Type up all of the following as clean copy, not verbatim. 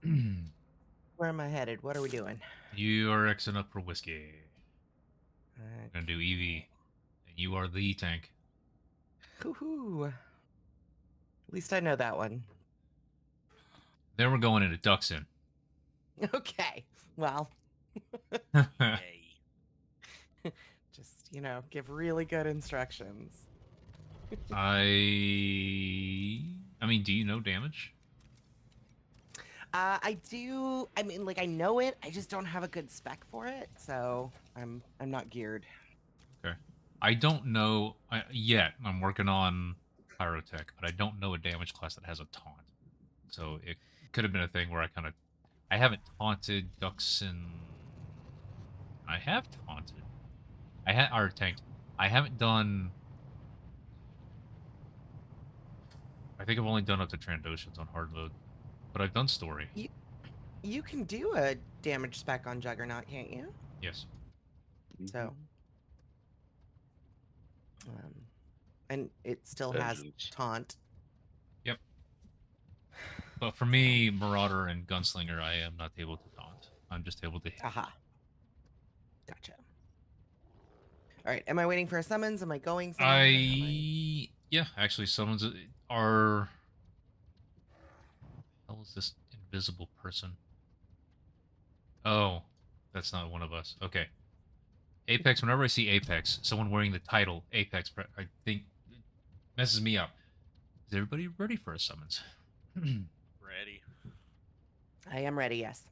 Where am I headed? What are we doing? You are Xing up for whiskey. Okay. Gonna do EV. And you are the tank. Hoo-hoo. At least I know that one. Then we're going into Duxon. Okay. Well, Yay. just, give really good instructions. I mean, do you know damage? I do. I mean, like I know it. I just don't have a good spec for it, so I'm not geared. Okay. I don't know yet. I'm working on Pyrotech, but I don't know a damage class that has a taunt. So it could have been a thing where I haven't taunted Duxon. I have taunted. Or tanked. I haven't done. I think I've only done up to Trandoshans on hard mode, but I've done story. You can do a damage spec on Juggernaut, can't you? Yes. So, um, and it still has Vengeance. taunt. Yep. But for me, Marauder and Gunslinger, I am not able to taunt. I'm just able to hit. Aha. Gotcha. All right. Am I waiting for a summons? Am I going somewhere? Yeah, actually, summons are. Hell is this invisible person? Oh, that's not one of us. Okay. Apex, whenever I see Apex, someone wearing the title Apex, I think it messes me up. Is everybody ready for a summons? Ready. I am ready. Yes.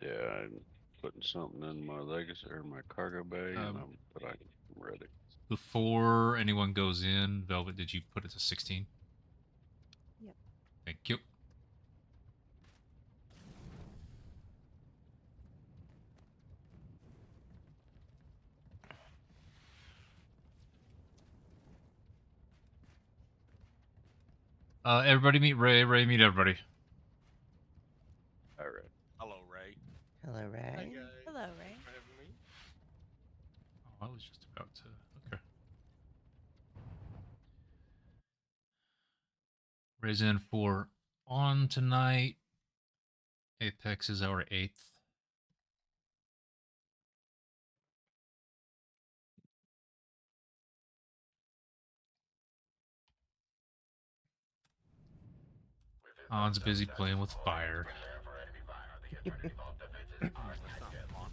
Yeah, I'm putting something in my legacy or my cargo bay, but I'm ready. Before anyone goes in, Velvet, did you put it to 16? Yep. Thank you. Everybody meet Ray. Ray, meet everybody. All right. Hello, Ray. Hello, Hi Ray. guys. Hello, Ray. Thanks for having me. Oh, I was just about to. Okay. Ray's in for on tonight. Apex is our 8th. On's busy playing with fire. That's not fun.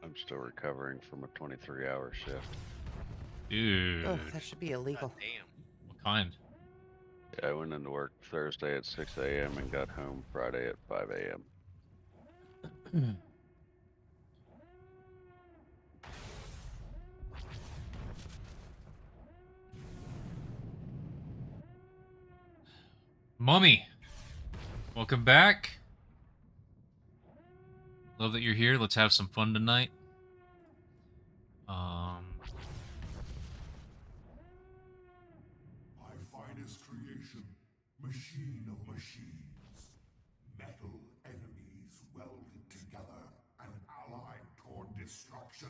I'm still recovering from a 23-hour shift. Dude. Oh, that should be illegal. God damn. What kind? Yeah, I went into work Thursday at 6 a.m. and got home Friday at 5 a.m. Mummy, welcome back. Love that you're here. Let's have some fun tonight. My finest creation, machine of machines. Metal enemies welded together and allied toward destruction.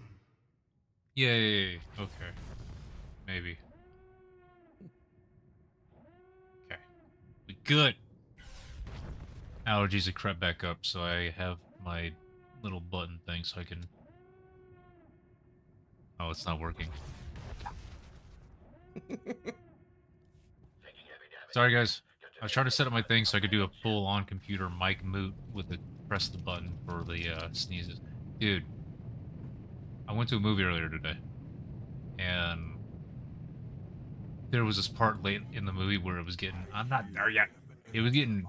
Yay. Okay. Maybe. Okay. We good. Allergies have crept back up, so I have my little button thing so I can. Oh, it's not working. Sorry, guys. I was trying to set up my thing so I could do a full on-computer mic mute with the press the button for the sneezes. Dude, I went to a movie earlier today, and there was this part late in the movie where it was getting. I'm not there yet. It was getting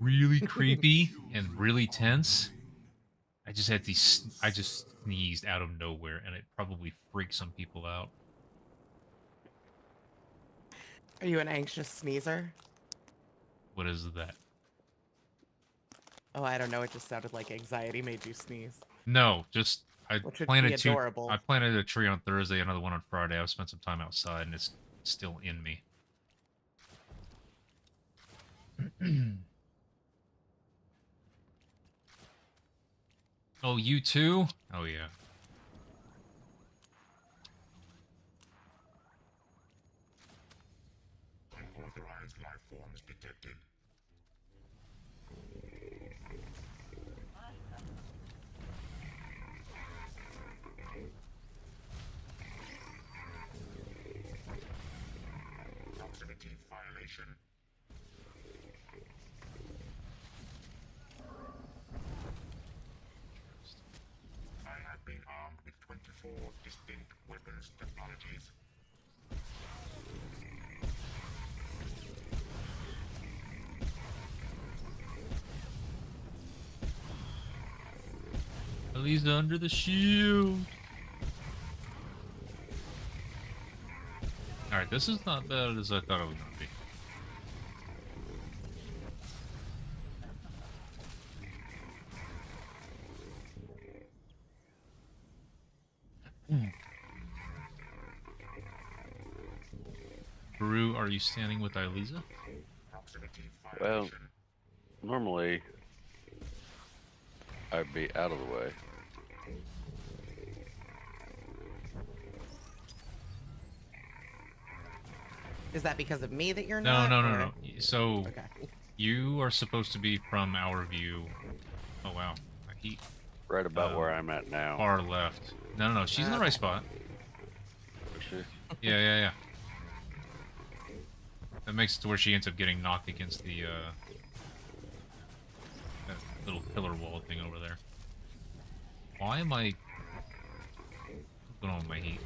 really creepy and really tense. I just had these. I just sneezed out of nowhere, and it probably freaked some people out. Are you an anxious sneezer? What is that? Oh, I don't know. It just sounded like anxiety made you sneeze. No, just Which would be adorable. I planted a tree on Thursday, another one on Friday. I've spent some time outside, and it's still in me. Oh, you too? Oh, yeah. Unauthorized life forms detected. Proximity violation. I have been armed with 24 distinct weapons technologies. Elisa under the shield. Alright, this is not bad as I thought it was going to be. Baru, are you standing with Elisa? Proximity Well, violation. normally I'd be out of the way. Is that because of me that you're No, not? no, no, or- no. So, Okay. you are supposed to be from our view. Oh, wow. He Right about where I'm at now. far left. No, no, no. She's in the right Okay. spot. Is she? Yeah, yeah, yeah. That makes it to where she ends up getting knocked against the, that little pillar wall thing over there. Why am I... What's going on with my heat?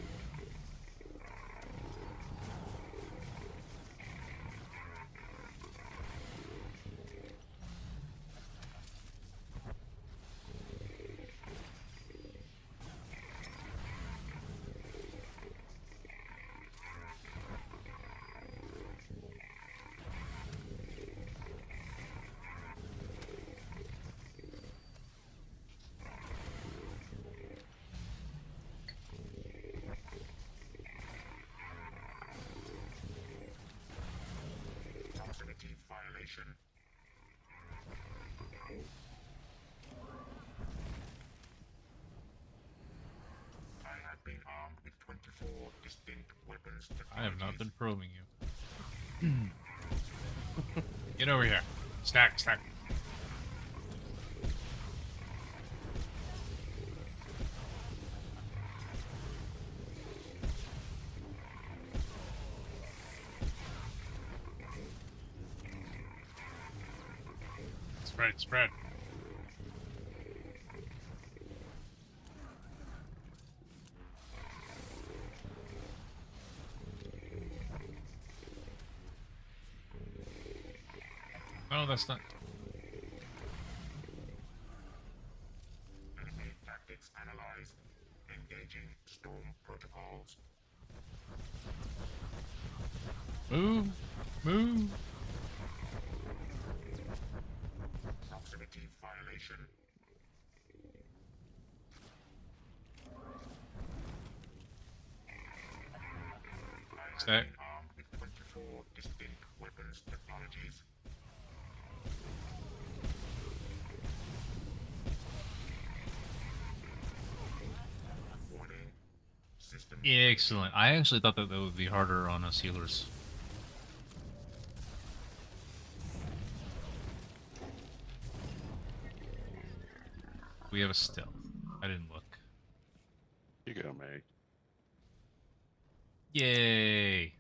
Proximity violation. I have been armed with 24 distinct weapons technologies. I have not been probing you. Get over here. Stack, stack. Spread, spread. Oh, that's not... Enemy tactics analyzed. Engaging storm protocols. Move! Move! Proximity violation. I have Stack. been armed with 24 distinct weapons technologies. Warning. System. Excellent. I actually thought that would be harder on us healers. We have a stealth. I didn't look. You go, May. Yay!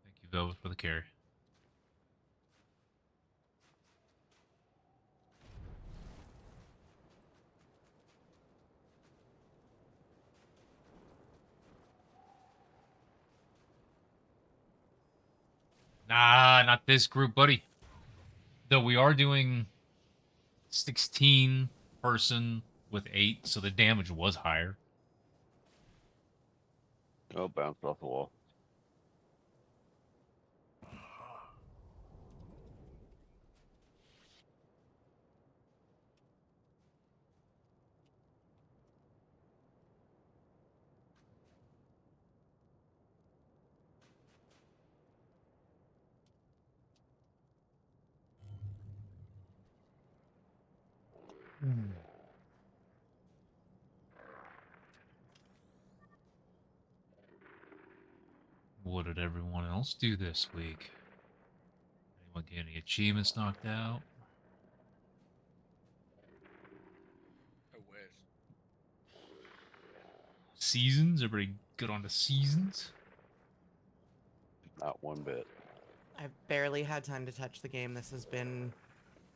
Thank you, Velvet, for the carry. Nah, not this group, buddy. Though we are doing 16 person with 8, so the damage was higher. Oh, bounced off the wall. What did everyone else do this week? Anyone get any achievements knocked out? I wish. Seasons? Everybody good on the seasons? Not one bit. I've barely had time to touch the game. This has been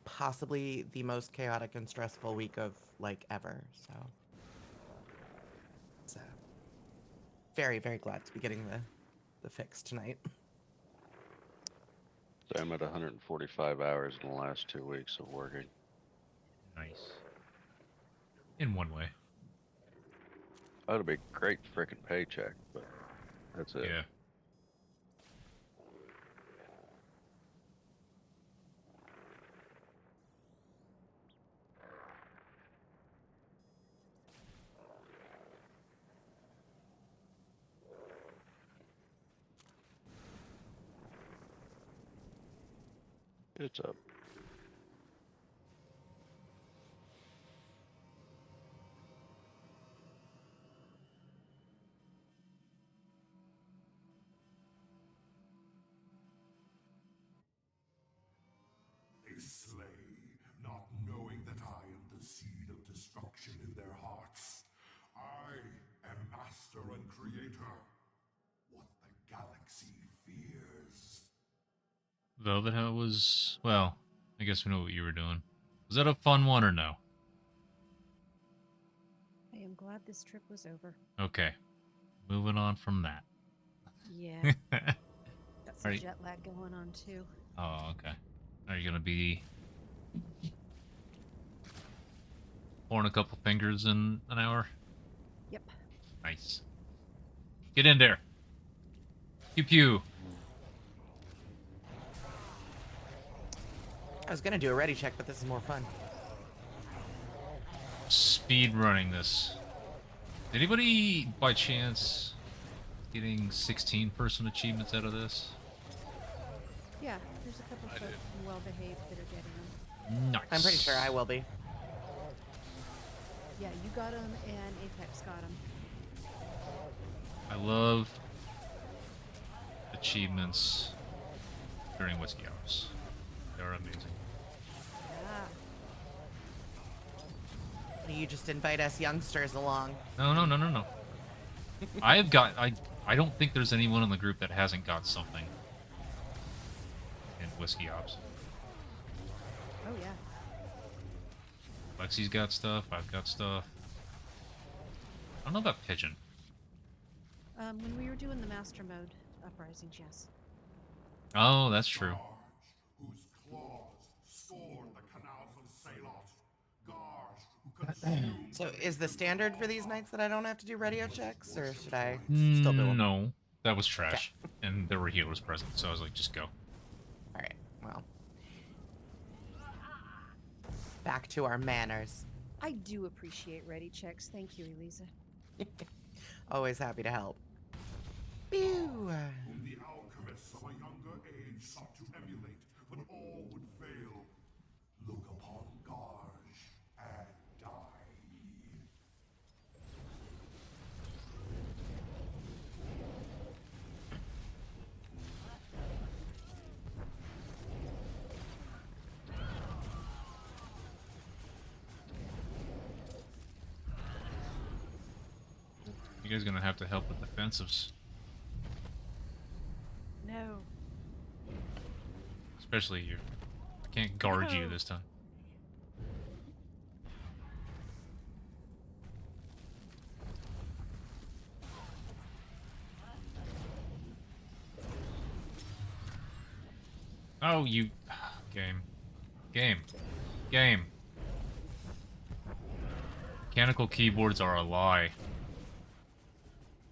possibly the most chaotic and stressful week of, like, ever. So, it's very, very glad to be getting the fix tonight. So I'm at 145 hours in the last 2 weeks of working. Nice. In one way. That'd be a great freaking paycheck, but that's it. Yeah. It's up. They slay, not knowing that I am the seed of destruction in their hearts. I am master and creator. What the galaxy fears. Velvet Hell was... Well, I guess we know what you were doing. Was that a fun one or no? I am glad this trip was over. Okay. Moving on from that. Yeah, got some Alright. jet lag going on too. Oh, okay. Are you gonna be pouring a couple fingers in an hour? Yep. Nice. Get in there. Pew pew. I was gonna do a ready check, but this is more fun. Speed running this. Anybody by chance getting 16-person achievements out of this? Yeah, there's a couple I folk did. well behaved that are getting them. Nice. I'm pretty sure I will be. Yeah, you got them and Apex got them. I love achievements during whiskey hours. They're amazing. Yeah. You just invite us youngsters along. No. I don't think there's anyone in the group that hasn't got something in Whiskey Ops. Oh yeah. Lexi's got stuff, I've got stuff. I don't know about Pigeon. When we were doing the master mode uprisings, yes. Oh, that's true. Guards whose claws scorn the canals of Salot. Guards who consume So is the standard for these nights that I don't have to do radio checks, or should I still do them? No, that was trash. And there were healers present, so I was like, just go. Alright, well. Back to our manners. I do appreciate ready checks. Thank you, Elisa. Always happy to help. Pew! whom the alchemists of a younger age sought to emulate, but all would fail. Look upon Garge and die. You guys gonna have to help with defensives. No. Especially you. I can't guard you No. this time. Oh, you... Game. Game. Game. Mechanical keyboards are a lie.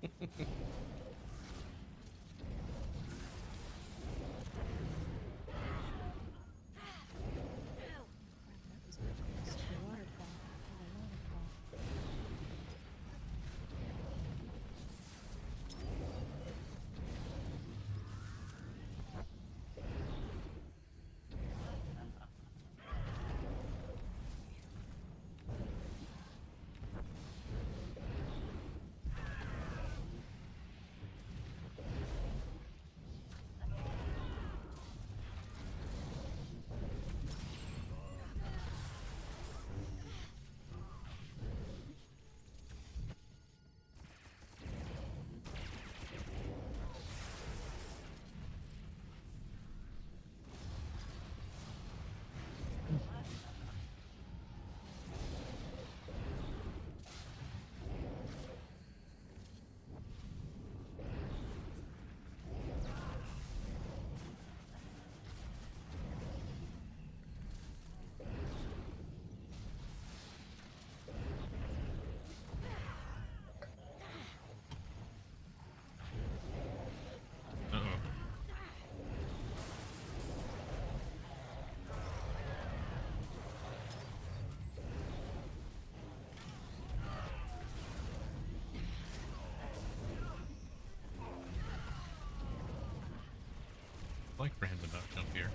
That was close to the waterfall. Oh, the waterfall. like for him to not jump here.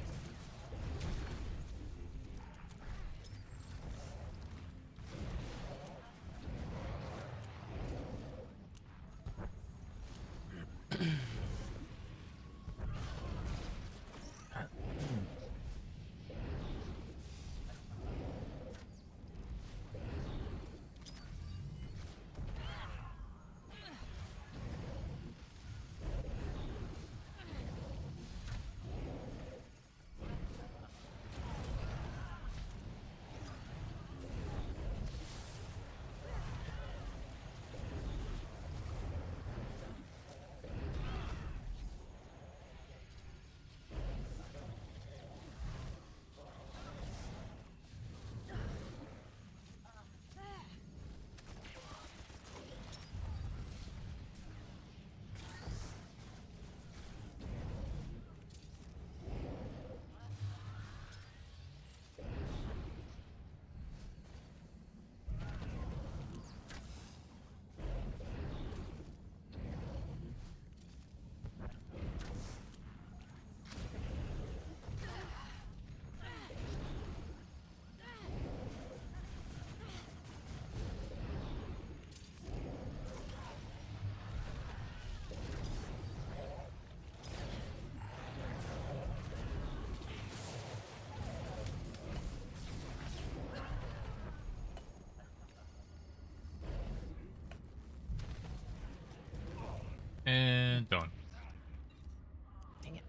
And done. Dang it.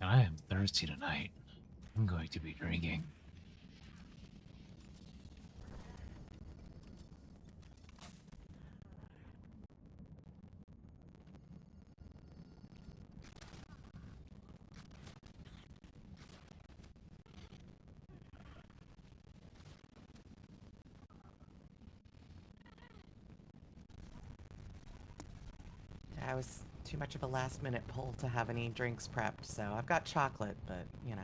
I am thirsty tonight. I'm going to be drinking. I was too much of a last minute pull to have any drinks prepped, so I've got chocolate, but you know.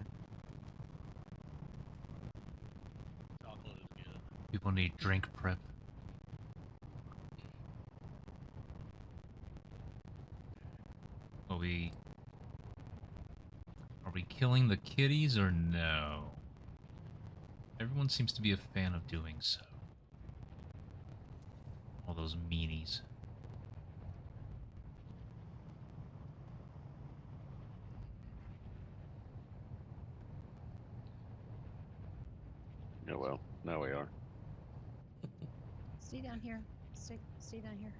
Chocolate is good. People need drink prep. Are we killing the kitties or no? Everyone seems to be a fan of doing so. All those meanies. Yeah, well, now we are. Stay down here. Stay down here.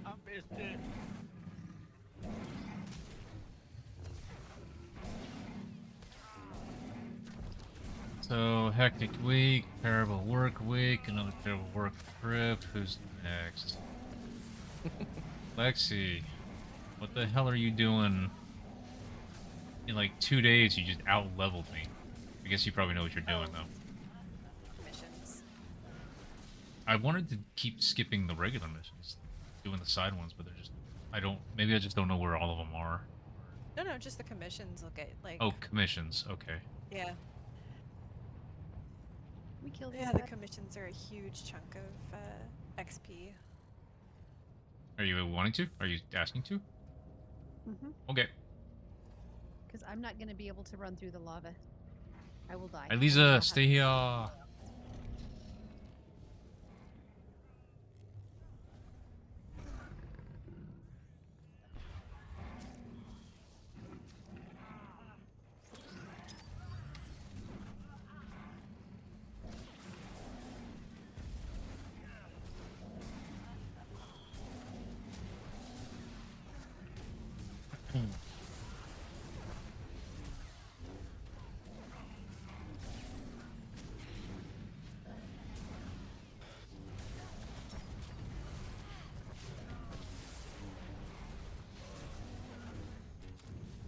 I missed it. So, hectic week, terrible work week, another terrible work trip. Who's next? Lexi, what the hell are you doing? In like 2 days, you just out-leveled me. I guess you probably know what you're doing, though. Missions. I wanted to keep skipping the regular missions, doing the side ones, but they're just... maybe I just don't know where all of them are. No, just the commissions will get like. Oh, commissions, okay. Yeah. We killed Yeah, this the guy. commissions are a huge chunk of XP. Are you wanting to? Are you asking to? Mm-hmm. Okay. Because I'm not going to be able to run through the lava. I will die. Elisa, stay here.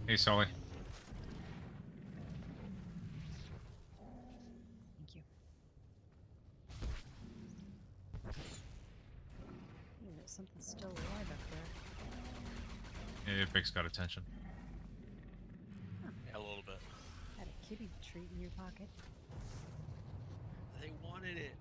Hey, Sully. something's still alive up there. Yeah, Apex got attention. Yeah, a little bit. Had a kitty treat in your pocket. They wanted it.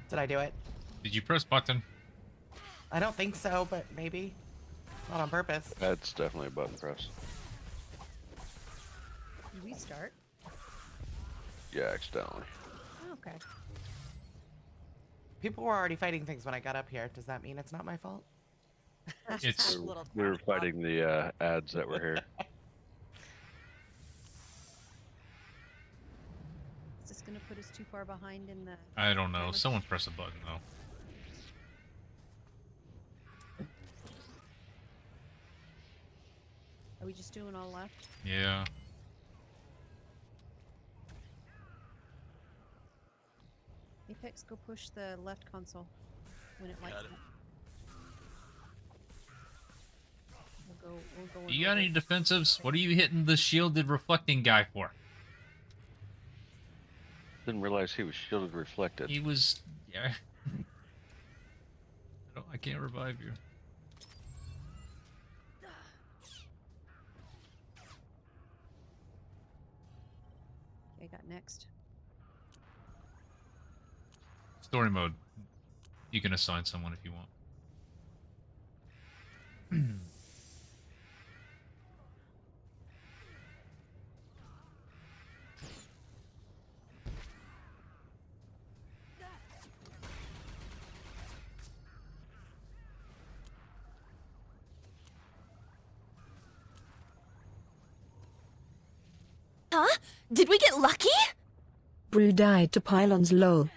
Did I do it? Did you press button? I don't think so, but maybe. Not on purpose. That's definitely a button press. Did we start? Yeah, accidentally. Oh, okay. People were already fighting things when I got up here. Does that mean it's not my fault? That's It's- just a We little we were crowd. fighting the ads that were here. Is this gonna put us too far behind in the? I don't know. timer? Someone press a button though. Are we just doing all left? Yeah. Apex, go push the left console when it lights Got up. it. We'll go. in You got any order. defensives? What are you hitting the shielded reflecting guy for? Didn't realize he was shielded reflected. He was. Yeah. I can't revive you. Okay, got next. Story mode. You can assign someone if you want. Huh? Did we get lucky? Brew died to pylons low.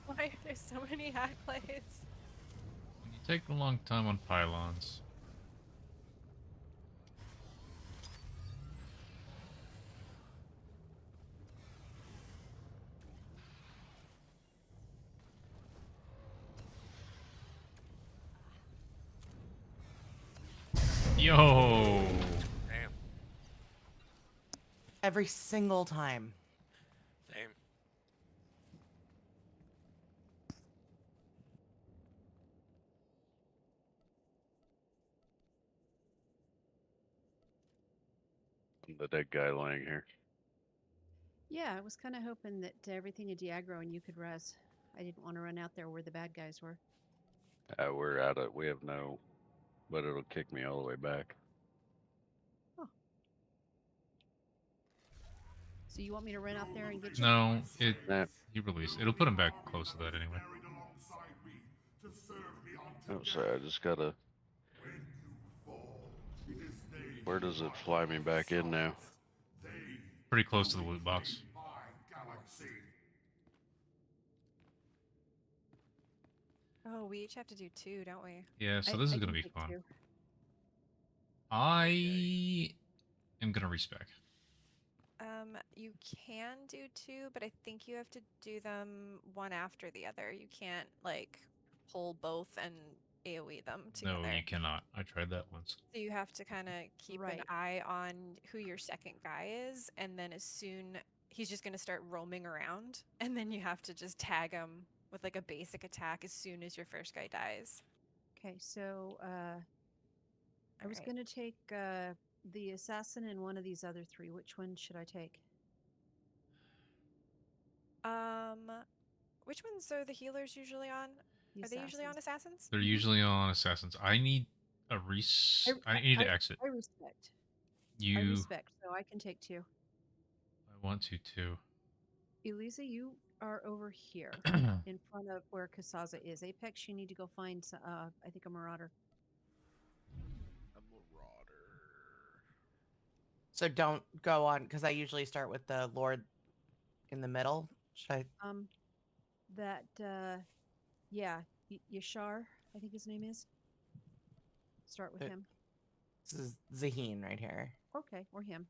Why are there so many hack plays? You take a long time on pylons. Yo! Damn. Every single time. Same. I'm the dead guy lying here. Yeah, I was kind of hoping that everything would de-aggro and you could res. I didn't want to run out there where the bad guys were. We're out of. We have no, but it'll kick me all the way back. So you want me to run out there and get you? No, it. Nah. You release. It'll put him back close to that anyway. Buried alongside me to serve me unto Oh, death. sorry. I just gotta. When you fall, it is they Where who does it are fly me back in now? They Pretty close to the loot box. my galaxy. Oh, we each have to do 2, don't we? Yeah, so this is I gonna can be take fun. 2. I am gonna respec. You can do 2, but I think you have to do them one after the other. You can't like pull both and AoE them together. No, you cannot. I tried that once. So you have to kind of keep an Right. eye on who your second guy is, and then as soon he's just going to start roaming around, and then you have to just tag him with like a basic attack as soon as your first guy dies. Okay, so I was Alright. going to take the assassin and one of these other 3. Which one should I take? Which ones are the healers usually on? The Are they usually on assassins. assassins? They're usually on assassins. I need a I need to exit. I respect. I You. respect, so I can take 2. I want to too. Elisa, you are over here in front of where Kasaza is. Apex, you need to go find, I think, a marauder. A marauder. So don't go on, because I usually start with the Lord in the middle. Should I? Yeah, Yashar, I think his name is. Start with Uh, him. This is Zaheen right here. Okay, or him.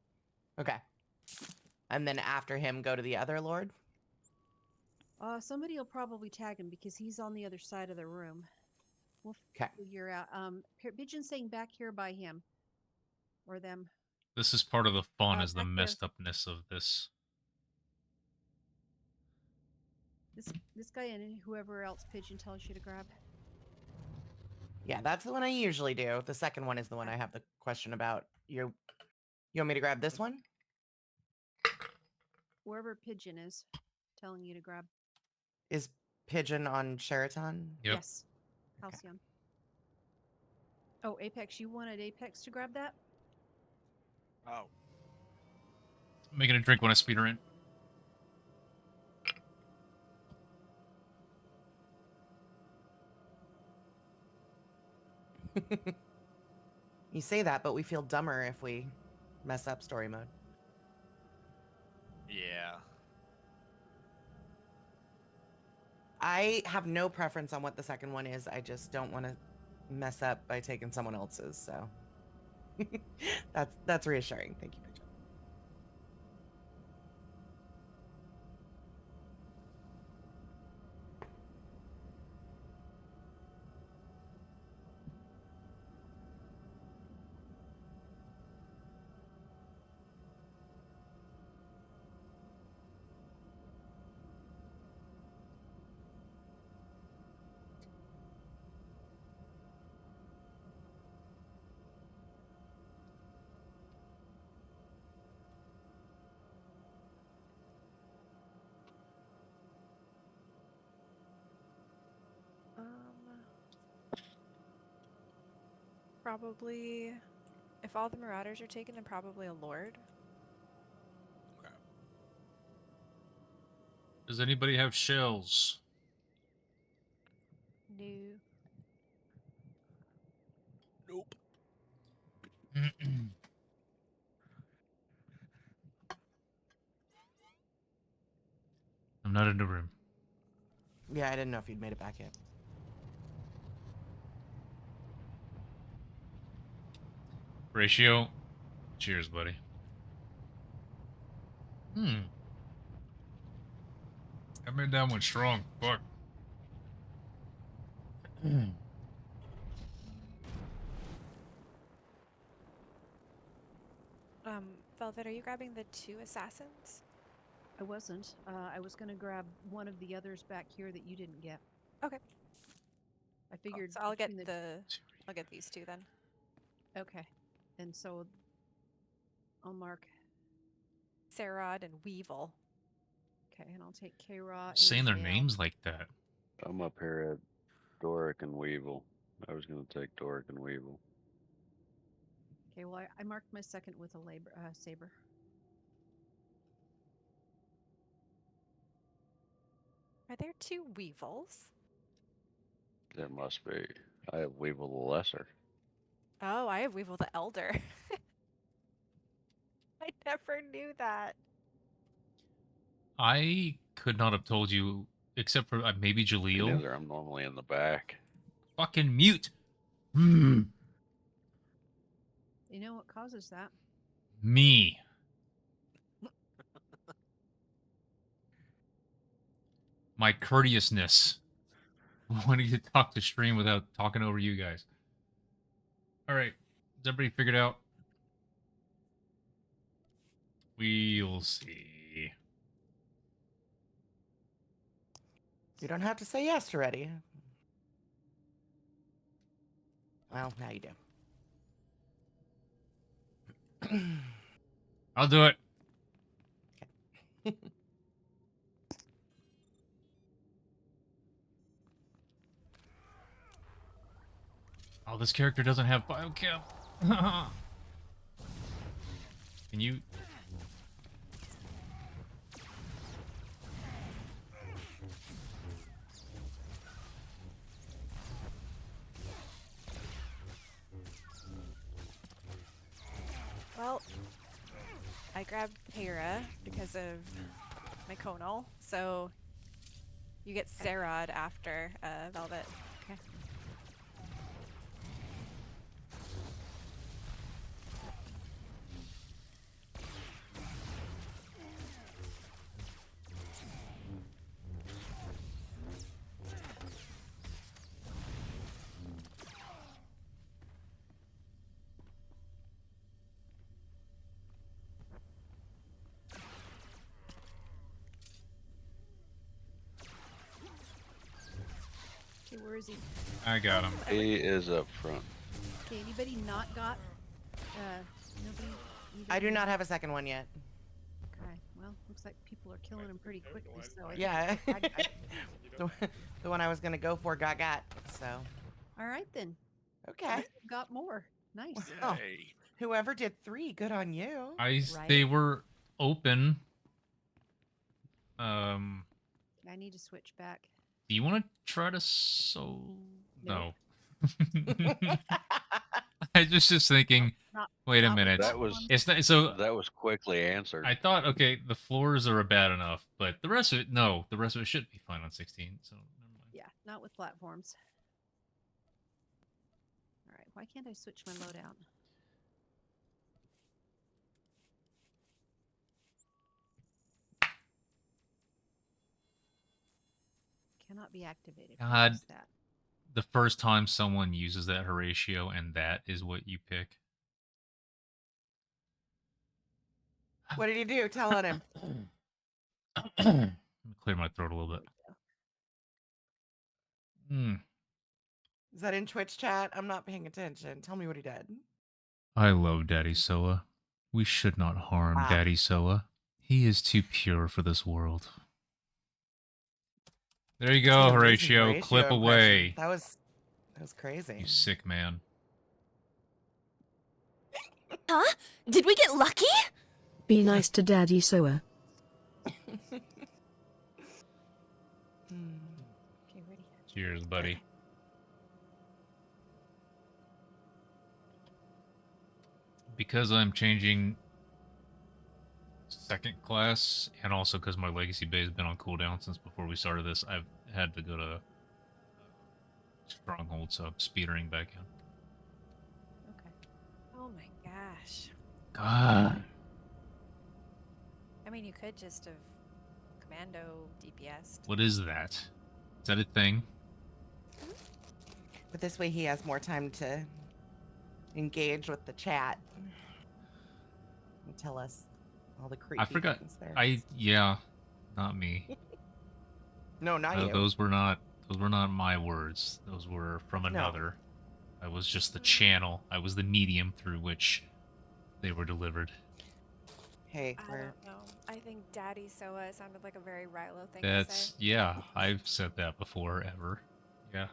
Okay. And then after him, go to the other Lord? Somebody will probably tag him because he's on the other side of the room. We'll Okay. figure out. Pigeon saying back here by him. Or them. This is part of the fun, is the Back there. messed upness of this. This guy and whoever else Pigeon tells you to grab. Yeah, that's the one I usually do. The second one is the one I have the question about. You want me to grab this one? Wherever Pigeon is telling you to grab. Is Pigeon on Sheraton? Yep. Yes. Halcyon. Oh, Apex, you wanted Apex to grab that? Oh. I'm making a drink when I speed her in. You say that, but we feel dumber if we mess up story mode. Yeah. I have no preference on what the second one is. I just don't want to mess up by taking someone else's, so that's reassuring. Thank you, Pigeon. Probably, if all the marauders are taken, then probably a lord. Okay. Does anybody have shells? No. Nope. I'm not in the room. Yeah, I didn't know if you'd made it back yet. Ratio. Cheers, buddy. I made that one strong. Fuck. Velvet, are you grabbing the 2 assassins? I wasn't. I was going to grab one of the others back here that you didn't get. Okay. I Cool. figured. So I'll get between I'll get these 2 then. Okay. And so I'll mark. Sarod and Weevil. Okay, and I'll take K-Raw. Saying their Dale. names like that. I'm up here at Doric and Weevil. I was gonna take Doric and Weevil. Okay, well, I marked my second with a saber. Are there 2 weevils? There must be. I have Weevil the Lesser. Oh, I have Weevil the Elder. I never knew that. I could not have told you, except for maybe Me Jaleel. neither. I'm normally in the back. Fucking mute. Hmm. You know what causes that? Me. My courteousness. Wanting to talk to stream without talking over you guys. Alright. Is everybody figured out? We'll see. You don't have to say yes to ready. Well, now you do. I'll do it. Oh, this character doesn't have biochem. Can you... Well, I grabbed Hera because of my Conal, so you get Sarod after Velvet. Okay. Okay, where is he? I got him. He is up front. Okay, anybody not got? Nobody. I do not have a second one yet. Okay, well, looks like people are killing him pretty quickly. So I think Yeah. I- the one I was gonna go for got. So all right then. okay. Got more. Nice. Oh, Hey. whoever did 3, good on you. Right. They were open. I need to switch back. Do you want to try to No. I was just thinking, Not- wait a not with minute. That was It's not, so that was quickly answered. I thought, okay, the floors are bad enough, but the rest of it, no. The rest of it should be fine on 16, so never mind. Yeah, not with platforms. All right, why can't I switch my loadout? Cannot be activated. What God. is that? The first time someone uses that Horatio and that is what you pick. What did you do? Tell on him. Let me clear my throat a little bit. Is that in Twitch chat? I'm not paying attention. Tell me what he did. I love Daddy Soa. We should not harm Ah. Daddy Soa. He is too pure for this world. There you It's go, an amazing Horatio. Clip impression. away. That was crazy. You sick man. Huh? Did we get lucky? Be nice to Daddy Soa. Okay, ready. Cheers, buddy. Because I'm changing second class, and also because my legacy bay has been on cooldown since before we started this, I've had to go to Stronghold, so I'm speedering back in. Okay. Oh my gosh. God. I mean, you could just have commando DPS. What is that? Is that a thing? But this way he has more time to engage with the chat and tell us all the creepy I forgot. things there. Yeah, not me. No, not No, you. those were not my words. Those were from another. I was just the channel. I was the medium through which they were delivered. Hey, I we're don't know. I think Daddy Soa sounded like a very Rilo thing to say. That's yeah. I've said that before ever. Yeah.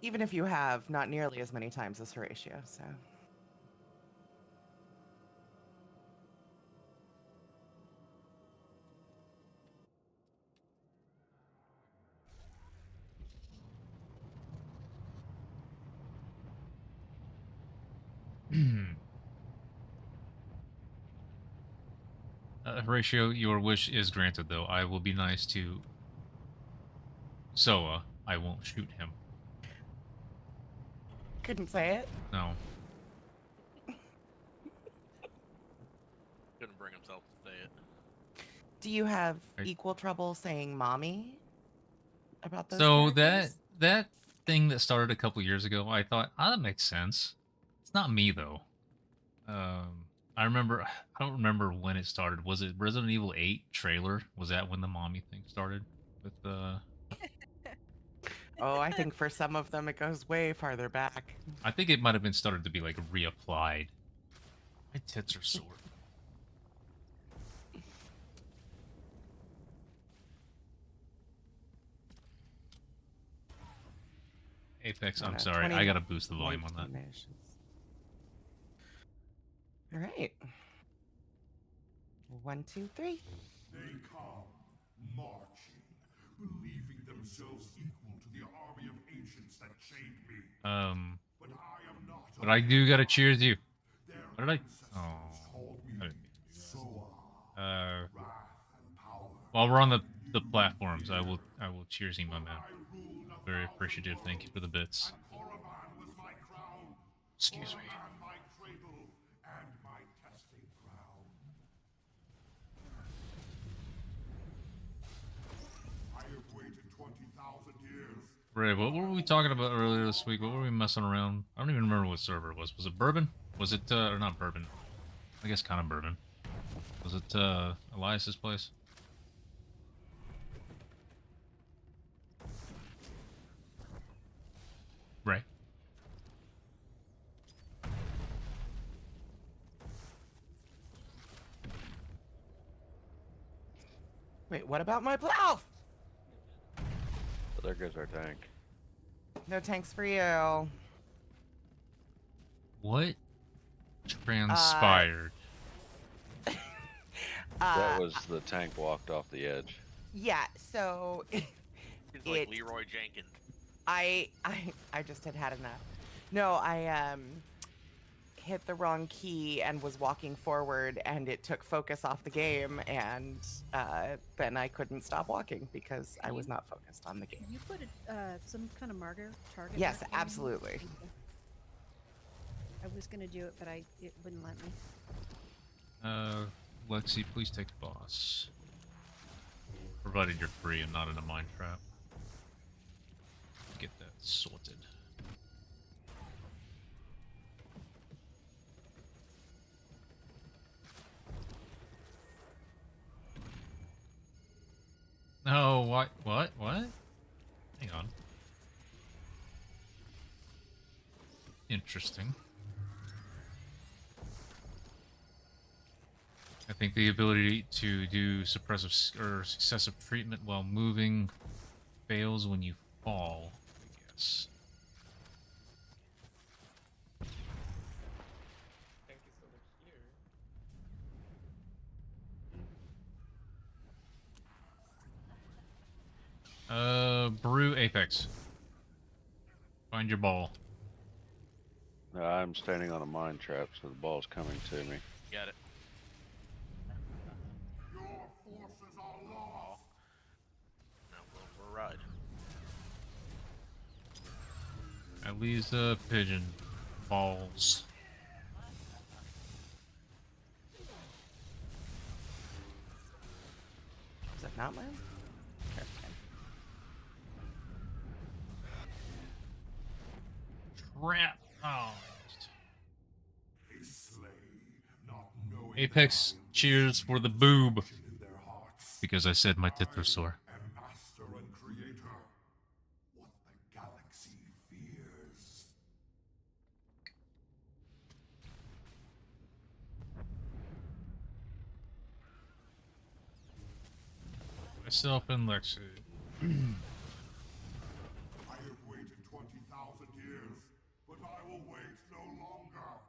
even if you have, not nearly as many times as Horatio. So Horatio, your wish is granted, though. I will be nice to Soa. I won't shoot him. couldn't say it. No. Couldn't bring himself to say it. Do you have I- equal trouble saying "mommy" about those So characters? that thing that started a couple years ago, I thought, that makes sense. It's not me though. I remember. I don't remember when it started. Was it Resident Evil 8 trailer? Was that when the mommy thing started? With Oh, I think for some of them it goes way farther back. I think it might have been started to be like reapplied. My tits are sore. Apex, I don't I'm know, sorry. I gotta boost the volume on that. 19-ish. All right. 1, 2, 3. They come, marching, believing themselves equal to the army of ancients that chained me. But I am not. But I do gotta cheers you. Their What did ancestors I? called me I didn't mean to do Soa, that. wrath and power. While we're on the platforms, I will cheers you, my man. I ruled a Very thousand appreciative. Thank you for the bits. and Korriban was my crown. Excuse me. Korriban my cradle and my testing ground. I have waited 20,000 years. Ray, what were we talking about earlier this week? What were we messing around? I don't even remember what server it was. Was it Bourbon? Was it, or not Bourbon? I guess kind of Bourbon. Was it, Elias's place? Ray? Wait, what about my plow? But there goes our tank. No tanks for you. What transpired? That was the tank walked off the edge. Yeah, so Seems like It- Leroy Jenkins. I just had enough. No, I hit the wrong key and was walking forward, and it took focus off the game, and then I couldn't stop walking because I was not focused on the game. Can you put some kind of marker target? Yes, marker on here? absolutely. Thank you. I was gonna do it, but it wouldn't let me. Lexi, please take the boss. Provided you're free and not in a mine trap. Get that sorted. No, what? What? Hang on. Interesting. I think the ability to do suppressive or successive treatment while moving fails when you fall, I guess. Brew Apex. Find your ball. No, I'm standing on a mine trap, so the ball's coming to me. Got it. Your forces are lost. Now I'm going for a ride. At least a pigeon. Balls. Is that not mine? Okay. Trap. Oh. They slay, not knowing Apex that I am the cheers seed for the of boob. destruction in their hearts. Because I said my tits are sore. I am master and creator. What the galaxy fears. Myself and Lexi. I have waited 20,000 years, but I will wait no longer.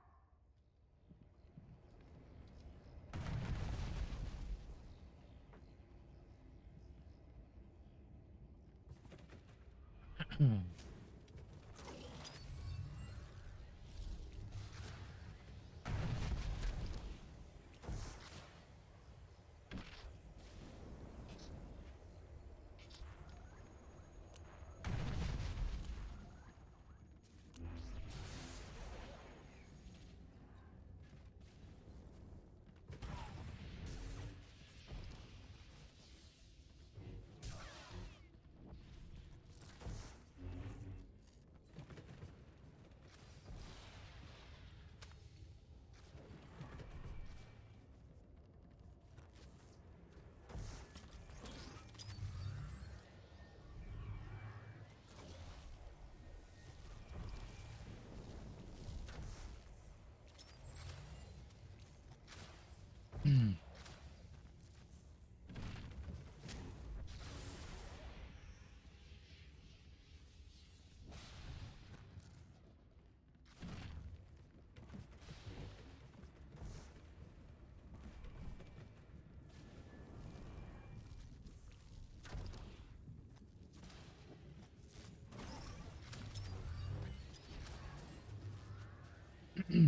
They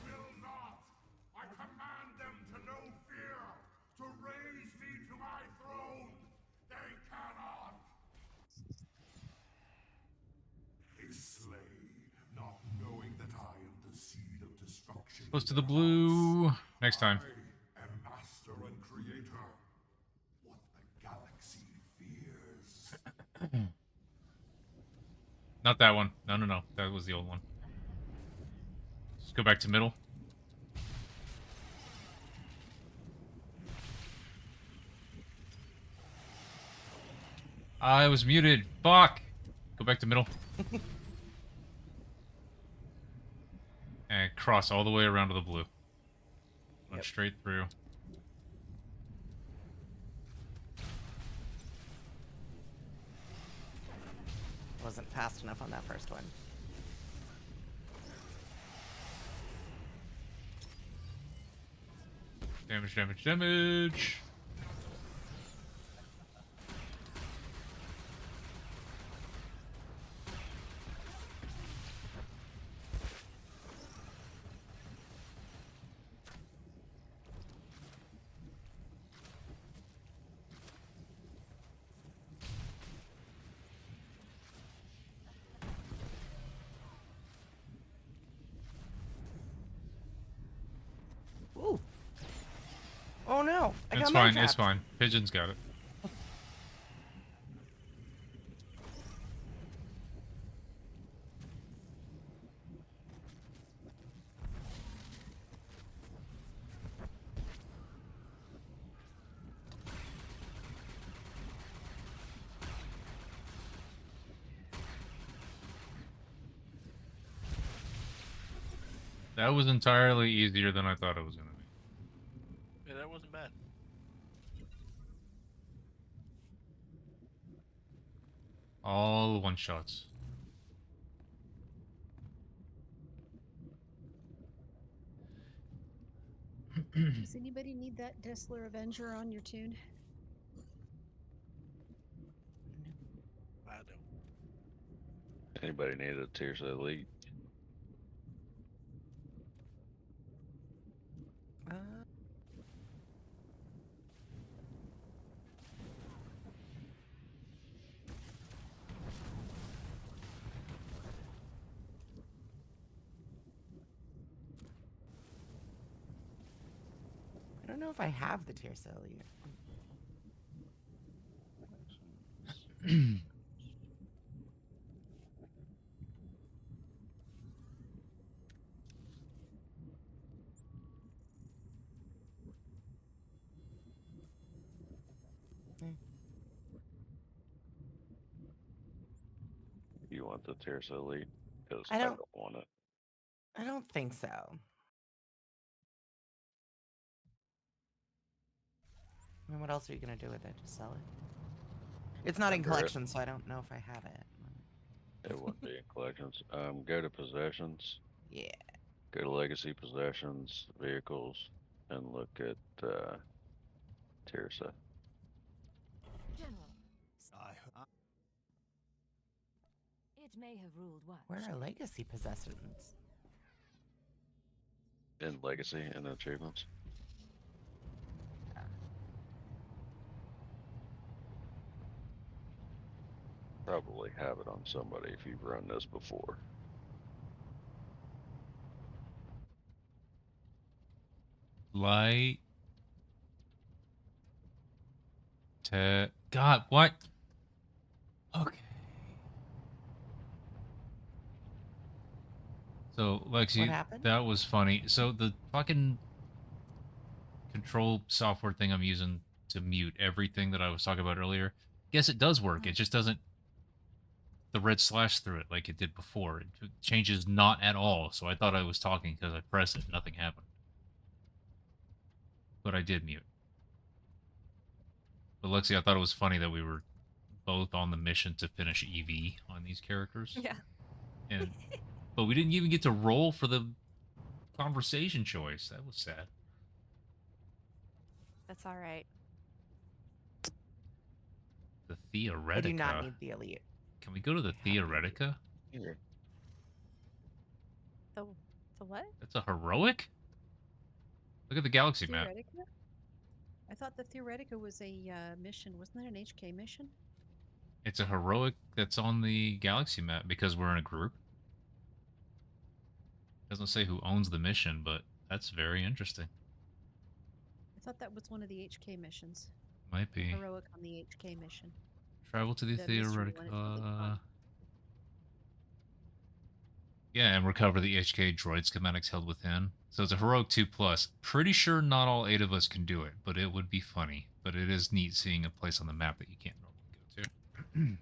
will not! I command them to know fear, to raise me to my throne! They cannot! They slay, not knowing that I am the seed of destruction. Close to in the their blue. hearts. Next time. I am master and creator. What the galaxy fears. Not that one. No, no, no. That was the old one. Just go back to middle. I was muted. Fuck. Go back to middle. And cross all the way around to the blue. Run straight through. Wasn't fast enough on that first one. Damage, damage, damage. Ooh. Oh no! I It's got fine, mind it's trapped. fine. Pigeon's got it. That was entirely easier than I thought it was going to be. Yeah, that wasn't bad. All one-shots. Does anybody need that Desolate Avenger on your tune? I don't. Anybody need a Tears of Elite? I don't know if I have the tear cell yet. want the Tirsa Elite because I I don't. don't want it. I don't think so. I mean, what else are you gonna do with it? Just sell it? It's not in Under it. collection, so I don't know if I have it. It wouldn't be in collections. Go to possessions. Yeah. Go to legacy possessions, vehicles, and look at Tirsa. General. It may have ruled what? Where are legacy possessions? In legacy and achievements. Probably have it on somebody if you've run this before. Light. God, what? Okay. So, Lexi, What happened? that was funny. So the fucking control software thing I'm using to mute everything that I was talking about earlier, guess it does work. It just doesn't the red slash through it like it did before. It changes not at all. So I thought I was talking because I pressed it. Nothing happened. But I did mute. But Lexi, I thought it was funny that we were both on the mission to finish EV on these characters. Yeah. And but we didn't even get to roll for the conversation choice. That was sad. That's all right. The I do not Theoretica. need the elite. Can we go to the I have the Theoretica? Here. The what? That's a heroic? Look at the galaxy map. Theoretica? I thought the Theoretica was a mission. Wasn't that an HK mission? It's a heroic that's on the galaxy map because we're in a group. Doesn't say who owns the mission, but that's very interesting. I thought that was one of the HK missions. Might be. Heroic on the HK mission. Travel to the mystery one, it's really Theoretica. fun. Yeah, and recover the HK droid schematics held within. So it's a heroic 2+. Pretty sure not all 8 of us can do it, but it would be funny. But it is neat seeing a place on the map that you can't normally go to.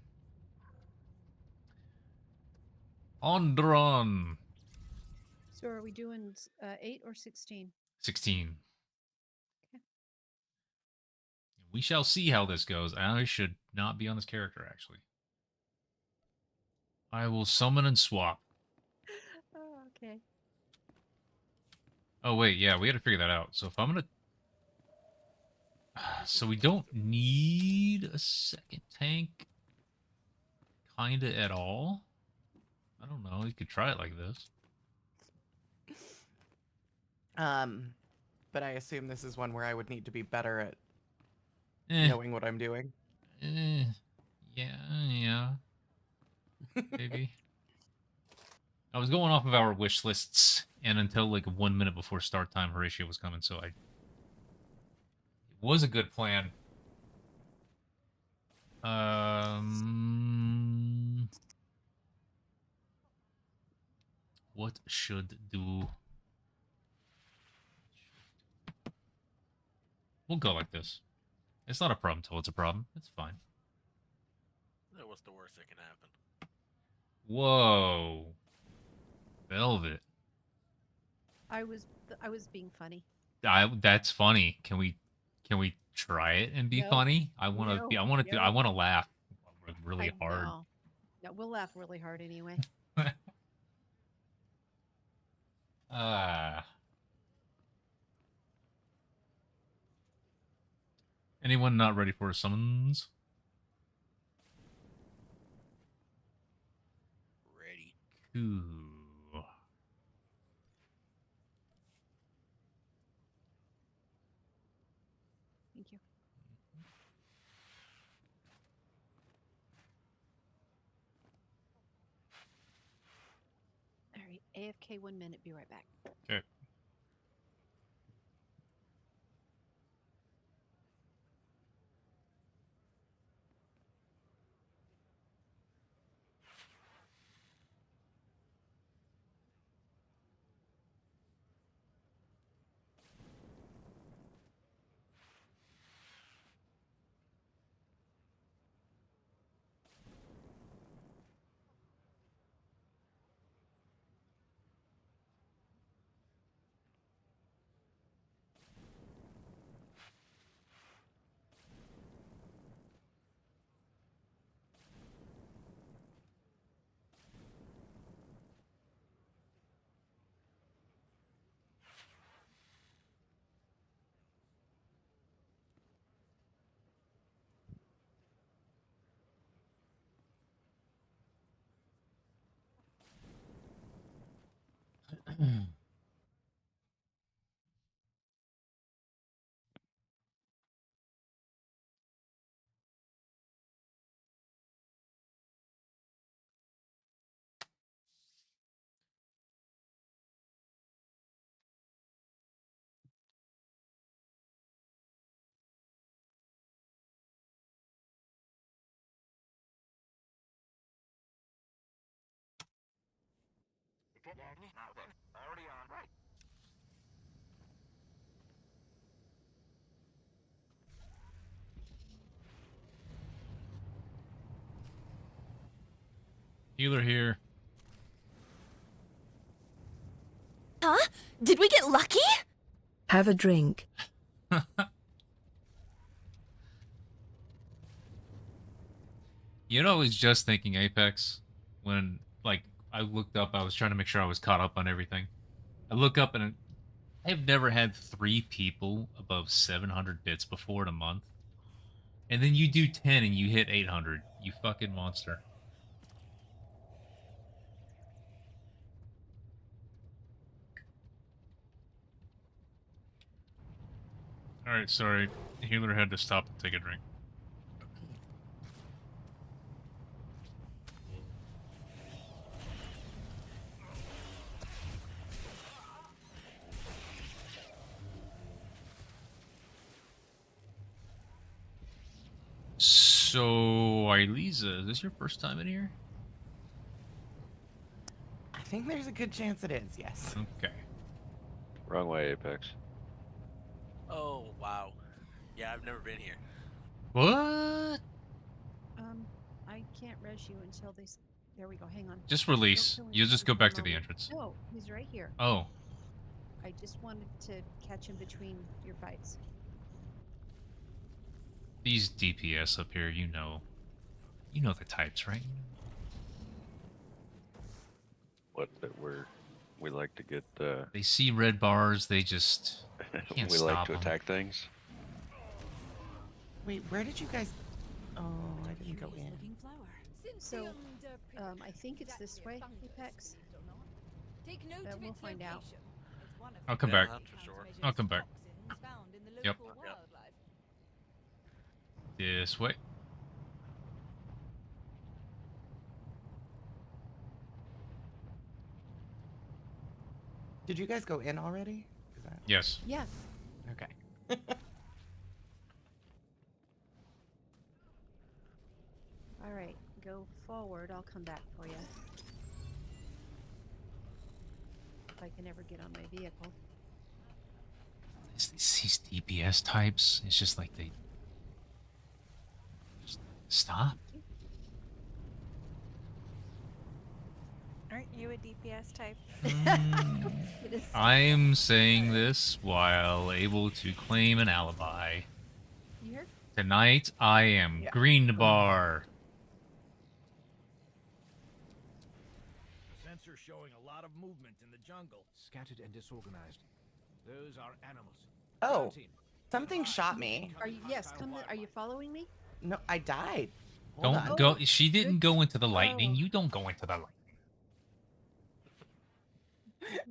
Ondron. So are we doing 8 or 16? 16. Okay. We shall see how this goes. I should not be on this character, actually. I will summon and swap. Oh, okay. Oh, wait, yeah, we got to figure that out. So if I'm going to... So we don't need a second tank, kind of at all? I don't know. You could try it like this. But I assume this is one where I would need to be better at Eh, knowing what I'm doing. yeah. Maybe. I was going off of our wish lists, and until like 1 minute before start time, Horatio was coming, so it was a good plan. What should do? We'll go like this. It's not a problem till it's a problem. It's fine. That was the worst that can happen. Whoa. Velvet. I was being funny. That's funny. Can we try it and be No. funny? I want to be. I want to. I want to laugh really hard. No, we'll laugh really hard anyway. Anyone not ready for summons? Ready. Cool. Thank you. All right, AFK 1 minute. Be right back. Okay. Healer here. Huh? Did we get lucky? Have a drink. You know, I was just thinking Apex when, like, I looked up. I was trying to make sure I was caught up on everything. I look up and I've never had 3 people above 700 bits before in a month. And then you do 10 and you hit 800. You fucking monster. Alright, sorry. Healer had to stop and take a drink. So, Elisa, is this your first time in here? I think there's a good chance it is, yes. Okay. Wrong way, Apex. Oh, wow. Yeah, I've never been here. What? I can't res you until they. There we go. Hang on. Just release. Don't kill him You just for go a back to the moment. entrance. No, he's right here. Oh. I just wanted to catch him between your fights. These DPS up here, you know. You know the types, right? What that we like to get. They see red bars, they just can't we stop like to them. attack things. Wait, where did you guys... Oh, I didn't go in. So, I think it's this way, Apex. We'll find out. I'll come Yeah, back. that's for sure. I'll come back. Yep. Yep. This way. Did you guys go in already? Is that... Yes. Yeah. Okay. All right. Go forward. I'll come back for you. If I can ever get on my vehicle. These DPS types, it's just like they just stop. Aren't you a DPS type? It is. I'm saying this while able to claim an alibi. You hear? Tonight, I am Yeah. green bar. Sensor showing a lot of movement in the jungle. Scattered and disorganized. Those are animals. Oh, something shot me. Are you? Yes. Come. Are you following me? No, I died. Hold Don't on. go. She didn't good. go into the lightning. Oh. You don't go into the lightning.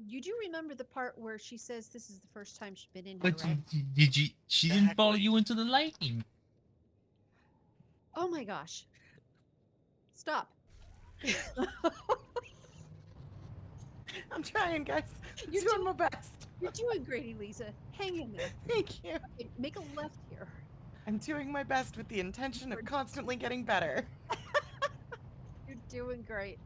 You do remember the part where she says this is the first time she's been in here, But right? did you? She didn't follow Exactly. you into the lightning. Oh my gosh. Stop. I'm trying, guys. I'm You're doing my best. You're doing great, Elisa. Hang in there. Thank you. Okay, make a left here. I'm doing my best with the intention of constantly getting better. You're doing great.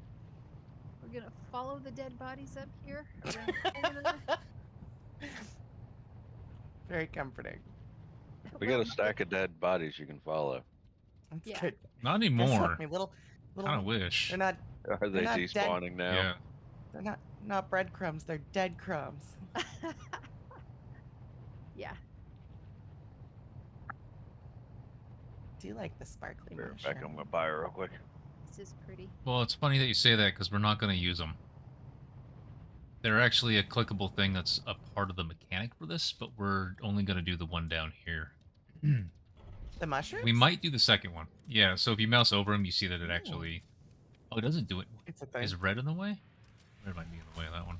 We're gonna follow the dead bodies up here. Around the corner. Very comforting. We got a stack of dead bodies you can follow. That's Yeah. good. Not Guys, anymore. help me, little. Kind of wish. They're not. Are they not dead. despawning now? Yeah. They're not breadcrumbs. They're dead crumbs. Yeah. Do you like the sparkly Bear mushroom? back, I'm gonna buy her real quick. This is pretty. Well, it's funny that you say that because we're not going to use them. They're actually a clickable thing that's a part of the mechanic for this, but we're only going to do the one down here. The mushrooms? We might do the second one. Yeah, so if you mouse over them, you see that it actually... Oh, it doesn't do it. It's a thing. Is red in the way? Red might be in the way of that one.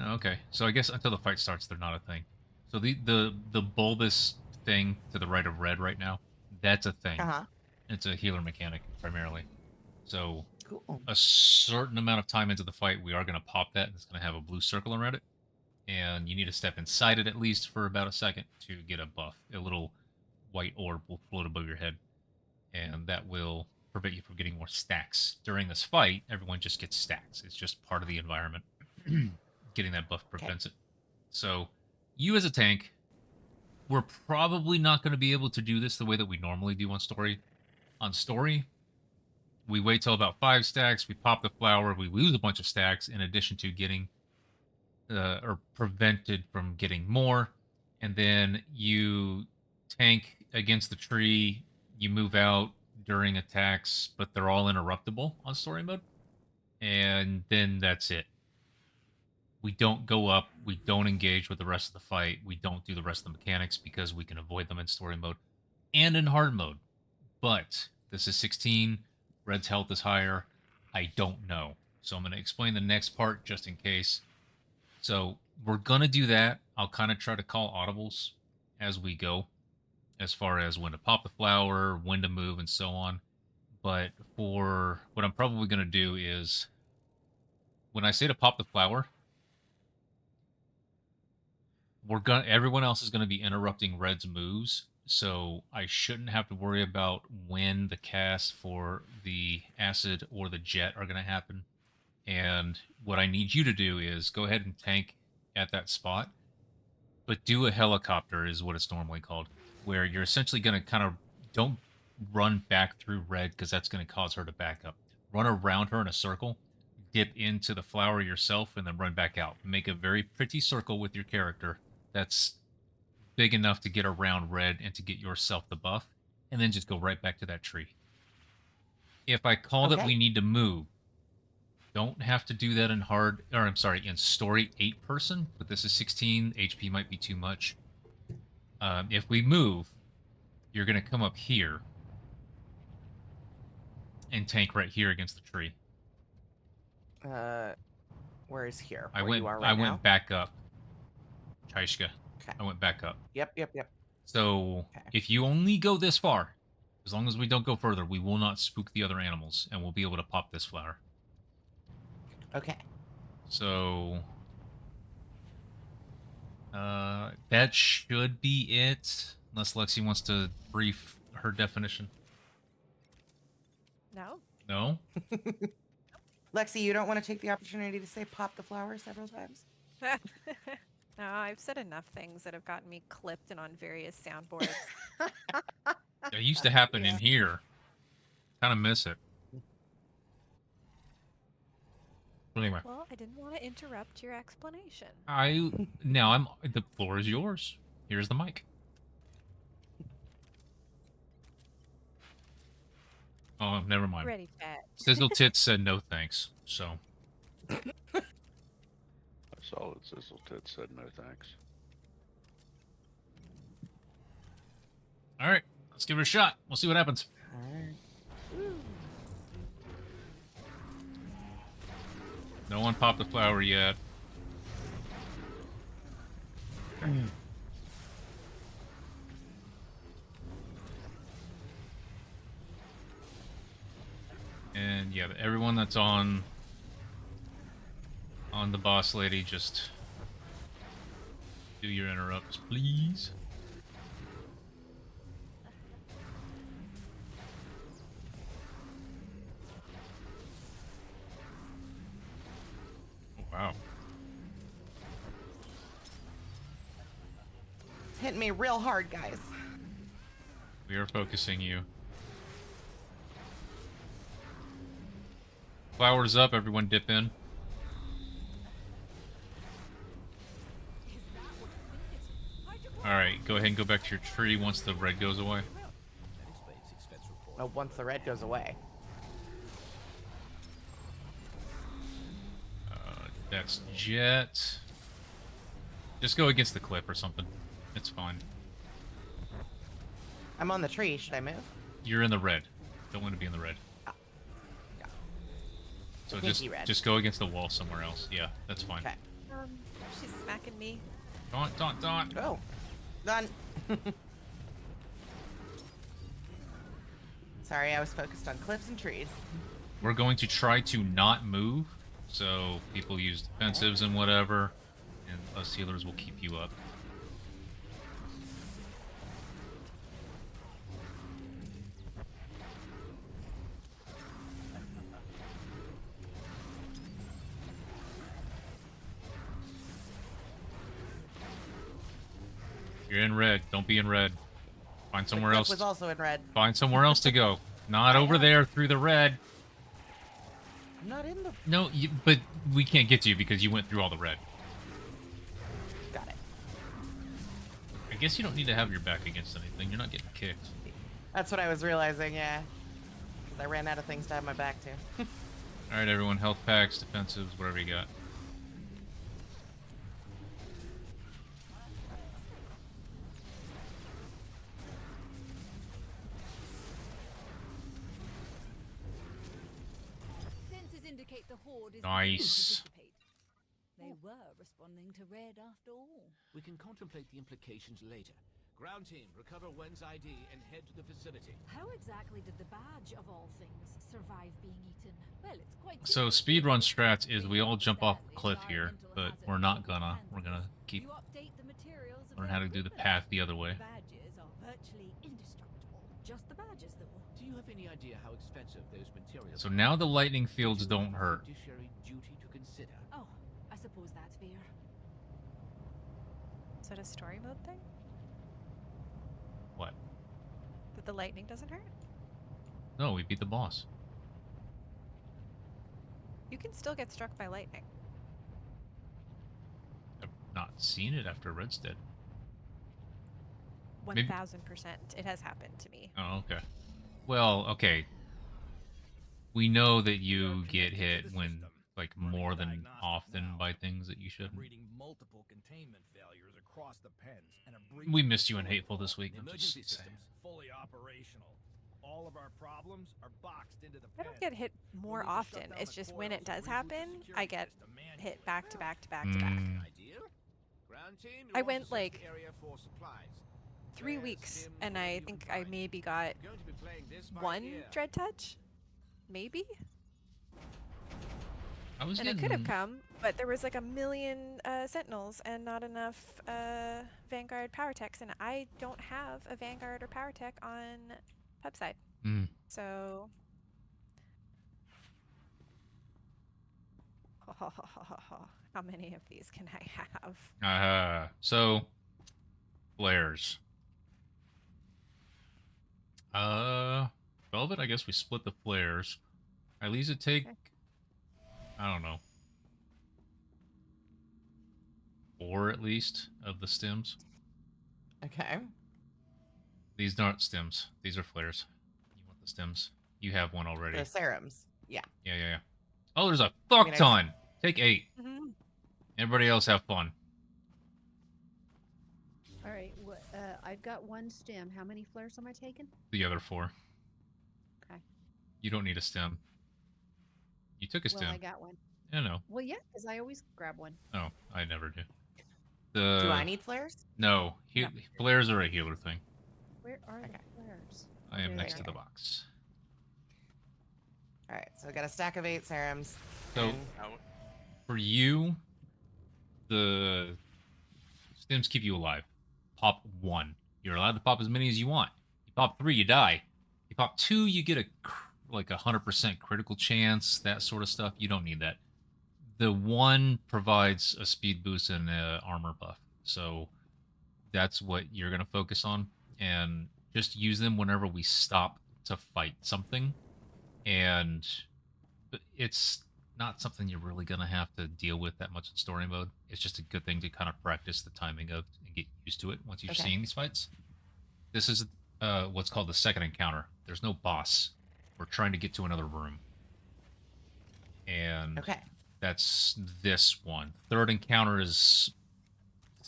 Okay, so I guess until the fight starts, they're not a thing. So the bulbous thing to the right of red right now, that's a thing. Uh-huh. It's a healer mechanic primarily. So Cool. a certain amount of time into the fight, we are going to pop that, and it's going to have a blue circle around it. And you need to step inside it at least for about a second to get a buff. A little white orb will float above your head, and that will prevent you from getting more stacks. During this fight, everyone just gets stacks. It's just part of the environment. Getting that buff prevents it. So, you as a tank, we're probably not going to be able to do this the way that we normally do on story. On story, we wait till about 5 stacks, we pop the flower, we lose a bunch of stacks in addition to getting or prevented from getting more, and then you tank against the tree, you move out during attacks, but they're all interruptible on story mode, and then that's it. We don't go up, we don't engage with the rest of the fight, we don't do the rest of the mechanics because we can avoid them in story mode and in hard mode. But this is 16, Red's health is higher, I don't know. So I'm going to explain the next part just in case. So we're going to do that. I'll kind of try to call audibles as we go, as far as when to pop the flower, when to move, and so on. But for what I'm probably going to do is when I say to pop the flower, everyone else is going to be interrupting Red's moves, so I shouldn't have to worry about when the cast for the acid or the jet are going to happen. And what I need you to do is go ahead and tank at that spot, but do a helicopter is what it's normally called, where you're essentially going to kind of don't run back through Red because that's going to cause her to back up. Run around her in a circle, dip into the flower yourself, and then run back out. Make a very pretty circle with your character that's big enough to get around Red and to get yourself the buff, and then just go right back to that tree. If I call that we need to move, don't have to do that in in story 8 person, but this is 16, HP might be too much. If we move, you're going to come up here and tank right here against the tree. Where is here? I Where you are right now? went back up. Chaishka. Okay. I went back up. Yep. So if you only go this far, as long as we don't go further, we will not spook the other animals, and we'll be able to pop this flower. Okay. So that should be it, unless Lexi wants to brief her definition. No. No? Lexi, you don't want to take the opportunity to say pop the flower several times? No, I've said enough things that have gotten me clipped and on various soundboards. It used to happen in here. Kind of miss it. Anyway. Well, I didn't want to interrupt your explanation. The floor is yours. Here's the mic. Oh, never mind. Ready, chat. Sizzle Tits said no thanks, so. I saw that Sizzle Tits said no thanks. Alright, let's give it a shot. We'll see what happens. Alright. No one popped the flower yet. And yeah, everyone that's on the boss lady, just do your interrupts, please. Oh, wow. It's hitting me real hard, guys. We are focusing you. Flowers up, everyone dip in. Alright, go ahead and go back to your tree once the red goes away. Oh, once the red goes away. That's jet. Just go against the cliff or something. It's fine. I'm on the tree. Should I move? You're in the red. Don't want to be in the red. Oh. Yeah. So Pinky red. just go against the wall somewhere else. Yeah, that's fine. Okay. She's smacking me. Taunt, taunt, taunt. Oh, done. Sorry, I was focused on cliffs and trees. We're going to try to not move, so people use defensives and whatever, and us healers will keep you up. You're in red. Don't be in red. Find somewhere the cliff else. was also in red. Find somewhere else to go. Not over there through the red. I'm not in the... No, but we can't get to you because you went through all the red. Got it. I guess you don't need to have your back against anything. You're not getting kicked. That's what I was realizing, yeah. Because I ran out of things to have my back to. Alright, everyone. Health packs, defensives, whatever you got. Sensors indicate the horde is Nice. beginning to dissipate. They were responding to red after all. We can contemplate the implications later. Ground team, recover Wen's ID and head to the facility. How exactly did the badge of all things survive being eaten? Well, it's quite So speedrun strats is we all jump off the cliff here, but we're not gonna. We're gonna keep learn how to do the path the other way. Badges are virtually indestructible. Just the badges, though. Do you have any idea how expensive those materials So are? now the lightning fields don't hurt. Fiduciary duty to consider. Oh, I suppose that's fair. Is that a story mode thing? What? That the lightning doesn't hurt? No, we beat the boss. You can still get struck by lightning. I've not seen it after Red's dead. Maybe- 1000%. It has happened to me. Oh, okay. Well, okay. We know that you get hit when, like, more than often by things that you shouldn't. Reading multiple containment failures across the pens and We missed you in Hateful this week. The I'm emergency just saying. system's fully operational. All of our problems are boxed into the I don't get hit more often. It's just when it does happen, I get hit back to back to back to back. Mm. I went like 3 weeks, and I think I maybe got one dread touch, maybe. I was And it could have getting- come, but there was like a million sentinels and not enough Vanguard power techs, and I don't have a Vanguard or power tech on pub side. Mm. So how many of these can I have? So flares. Velvet, I guess we split the flares. Elisa, take I don't know. 4 at least of the stems. Okay. These aren't stems. These are flares. You want the stems. You have one already. The serums. Yeah. Yeah. Oh, there's a fuck mean, I- ton. Take 8. Mm-hmm. Everybody else have fun. All right. I've got one stem. How many flares am I taking? The other 4. Okay. You don't need a stem. You took a stem. Well, I got one. I know. Well, yeah, because I always grab one. Oh, I never do. Do I need flares? No. Flares are a healer thing. Where are the flares? I am There next they to the are. box. All right, so I got a stack of 8 serums. So, and- for you, the stems keep you alive. Pop 1. You're allowed to pop as many as you want. You pop 3, you die. You pop 2, you get a 100% critical chance, that sort of stuff. You don't need that. The 1 provides a speed boost and an armor buff. So that's what you're going to focus on. And just use them whenever we stop to fight something. And it's not something you're really going to have to deal with that much in story mode. It's just a good thing to kind of practice the timing of and get used to it once you've seen these fights. This is what's called the second encounter. There's no boss. We're trying to get to another room. And that's this one. Third encounter is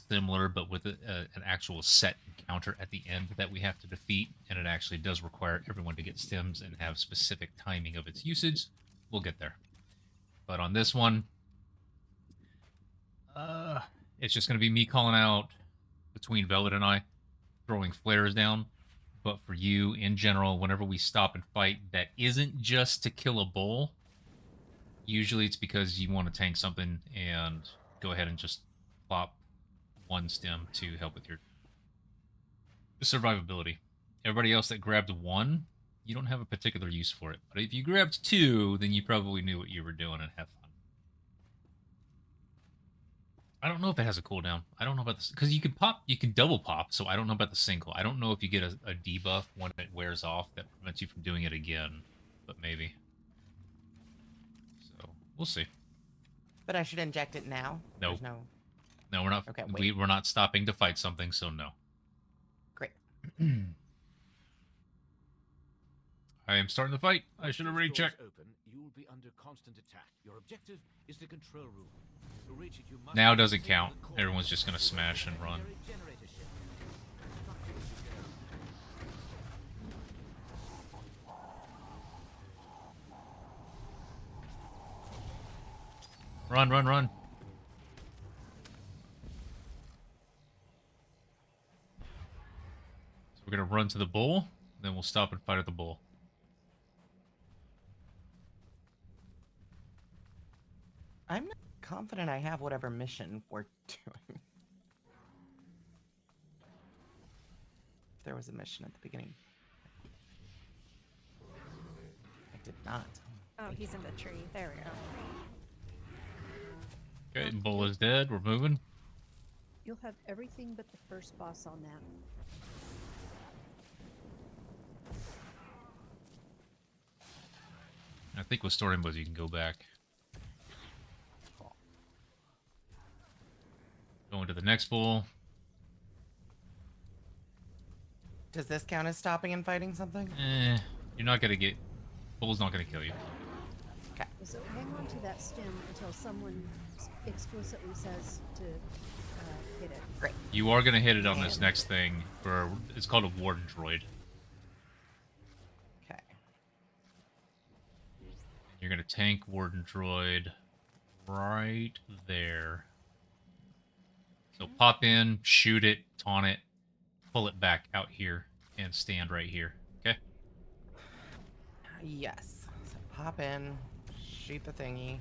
similar, but with an actual set encounter at the end that we have to defeat, and it actually does require everyone to get stems and have specific timing of its usage. We'll get there. But on this one, it's just going to be me calling out between Velvet and I, throwing flares down. But for you, in general, whenever we stop and fight, that isn't just to kill a bull. Usually it's because you want to tank something and go ahead and just plop one stem to help with your survivability. Everybody else that grabbed one, you don't have a particular use for it. But if you grabbed two, then you probably knew what you were doing and have fun. I don't know if it has a cooldown. I don't know about this because you can double pop. So I don't know about the single. I don't know if you get a debuff when it wears off that prevents you from doing it again, but maybe. So we'll see. But I should inject it now. No, There's no. No, we're not. Okay, wait. We're not stopping to fight something. So no. Great. I am starting the fight. I should have already checked. Open, you will be under constant attack. Your objective is the control room. To reach it, you must Now doesn't count. Everyone's just gonna smash and run. Run, run, run. So we're gonna run to the bull, then we'll stop and fight at the bull. I'm not confident I have whatever mission we're doing. If there was a mission at the beginning. I did not. Oh, he's in the tree. There we go. Okay, bull is dead. We're moving. You'll have everything but the first boss on that. I think with story modes you can go back. Going to the next bull. Does this count as stopping and fighting something? You're not gonna get. Bull's not gonna kill you. Okay. So hang on to that stem until someone explicitly says to hit it. Great. You are gonna hit it on this next thing. It's called a warden droid. Okay. You're gonna tank warden droid right there. So pop in, shoot it, taunt it, pull it back out here, and stand right here. Okay? Yes. So pop in, shoot the thingy.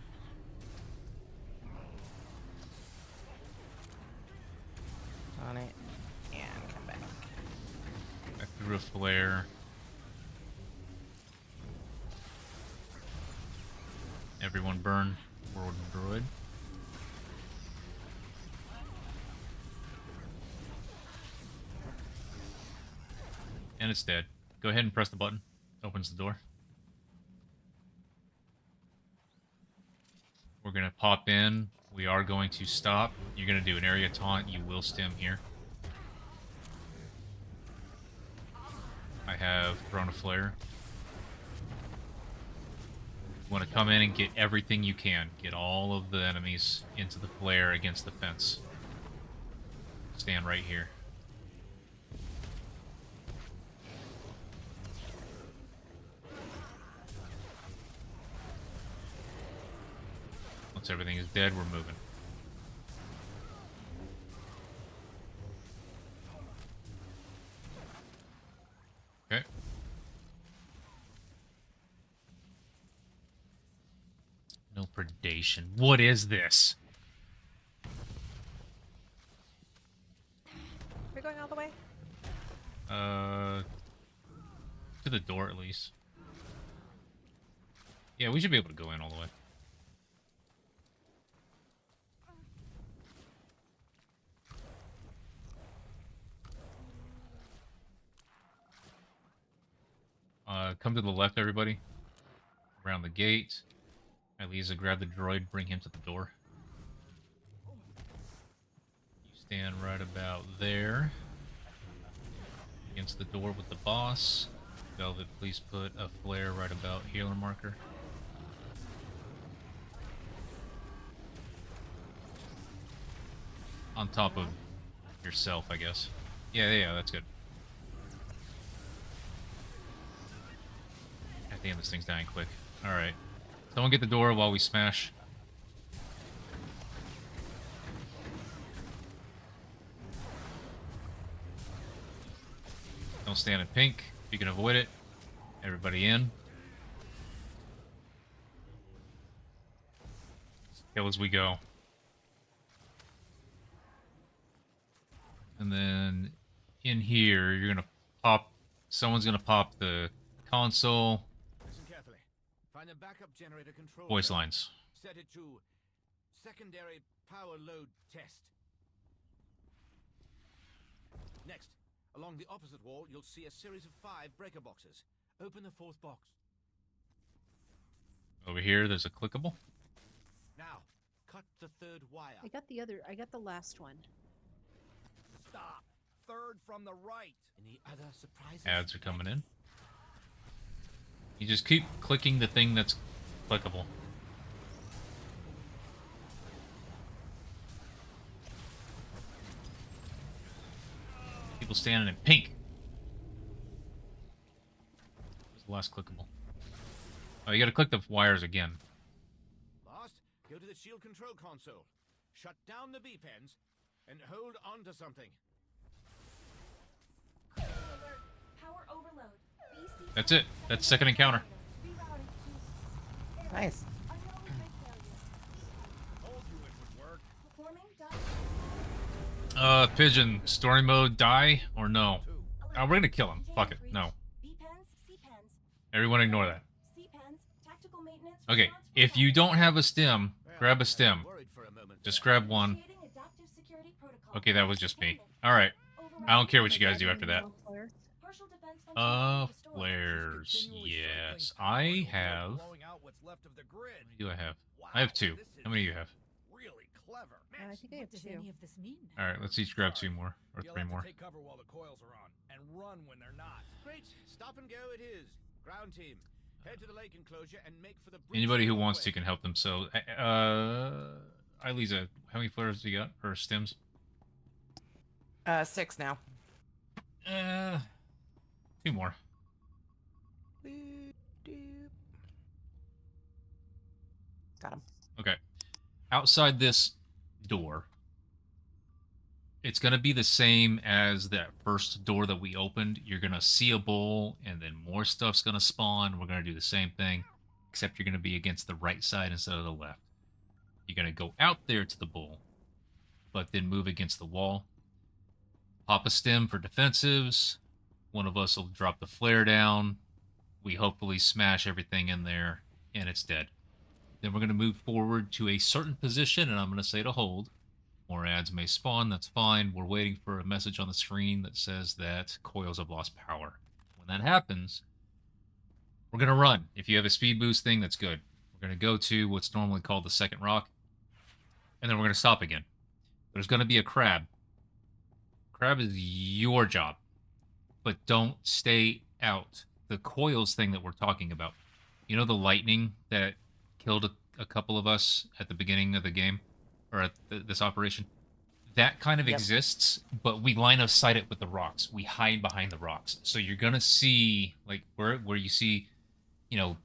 On it, and come back. I threw a flare. Everyone burn warden droid. And it's dead. Go ahead and press the button. Opens the door. We're going to pop in. We are going to stop. You're going to do an area taunt. You will stem here. I have thrown a flare. You want to come in and get everything you can. Get all of the enemies into the flare against the fence. Stand right here. Once everything is dead, we're moving. Okay. No predation. What is this? We're going all the way? To the door at least. Yeah, we should be able to go in all the way. Come to the left, everybody. Around the gate. Eliza, grab the droid, bring him to the door. You stand right about there. Against the door with the boss. Velvet, please put a flare right about healer marker. On top of yourself, I guess. Yeah, that's good. Damn, this thing's dying quick. Alright. Someone get the door while we smash. Don't stand in pink. If you can avoid it. Everybody in. Kill as we go. And then in here, you're gonna pop. Someone's gonna pop the console. Listen carefully. Find a backup generator control. Voice lines. Set it to secondary power load test. Next, along the opposite wall, you'll see a series of 5 breaker boxes. Open the 4th box. Over here, there's a clickable. Now, cut the 3rd wire. I got the last one. Stop. 3rd from the right. Any other surprises? Ads are coming in. You just keep clicking the thing that's clickable. People standing in pink. What's the last clickable? Oh, you gotta click the wires again. Last, go to the shield control console. Shut down the B-pens and hold on to something. Power overload. That's it. That's second encounter. Nice. Pigeon, story mode, die or no? Oh, we're gonna kill him. Fuck it. No. Everyone ignore that. Okay, if you don't have a stem, grab a stem. Just grab one. Okay, that was just me. Alright. I don't care what you guys do after that. Flares. Yes. I have... How many do I have? I have 2. How many do you have? I think I have 2. Alright, let's each grab 2 more. Or 3 more. Take cover while the coils are on and run when they're not. Great. Stop and go it is. Ground team. Head to the lake enclosure and make for the Anybody who wants to can help themselves. Lisa, how many flares do you got? Or stems? 6 now. 2 more. Got him. Okay. Outside this door, it's going to be the same as that first door that we opened. You're going to see a bowl, and then more stuff's going to spawn. We're going to do the same thing, except you're going to be against the right side instead of the left. You're going to go out there to the bowl, but then move against the wall. Pop a stem for defensives. One of us will drop the flare down. We hopefully smash everything in there, and it's dead. Then we're going to move forward to a certain position, and I'm going to say to hold. More ads may spawn, that's fine. We're waiting for a message on the screen that says that coils have lost power. When that happens, we're going to run. If you have a speed boost thing, that's good. We're going to go to what's normally called the second rock, and then we're going to stop again. There's going to be a crab. Crab is your job, but don't stay out. The coils thing that we're talking about, you know the lightning that killed a couple of us at the beginning of the game? Or at this operation, that kind of exists, but we line of sight it with the rocks. We hide behind the rocks. So you're going to see, like, where you see, you know,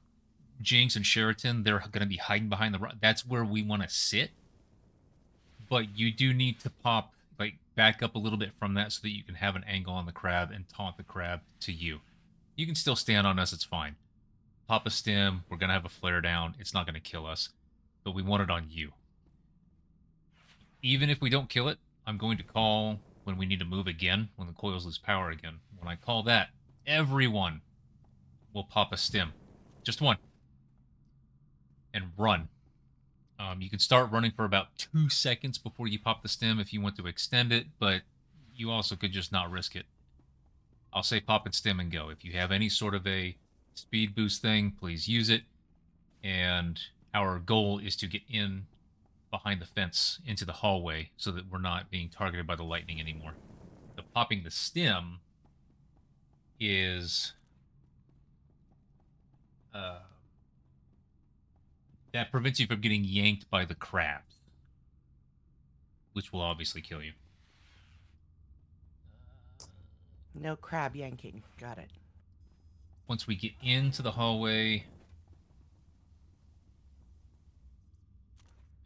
Jinx and Sheraton, they're going to be hiding behind the rock. That's where we want to sit. But you do need to pop, like, back up a little bit from that so that you can have an angle on the crab and taunt the crab to you. You can still stand on us, it's fine. Pop a stem, we're going to have a flare down. It's not going to kill us, but we want it on you. Even if we don't kill it, I'm going to call when we need to move again, when the coils lose power again. When I call that, everyone will pop a stem. Just one. And run. You can start running for about 2 seconds before you pop the stem if you want to extend it, but you also could just not risk it. I'll say pop and stem and go. If you have any sort of a speed boost thing, please use it. And our goal is to get in behind the fence into the hallway so that we're not being targeted by the lightning anymore. The popping the stem is that prevents you from getting yanked by the crabs, which will obviously kill you. No crab yanking. Got it. Once we get into the hallway,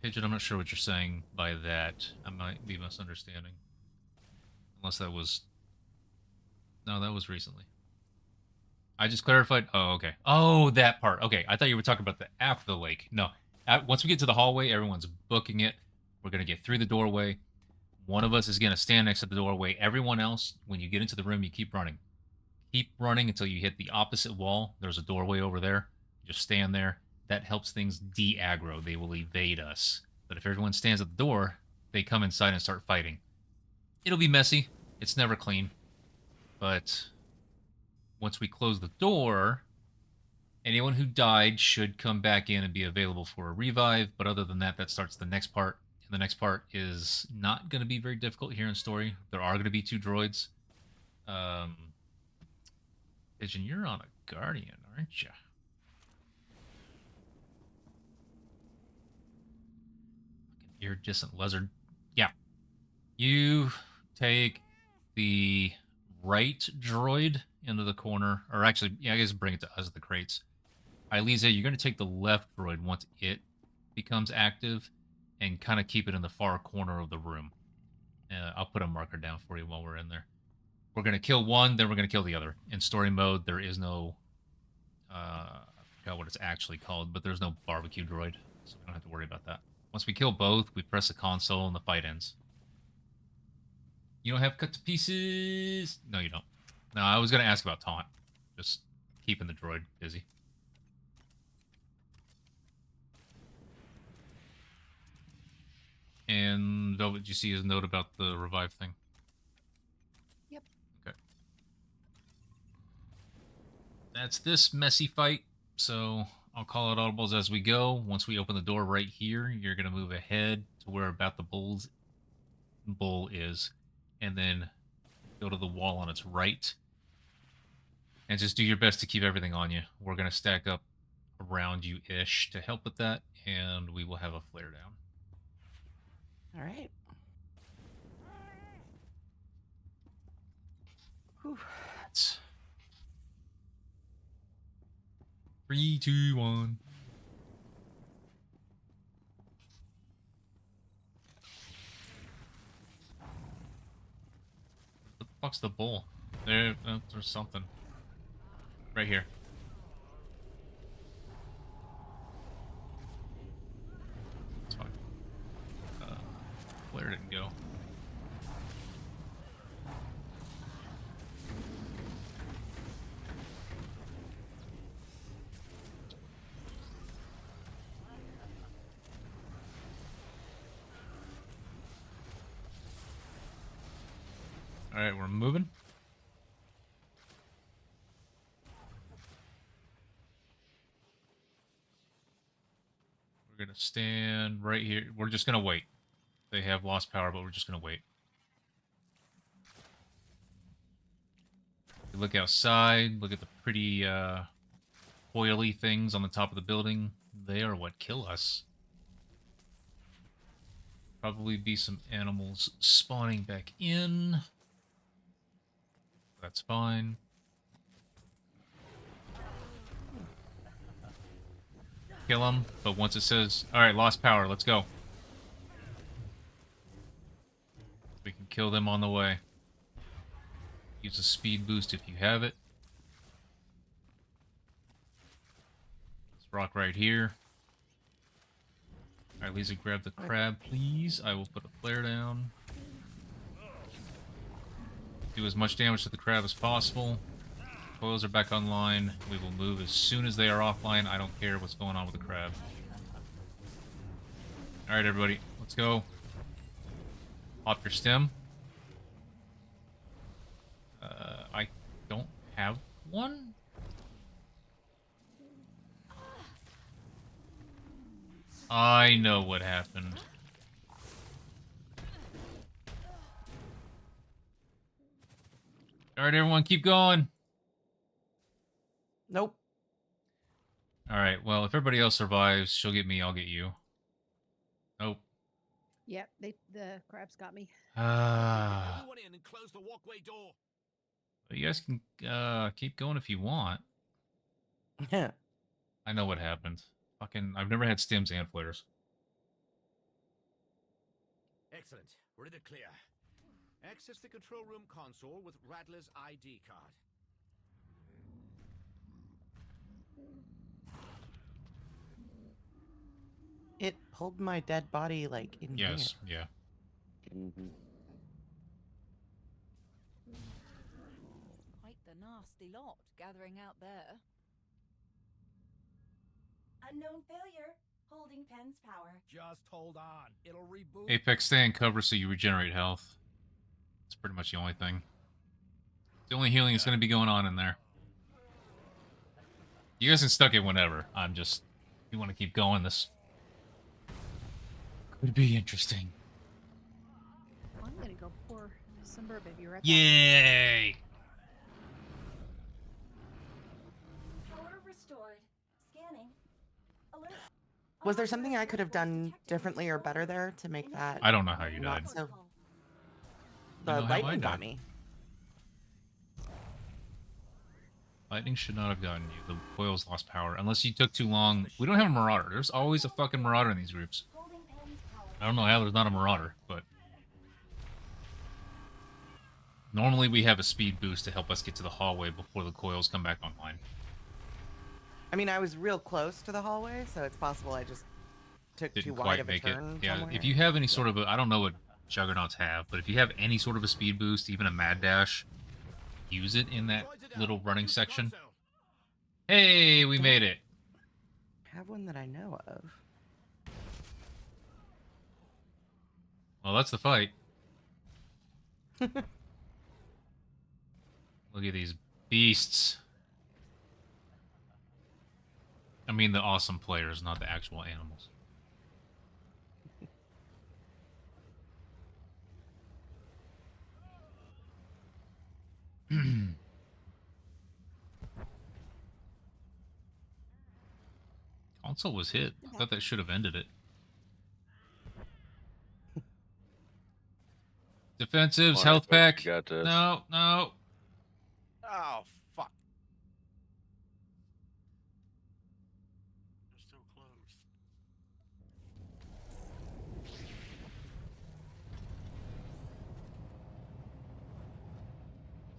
Pigeon, I'm not sure what you're saying by that. I might be misunderstanding. Unless that was No, that was recently. I just clarified. Oh, okay. Oh, that part. Okay, I thought you were talking about the after the lake. No, once we get to the hallway, everyone's booking it. We're gonna get through the doorway. One of us is gonna stand next to the doorway. Everyone else, when you get into the room, you keep running. Keep running until you hit the opposite wall. There's a doorway over there. Just stand there. That helps things de-aggro. They will evade us. But if everyone stands at the door, they come inside and start fighting. It'll be messy. It's never clean. But once we close the door, anyone who died should come back in and be available for a revive. But other than that, that starts the next part. And the next part is not going to be very difficult here in story. There are going to be 2 droids. Pigeon, you're on a guardian, aren't you? Iridescent lizard. Yeah. You take the right droid into the corner. Or actually, yeah, I guess bring it to us, the crates. Ilisa, you're going to take the left droid once it becomes active and kind of keep it in the far corner of the room. I'll put a marker down for you while we're in there. We're going to kill one, then we're going to kill the other. In story mode, there is no... I forgot what it's actually called, but there's no barbecue droid, so we don't have to worry about that. Once we kill both, we press the console and the fight ends. You don't have cut to pieces? No, you don't. No, I was going to ask about taunt. Just keeping the droid busy. And Velvet, did you see his note about the revive thing? Yep. Okay. That's this messy fight, so I'll call out audibles as we go. Once we open the door right here, you're going to move ahead to where about the bull is, and then go to the wall on its right. And just do your best to keep everything on you. We're going to stack up around you-ish to help with that, and we will have a flare down. All right. Whew. That's 3, 2, 1. What the fuck's the bull? There's something. Right here. It's fine. Flare didn't go. Alright, we're moving. We're gonna stand right here. We're just gonna wait. They have lost power, but we're just gonna wait. You look outside, look at the pretty oily things on the top of the building. They are what kill us. Probably be some animals spawning back in. That's fine. Kill them, but once it says, alright, lost power, let's go. We can kill them on the way. Use a speed boost if you have it. This rock right here. Alright, Lisa, grab the crab, please. I will put a flare down. Do as much damage to the crab as possible. Coils are back online. We will move as soon as they are offline. I don't care what's going on with the crab. Alright, everybody. Let's go. Pop your stem. I don't have one? I know what happened. Alright, everyone, keep going. Nope. Alright, well, if everybody else survives, she'll get me, I'll get you. Nope. Yep, the crabs got me. Everyone in and close the walkway door. You guys can keep going if you want. Yeah. I know what happened. Fucking, I've never had stims and flares. Excellent. We're in the clear. Access the control room console with Rattler's ID card. It pulled my dead body like in here. Yes, yeah. Quite the nasty lot gathering out there. Unknown failure. Holding pen's power. Just hold on. It'll reboot. Apex, stay in cover so you regenerate health. That's pretty much the only thing. It's the only healing that's going to be going on in there. You guys can stuck it whenever. I'm just... If you want to keep going, this could be interesting. I'm gonna go pour some bourbon. Be right back. Yay! Power restored. Scanning. Alert. Was there something I could have done differently or better there to make that? I don't know how you not died. so. I The know how I lightning got died. me. Lightning should not have gotten you. The coils lost power. Unless you took too long. We don't have a marauder. There's always a fucking marauder in these groups. Holding pen's power. I don't know how there's not a marauder, but... Normally we have a speed boost to help us get to the hallway before the coils come back online. I mean, I was real close to the hallway, so it's possible I just took too Didn't wide quite of a make it. turn. Yeah, somewhere. if you have any sort of a... I don't know what Juggernauts have, but if you have any sort of a speed boost, even a mad dash, use it in that little running section. Hey, we made it. Have one that I know of. Well, that's the fight. Look at these beasts. I mean the awesome players, not the actual animals. Console was hit. I thought that should have ended it. Defensives, Come on, health Apex, pack. you got this. No, no. Oh, fuck. They're so close.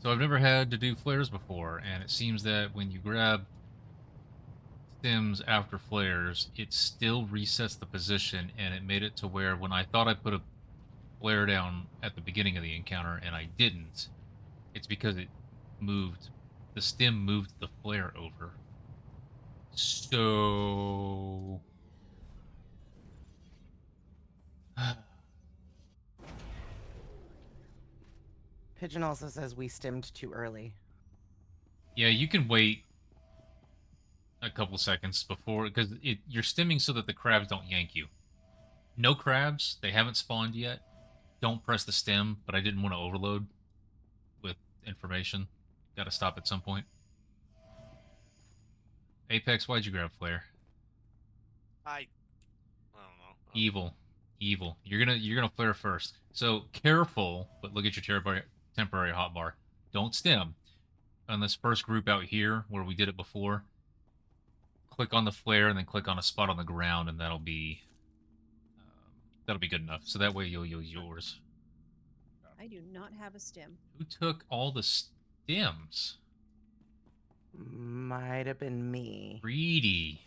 So I've never had to do flares before, and it seems that when you grab stims after flares, it still resets the position, and it made it to where when I thought I put a flare down at the beginning of the encounter and I didn't, it's because it moved, the stim moved the flare over. So... Pigeon also says we stimmed too early. Yeah, you can wait a couple seconds before, because you're stimming so that the crabs don't yank you. No crabs, they haven't spawned yet. Don't press the stem, but I didn't want to overload with information. Got to stop at some point. Apex, why'd you grab flare? I don't know. Evil, evil. You're gonna flare first. So careful, but look at your temporary hotbar. Don't stem. On this first group out here where we did it before, click on the flare and then click on a spot on the ground, and that'll be good enough. So that way you'll use yours. I do not have a stim. Who took all the stems? Might have been me. Greedy.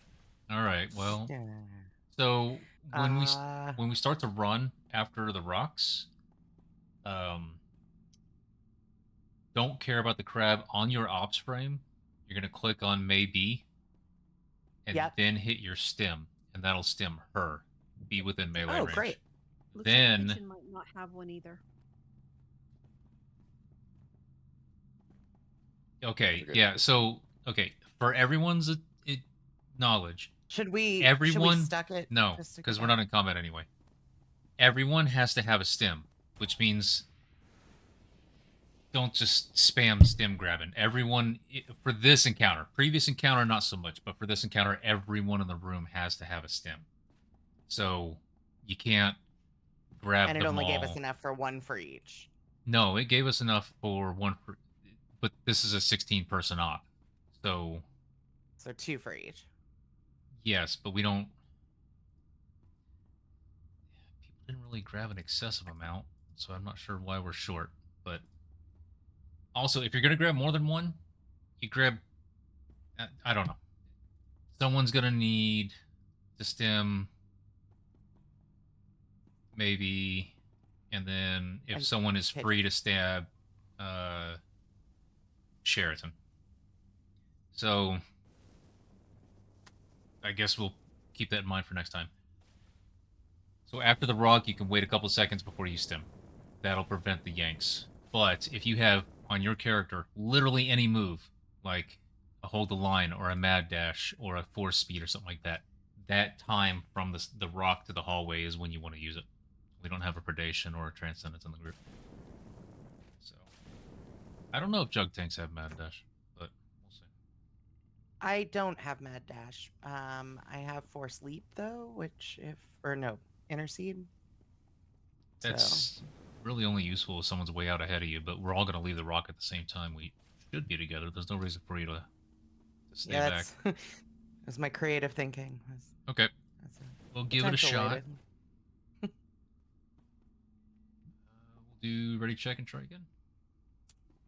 All right. Well, Yeah. so when we start to run after the rocks, don't care about the crab on your ops frame. You're gonna click on maybe, and then hit your stem, and that'll stem her. Be within melee range. Great. Looks Then like Kitchen might not have one either. okay, yeah. So okay, for everyone's knowledge, Should we stuck it? No, just to because get we're not in combat anyway. Everyone has to have a stem, which means don't just spam stem grabbing. Everyone, for this encounter, previous encounter not so much, but for this encounter, everyone in the room has to have a stem. So you can't grab them all. And it only gave us enough for one for each. No, it gave us enough for one for, but this is a 16-person op, so. So 2 for each. Yes, but we don't. People didn't really grab an excessive amount. so I'm not sure why we're short. But also, if you're gonna grab more than one, you grab. I don't know. Someone's gonna need to stem, maybe, and then if And someone is hit. free to stab, Sheraton. So I guess we'll keep that in mind for next time. So after the rock, you can wait a couple seconds before you stem. That'll prevent the yanks. But if you have on your character literally any move, like a hold the line or a mad dash or a force speed or something like that, that time from the rock to the hallway is when you want to use it. We don't have a predation or a transcendence in the group. So I don't know if jug tanks have mad dash, but we'll see. I don't have mad dash. I have force leap though, which intercede. That's really only useful if someone's way out ahead of you, but we're all going to leave the rock at the same time. We should be together. There's no reason for you to stay back. That's my creative thinking. Okay. We'll give it a shot. We'll do ready, check, and try again.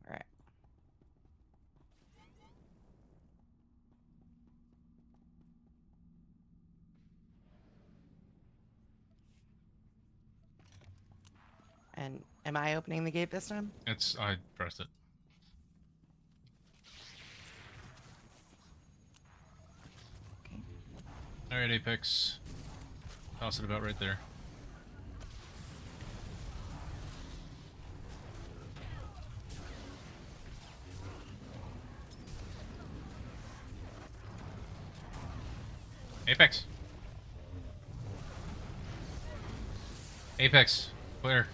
All right. And am I opening the gate this time? I pressed it. Okay. All right, Apex. Toss it about right there. Apex. Apex. Clear.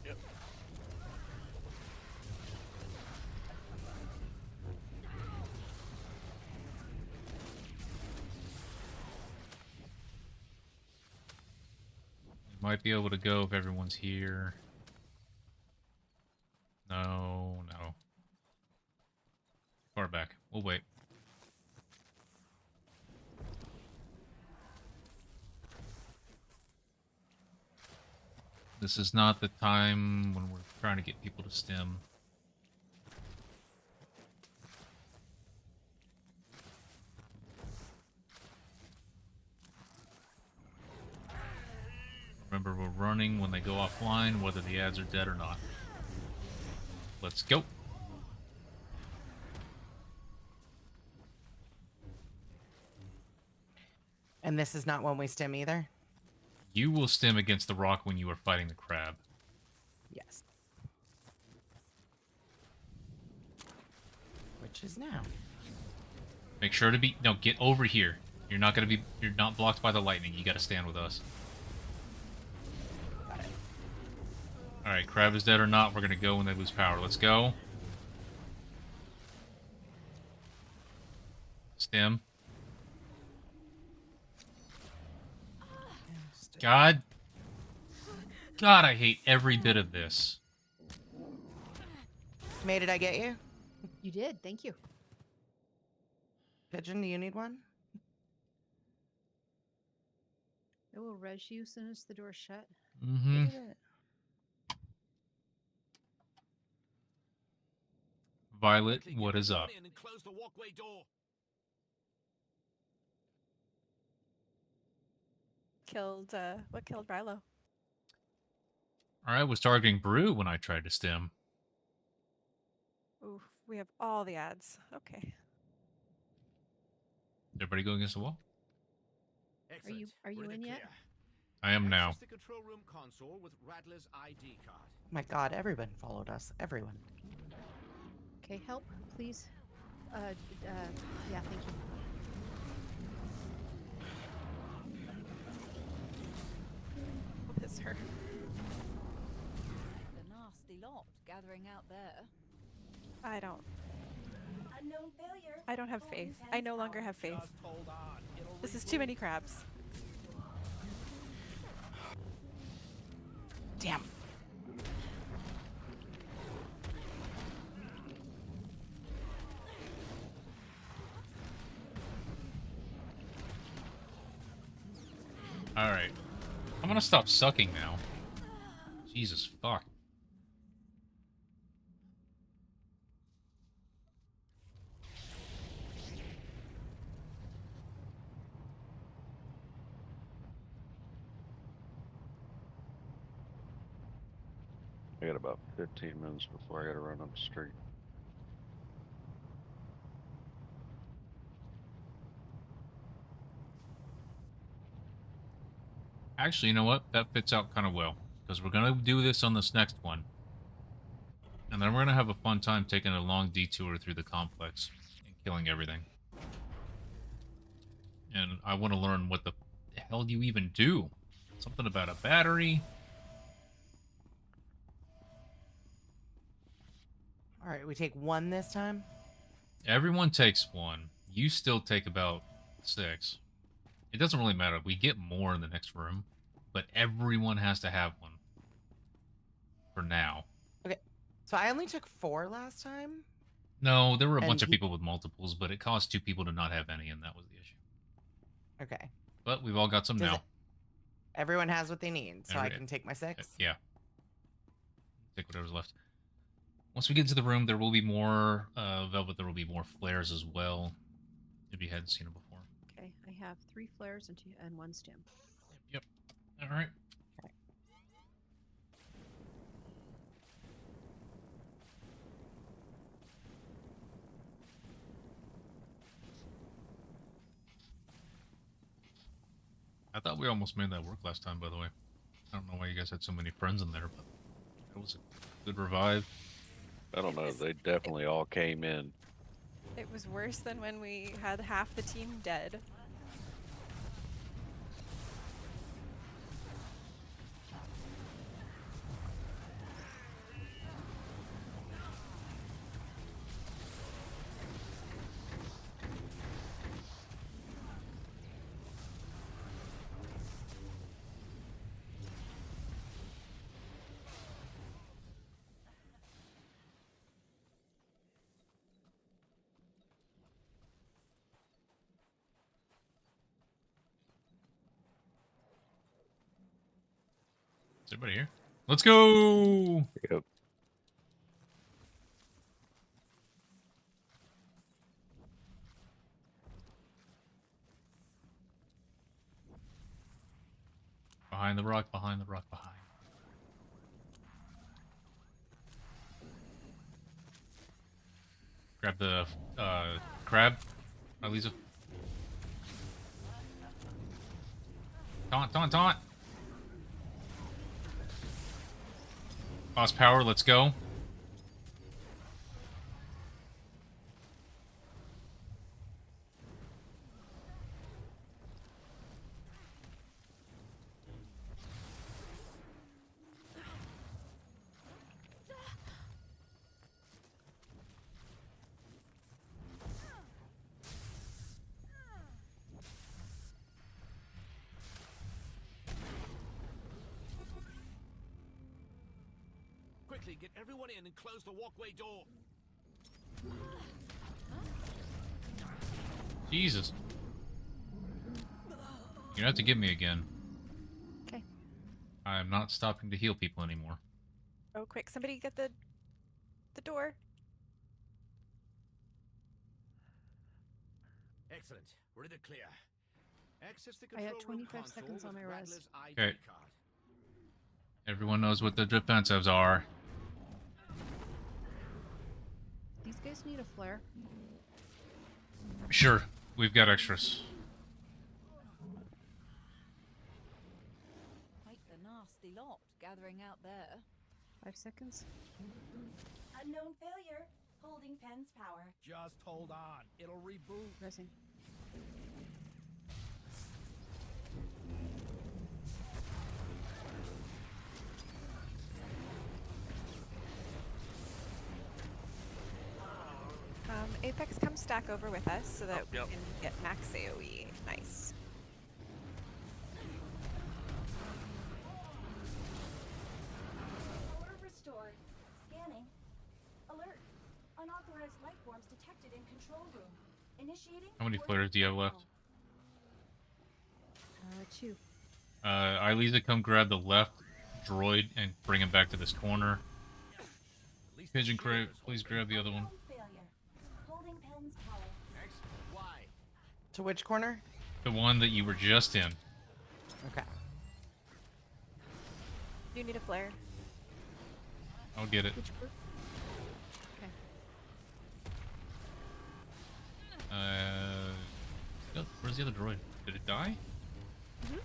Yep. Might be able to go if everyone's here. No. Far back. We'll wait. This is not the time when we're trying to get people to stem. Remember, we're running when they go offline, whether the ads are dead or not. Let's go. And this is not when we stem either? You will stem against the rock when you are fighting the crab. Yes. Which is now. Make sure to be... No, get over here. You're not gonna be... You're not blocked by the lightning. You gotta stand with us. Got it. Alright, crab is dead or not, we're gonna go when they lose power. Let's go. Stem. God, I hate every bit of this. May, did I get you? You did. Thank you. Pigeon, do you need one? It will res you as soon as the door's shut. Mm-hmm. Look at it. Violet, what is up? And close the walkway door. What killed Rilo? Alright, was targeting Brew when I tried to stem. Ooh, we have all the ads. Okay. Everybody go against the wall? Excellent. Are you We're in the yet? clear. I am now. Access the control room console with Rattler's ID card. Oh my god, everyone followed us. Everyone. Okay, help, please. Yeah, thank you. What is her? A nasty lot gathering out there. Unknown failure. I don't have Holding faith. Penn's I no longer power. have faith. Just hold on. It'll This is too many crabs. Damn. Alright. I'm gonna stop sucking now. Jesus fuck. I got about 15 minutes before I gotta run up the street. Actually, you know what? That fits out kind of well. Because we're going to do this on this next one. And then we're going to have a fun time taking a long detour through the complex and killing everything. And I want to learn what the hell you even do. Something about a battery. All right, we take one this time. Everyone takes one. You still take about 6. It doesn't really matter. We get more in the next room. But everyone has to have one. For now. Okay, so I only took 4 last time. No, there were a And bunch of he- people with multiples, but it caused 2 people to not have any, and that was the issue. Okay. But we've all got some Does now. it- Everyone has what they need, so I Every- can take my 6. Yeah. Take whatever's left. Once we get into the room, there will be more Velvet. There will be more flares as well, if you hadn't seen it before. Okay, I have 3 flares and 1 stim. Yep. All right. Okay. I thought we almost made that work last time, by the way. I don't know why you guys had so many friends in there, but it was a good revive. I don't know. They definitely all came in. It was worse than when we had half the team dead. Is everybody here? Let's go! Yep. Behind the rock, behind the rock, behind. Grab the crab, Elisa. Taunt, taunt, taunt! Boss power, let's go. Quickly, get everyone in and close the walkway door. Jesus. You're gonna have to give me again. Okay. I'm not stopping to heal people anymore. Oh, quick! Somebody get the door. Excellent. We're in the clear. Access the I control have room 25 console seconds on with my res. Rattler's ID Okay. card. Everyone knows what the defensives are. These guys need a flare. Sure, we've got extras. Quite the nasty lot gathering out there. 5 seconds. Unknown failure. Holding pen's power. Just hold on. It'll reboot. Resing. Apex, come stack over with us so that yep. we can get max AoE. Nice. Alert restored. Scanning. Alert. Unauthorized life forms detected in control room. Initiating. How many coordinate flares do you have left? protocol. 2. Elisa, come grab the left droid and bring him back to this corner. At least Pigeon the crate, shield is please holding. grab the other one. Failure. Holding pen's power. Excellent. Why? To which corner? The one that you were just in. Okay. You need a flare. I'll get it. Which group? Okay. Where's the other droid? Did it die? Mhm.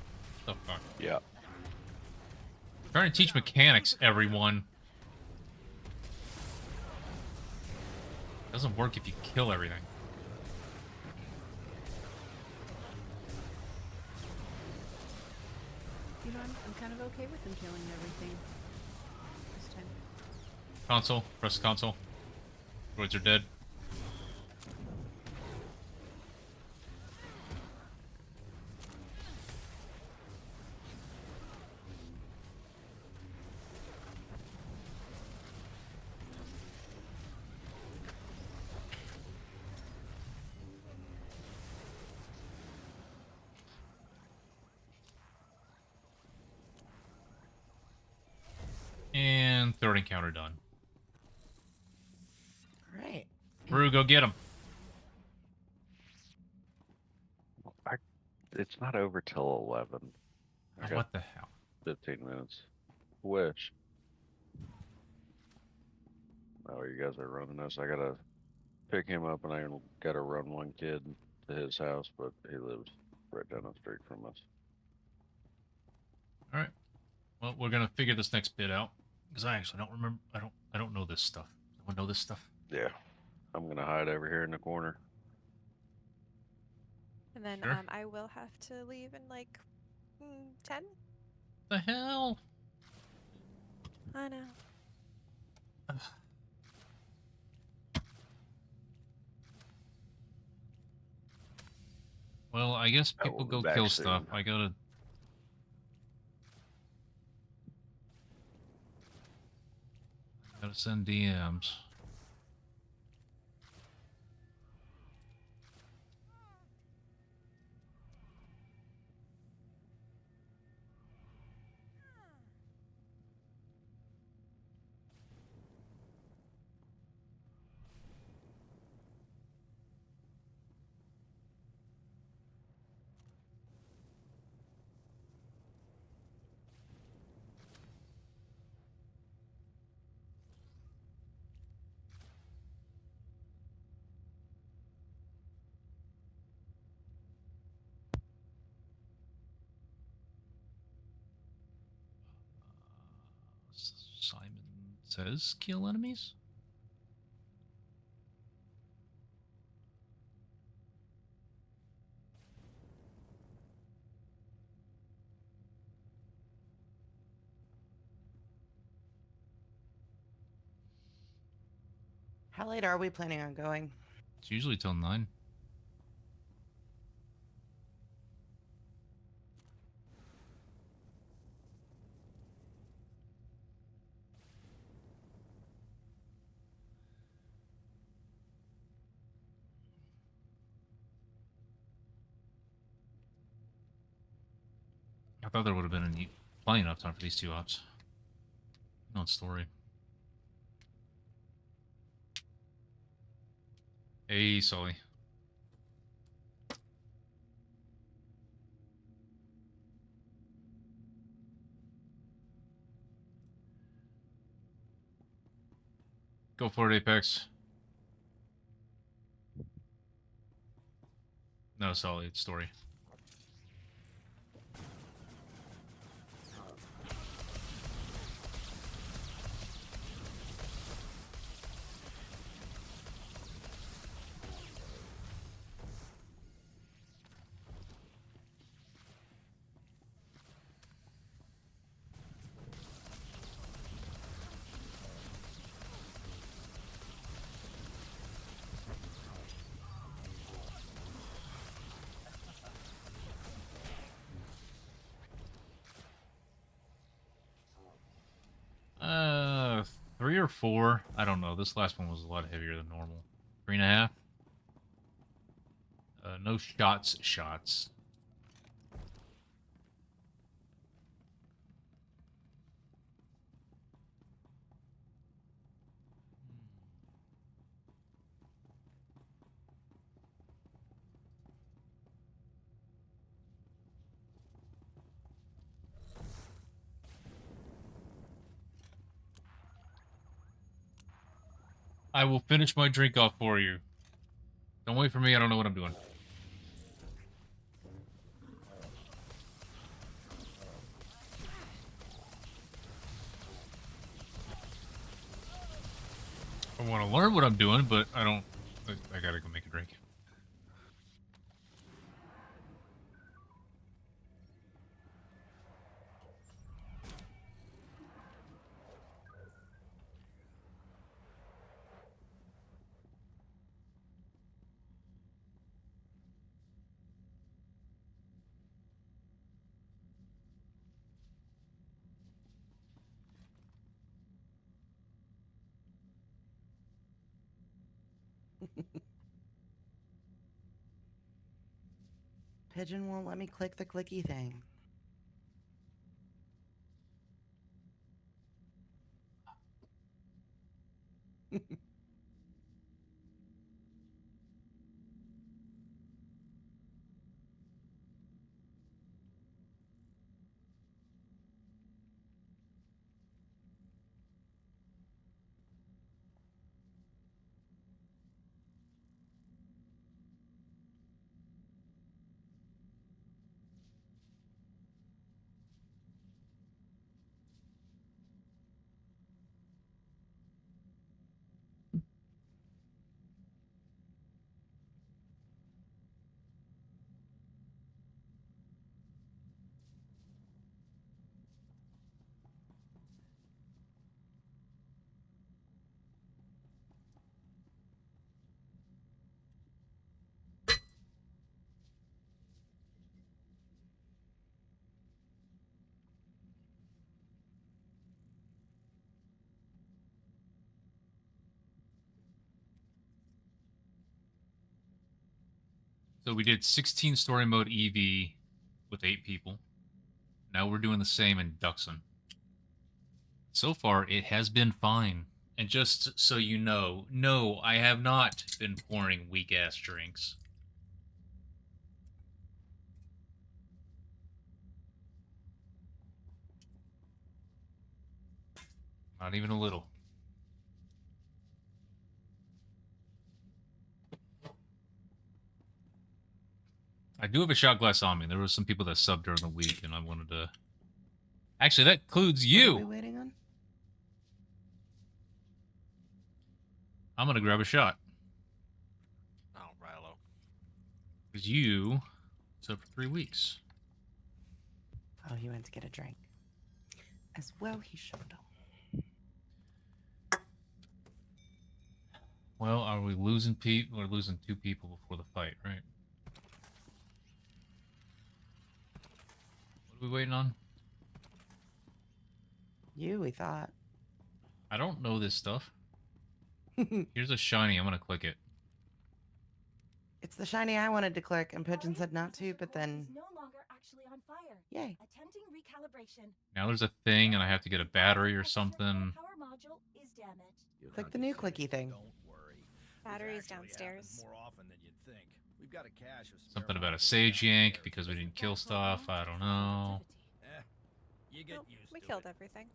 The fuck? Yeah. Trying to teach mechanics, everyone. Doesn't work if you kill everything. You know, I'm kind of okay with them killing everything this time. Console. Press the console. Droids are dead. And third encounter done. All right. Rue, go get him. It's not over till 11. I got What the hell? 15 minutes. Which? Oh, you guys are running this. I gotta pick him up and I gotta run one kid to his house, but he lives right down the street from us. All right. Well, we're gonna figure this next bit out because I actually don't remember. I don't know this stuff. Anyone know this stuff? Yeah. I'm gonna hide over here in the corner. And then Sure. I will have to leave in like 10. The hell? I know. Well, I guess I people will be go back kill soon. stuff. I gotta send DMs. Simon says kill enemies. How late are we planning on going? It's usually till 9. I thought there would have been plenty enough time for these 2 ops. Not story. Hey, Sully. Go for it, Apex. No, Sully, it's story. Uh, 3 or 4. I don't know. This last one was a lot heavier than normal. 3.5. No shots. I will finish my drink off for you. Don't wait for me. I don't know what I'm doing. I want to learn what I'm doing, but I don't. I gotta go make a drink. Pigeon won't let me click the clicky thing. So we did 16 story mode EV with 8 people. Now we're doing the same in Duxon. So far, it has been fine. And just so you know, no, I have not been pouring weak-ass drinks. Not even a little. I do have a shot glass on me. There were some people that subbed during the week, and I wanted to... Actually, that includes you! What are we waiting on? I'm gonna grab a shot. Oh, Rilo. Because you subbed for 3 weeks. Oh, he went to get a drink. As well he should have. Well, are we losing people? We're losing 2 people before the fight, right? What are we waiting on? You, we thought. I don't know this stuff. Here's a shiny. I'm gonna click it. It's the shiny I wanted to click, and Pigeon said not to, but then... No longer actually on fire. Yay. Attempting recalibration. Now there's a thing, and I have to get a battery or something. Power module is damaged. Click the new clicky thing. Don't worry. Battery's This actually happens downstairs. more often than you'd think. We've got a cache of spare Something about a modules sage downstairs. yank because we didn't kill stuff. I don't know. Eh, you get Nope, used we to killed it. everything.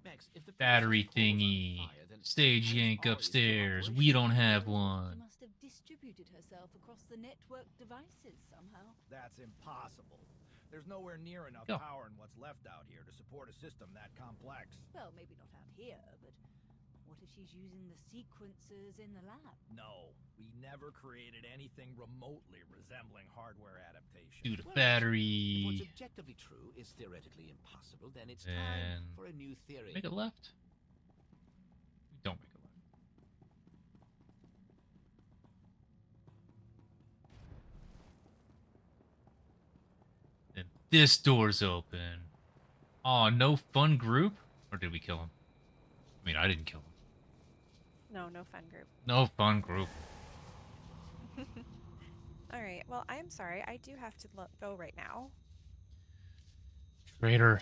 Max, if the Battery process falls on thingy. fire, then Stage how yank is upstairs. the We don't operation? have She one. must have distributed herself across the network devices somehow. That's impossible. There's nowhere near enough Go. power in what's left out here to support a system that complex. Well, maybe not out here, but what if she's using the sequencers in the lab? No, we never created anything remotely resembling hardware adaptation. Dude, a Well, If what's battery. objectively true is theoretically impossible, then it's And time for a new theory. make it left. Don't make it left. Then this door's open. Aw, no fun group? Or did we kill him? I mean, I didn't kill him. No, no fun group. No fun group. All right. Well, I'm sorry. I do have to go right now. Traitor.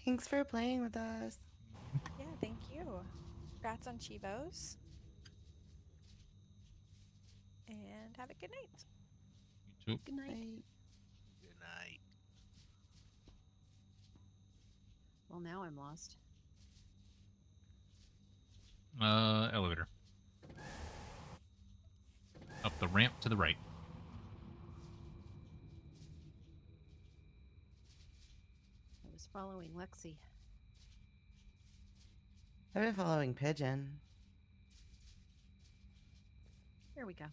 Thanks for playing with us. Yeah, thank you. Congrats on Chivos. And have a good night. You too. Good night. Good night. Well, now I'm lost. Elevator. Up the ramp to the right. I was following Lexi. I've been following Pigeon. Here we go.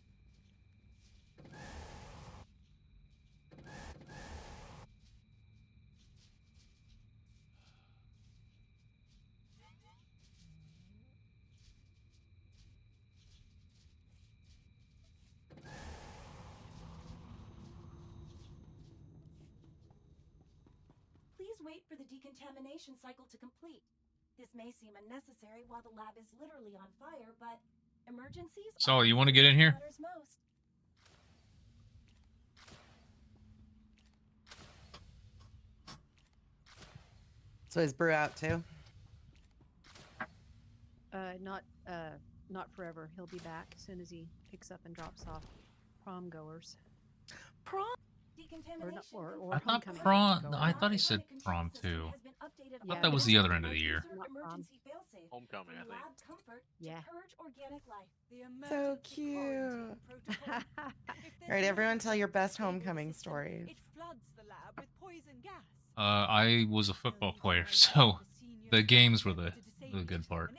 Please wait for the decontamination cycle to complete. This may seem unnecessary while the lab is literally on fire, but emergencies So, you want to get in here? matters most. So is Brew out too? Not forever. He'll be back as soon as he picks up and drops off prom goers. Prom? Or I thought homecoming prom. goers. I thought he said prom too. I Yeah, thought that was the other end of the year. Not prom. Homecoming, I think. Yeah. Purge organic life. So cute. All right, everyone tell your best homecoming stories. It floods the lab with poison gas. I was a football player, so the games were the good part.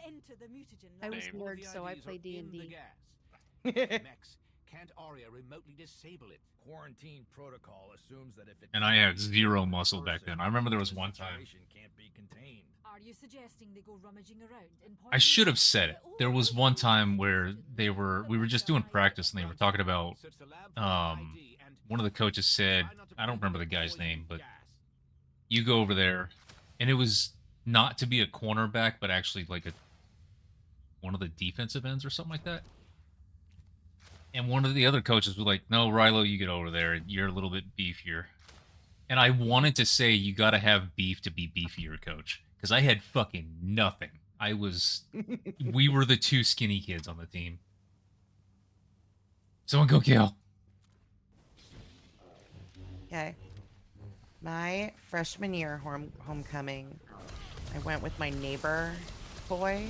I was All nerd, the so I IDs are played in the D&D. gas. Mex, can't Arya remotely disable it? Quarantine protocol assumes that if it And I had zero muscle back then. I remember there was one time. can't be contained. Are you suggesting they go rummaging around in I should have said it. There was one time where we were just doing practice and they were talking about one of the coaches said, I don't remember the guy's name, but you go over there, and it was not to be a cornerback, but actually like one of the defensive ends or something like that. And one of the other coaches was like, no, Rilo, you get over there. You're a little bit beefier. And I wanted to say, you got to have beef to be beefier, coach. Because I had fucking nothing. We were the two skinny kids on the team. Someone go kill. Okay. My freshman year homecoming, I went with my neighbor boy,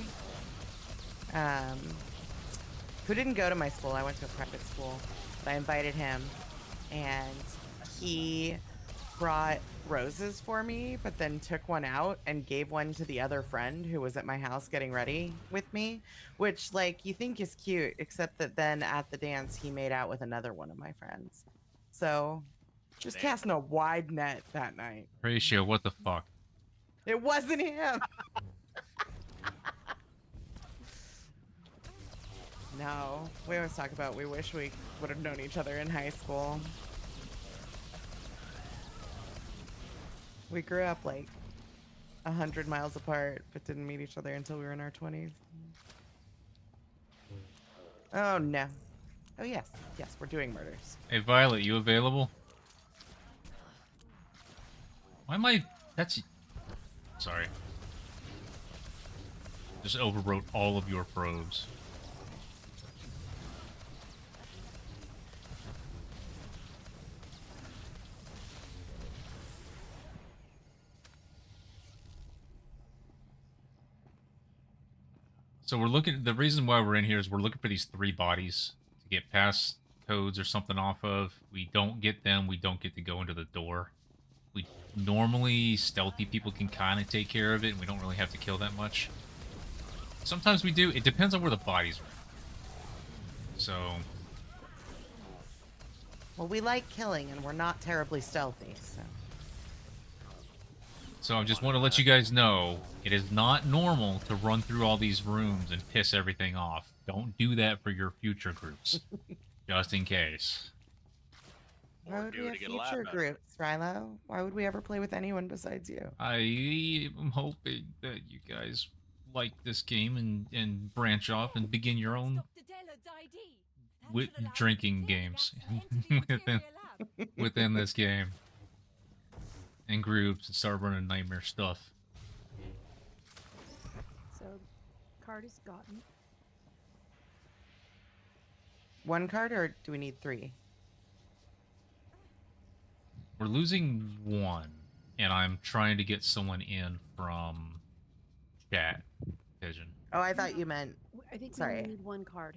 who didn't go to my school. I went to a private school, but I invited him, and he brought roses for me, but then took one out and gave one to the other friend who was at my house getting ready with me, which, like, you think is cute, except that then at the dance, he made out with another one of my friends. So, just casting a wide net that night. Ratio, what the fuck? It wasn't him. No, we always talk about we wish we would have known each other in high school. We grew up like 100 miles apart, but didn't meet each other until we were in our 20s. Oh no. Oh yes, yes, we're doing murders. Hey, Violet, you available? Why am I... That's... Sorry. Just overwrote all of your probes. So we're looking... The reason why we're in here is we're looking for these 3 bodies to get past codes or something off of. We don't get them, we don't get to go into the door. We normally, stealthy people can kind of take care of it, and we don't really have to kill that much. Sometimes we do. It depends on where the bodies are. So... Well, we like killing, and we're not terribly stealthy, so... So I just want to let you guys know, it is not normal to run through all these rooms and piss everything off. Don't do that for your future groups. Just in case. Why would we have future groups, Rilo? Why would we ever play with anyone besides you? I am hoping that you guys like this game and branch off and begin your own drinking games within this game. In groups and start running nightmare stuff. So, card is gotten. 1 card, or do we need 3? We're losing 1. and I'm trying to get someone in from chat. Pigeon. Oh, I thought you meant. I think we Sorry, need one card.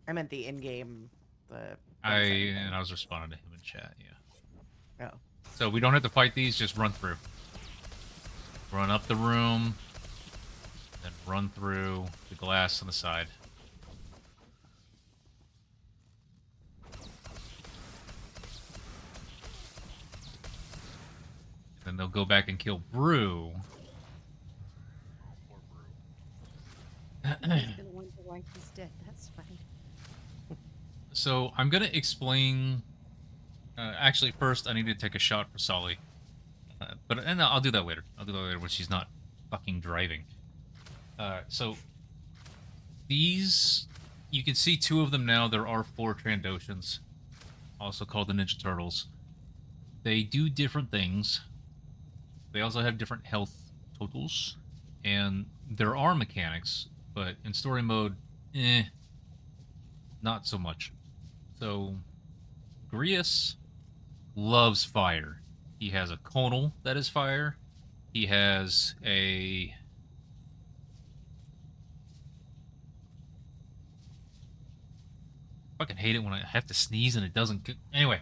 I meant the in-game, the I 1 second thing. was responding to him in chat. Yeah. Oh. So we don't have to fight these. Just run through. Run up the room, then run through the glass on the side. And then they'll go back and kill Brew. Poor Brew. He's gonna wonder why he's dead. That's fine. So I'm gonna explain. Actually, first I need to take a shot for Solly, and I'll do that later. I'll do that later when she's not fucking driving. So these, you can see 2 of them now. There are 4 Trandoshans, also called the Ninja Turtles. They do different things. They also have different health totals, and there are mechanics, but in story mode, not so much. So Grius loves fire. He has a conal that is fire. He has a... I fucking hate it when I have to sneeze and it doesn't... Anyway.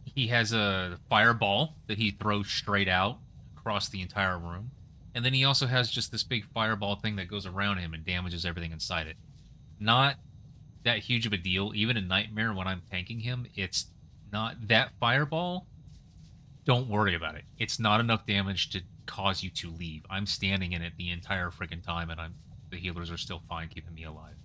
He has a fireball that he throws straight out across the entire room. And then he also has just this big fireball thing that goes around him and damages everything inside it. Not that huge of a deal. Even in Nightmare, when I'm tanking him, it's not that fireball. Don't worry about it. It's not enough damage to cause you to leave. I'm standing in it the entire freaking time, and the healers are still fine keeping me alive.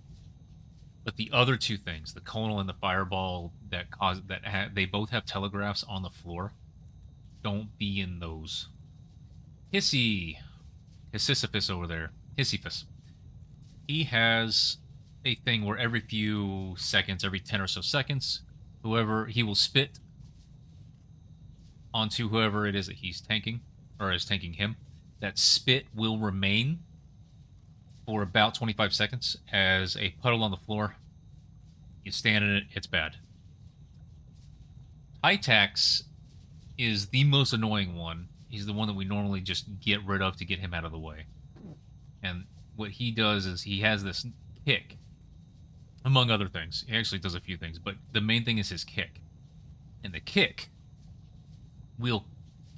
But the other 2 things, the conal and the fireball, they both have telegraphs on the floor. Don't be in those. Hissiphus over there. Hissiphus. He has a thing where every few seconds, every 10 or so seconds, he will spit onto whoever it is that he's tanking, or is tanking him. That spit will remain for about 25 seconds as a puddle on the floor. You stand in it, it's bad. Hytax is the most annoying one. He's the one that we normally just get rid of to get him out of the way. And what he does is he has this kick, among other things. He actually does a few things, but the main thing is his kick. And the kick will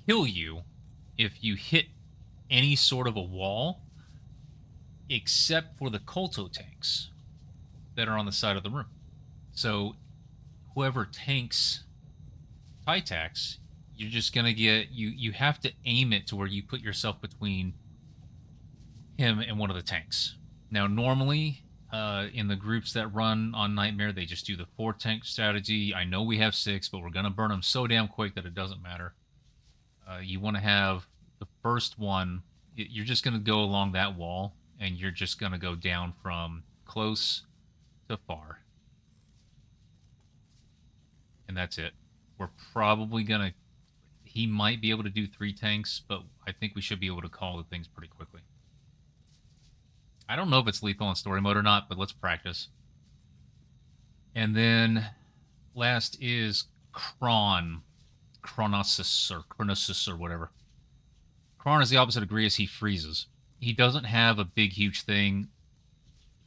kill you if you hit any sort of a wall, except for the Kolto tanks that are on the side of the room. So whoever tanks Hytax, you're just gonna get you have to aim it to where you put yourself between him and one of the tanks. Now normally in the groups that run on Nightmare, they just do the 4 tank strategy. I know we have 6, but we're gonna burn them so damn quick that it doesn't matter. You want to have the first one, you're just gonna go along that wall, and you're just gonna go down from close to far. And that's it. We're probably gonna... He might be able to do 3 tanks, but I think we should be able to call the things pretty quickly. I don't know if it's lethal in story mode or not, but let's practice. And then last is Kron. Chronosis or whatever. Kron is the opposite of Grius. He freezes. He doesn't have a big, huge thing.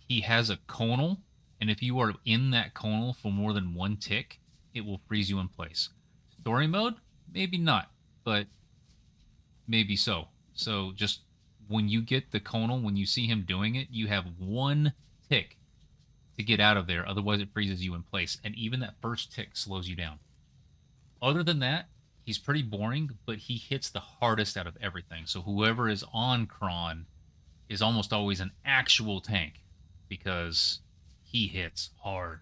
He has a conal, and if you are in that conal for more than 1 tick, it will freeze you in place. Story mode? Maybe not, but maybe so. So just when you get the conal, when you see him doing it, you have 1 tick to get out of there. Otherwise, it freezes you in place. And even that first tick slows you down. Other than that, he's pretty boring, but he hits the hardest out of everything. So whoever is on Kron is almost always an actual tank because he hits hard.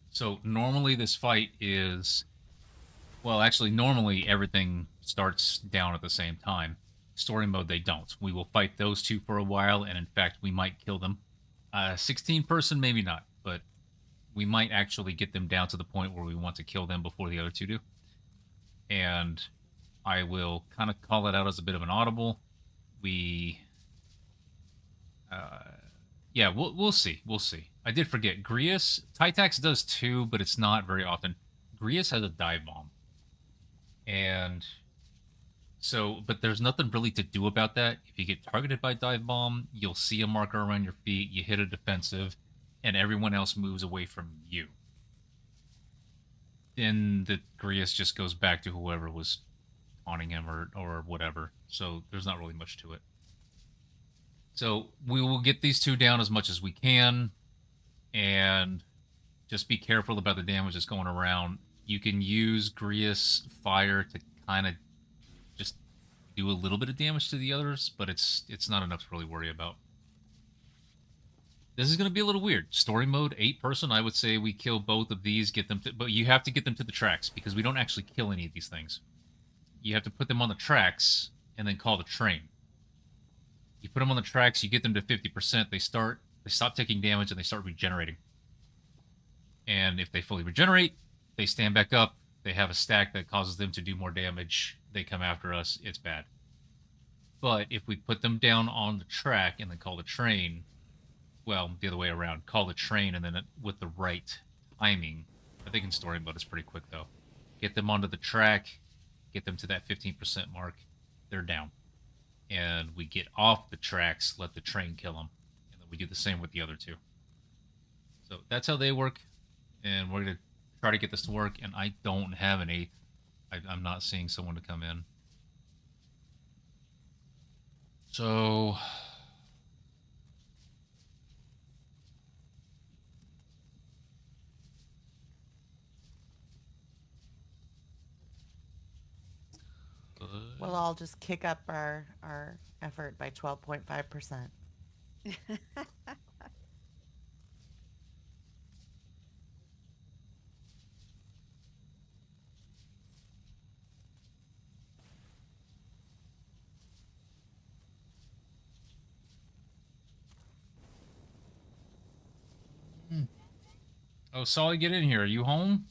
So normally this fight is... Well, actually, normally everything starts down at the same time. Story mode, they don't. We will fight those 2 for a while, and in fact, we might kill them. 16-person, maybe not, but we might actually get them down to the point where we want to kill them before the other 2 do. And I will kind of call it out as a bit of an audible. Yeah, we'll see. We'll see. I did forget. Grius, Hytax does too, but it's not very often. Grius has a dive bomb. And so, but there's nothing really to do about that. If you get targeted by dive bomb, you'll see a marker around your feet, you hit a defensive, and everyone else moves away from you. Then the Grius just goes back to whoever was taunting him or whatever. So there's not really much to it. So we will get these two down as much as we can, and just be careful about the damage that's going around. You can use Grius Fire to kind of just do a little bit of damage to the others, but it's not enough to really worry about. This is going to be a little weird. Story mode, 8-person, I would say we kill both of these, get them to, but you have to get them to the tracks, because we don't actually kill any of these things. You have to put them on the tracks, and then call the train. You put them on the tracks, you get them to 50%, they stop taking damage, and they start regenerating. And if they fully regenerate, they stand back up, they have a stack that causes them to do more damage, they come after us, it's bad. But if we put them down on the track and then call the train, well, the other way around, call the train and then with the right timing, I think in story mode it's pretty quick though. Get them onto the track, get them to that 15% mark, they're down. And we get off the tracks, let the train kill them, and then we do the same with the other two. So that's how they work, and we're going to try to get this to work, and I don't have an 8th. I'm not seeing someone to come in. So We'll all just kick up our effort by 12.5%. Oh, Solly, get in here. Are you home?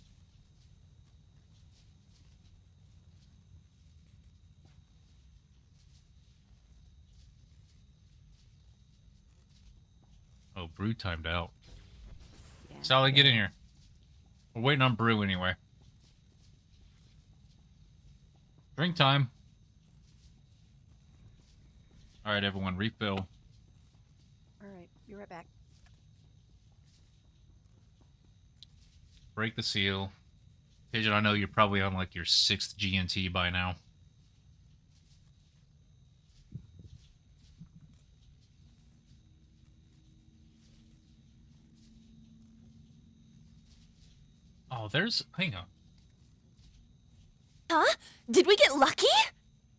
Oh, Brew timed out. Yeah. Solly, get in here. We're waiting on Brew anyway. Drink time. All right, everyone, refill. All right, be right back. Break the seal. Pigeon, I know you're probably on like your 6th GNT by now. Oh, hang on. Huh? Did we get lucky?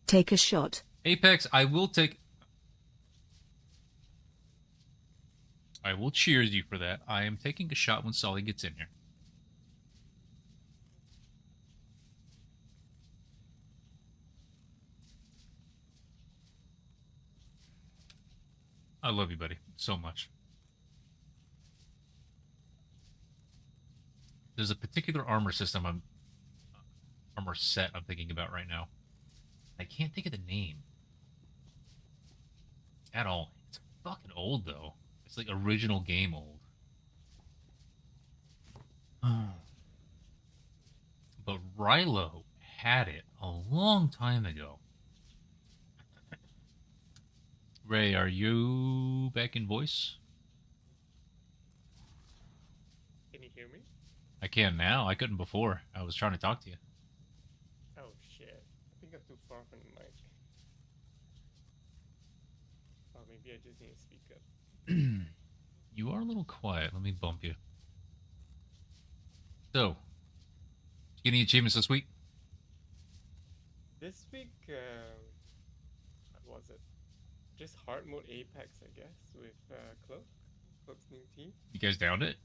Take a shot. Apex, I will cheers you for that. I am taking a shot when Solly gets in here. I love you, buddy, so much. There's a particular armor set I'm thinking about right now. I can't think of the name at all. It's fucking old though. It's like original game old. But Rilo had it a long time ago. Ray, are you back in voice? Can you hear me? I can now. I couldn't before. I was trying to talk to you. Oh shit. I think I'm too far from the mic. Oh, maybe I just need to speak up. You are a little quiet. Let me bump you. So, get any achievements this week? This week, what was it? Just hard mode Apex, I guess, with Cloak's new team. You guys downed it?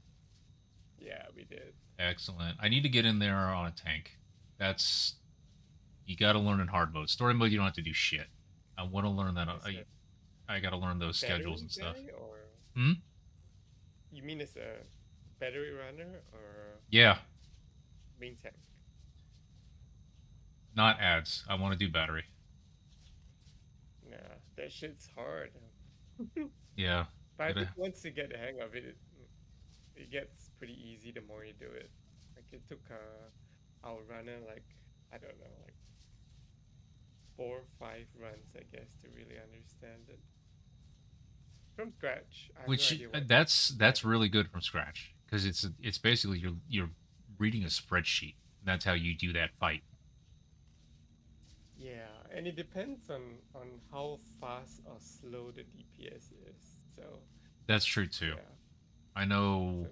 Yeah, we did. Excellent. I need to get in there on a tank. You got to learn in hard mode. Story mode, you don't have to do shit. I want to learn that. I got to learn those schedules and stuff. Or... You mean it's a battery runner or? Yeah. Main tank. Not ads. I want to do battery. Nah, that shit's hard. Yeah. But I think once you get the hang of it, it gets pretty easy the more you do it. Like it took our runner like I don't know, like 4 or 5 runs, I guess, to really understand it. From scratch, I have no Which idea what that's really good from scratch because it's basically you're reading a spreadsheet. That's how you do that fight. Yeah, and it depends on how fast or slow the DPS is. So That's true too. yeah, I know so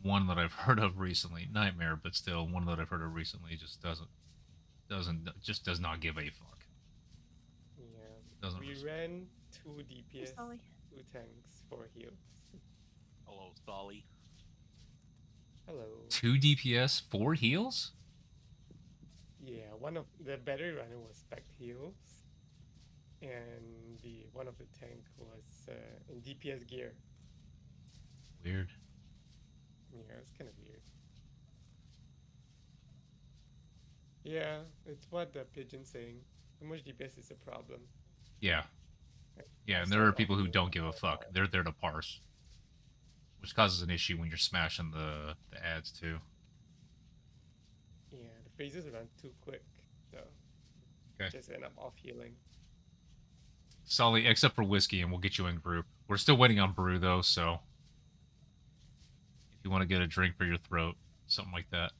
one that I've heard of recently, Nightmare, but still one that I've heard of recently just does not give a fuck. yeah, Doesn't we respond. ran 2 Hey, DPS, Solly. 2 tanks, 4 heals. Hello, Solly. Hello. 2 DPS, 4 heals? Yeah, one of the battery runner was spec heals, and the one of the tank was in DPS gear. Weird. Yeah, it's kind of weird. Yeah, it's what the pigeon's saying. Too much DPS is a problem. Yeah. Yeah, I and there are started people who offloading don't give a for a fuck. while. They're there to parse, which causes an issue when you're smashing the ads too. Yeah, the phases run too quick, so Okay. just end up off healing. Solly, except for whiskey, and we'll get you in group. We're still waiting on brew though, so if you want to get a drink for your throat, something like that.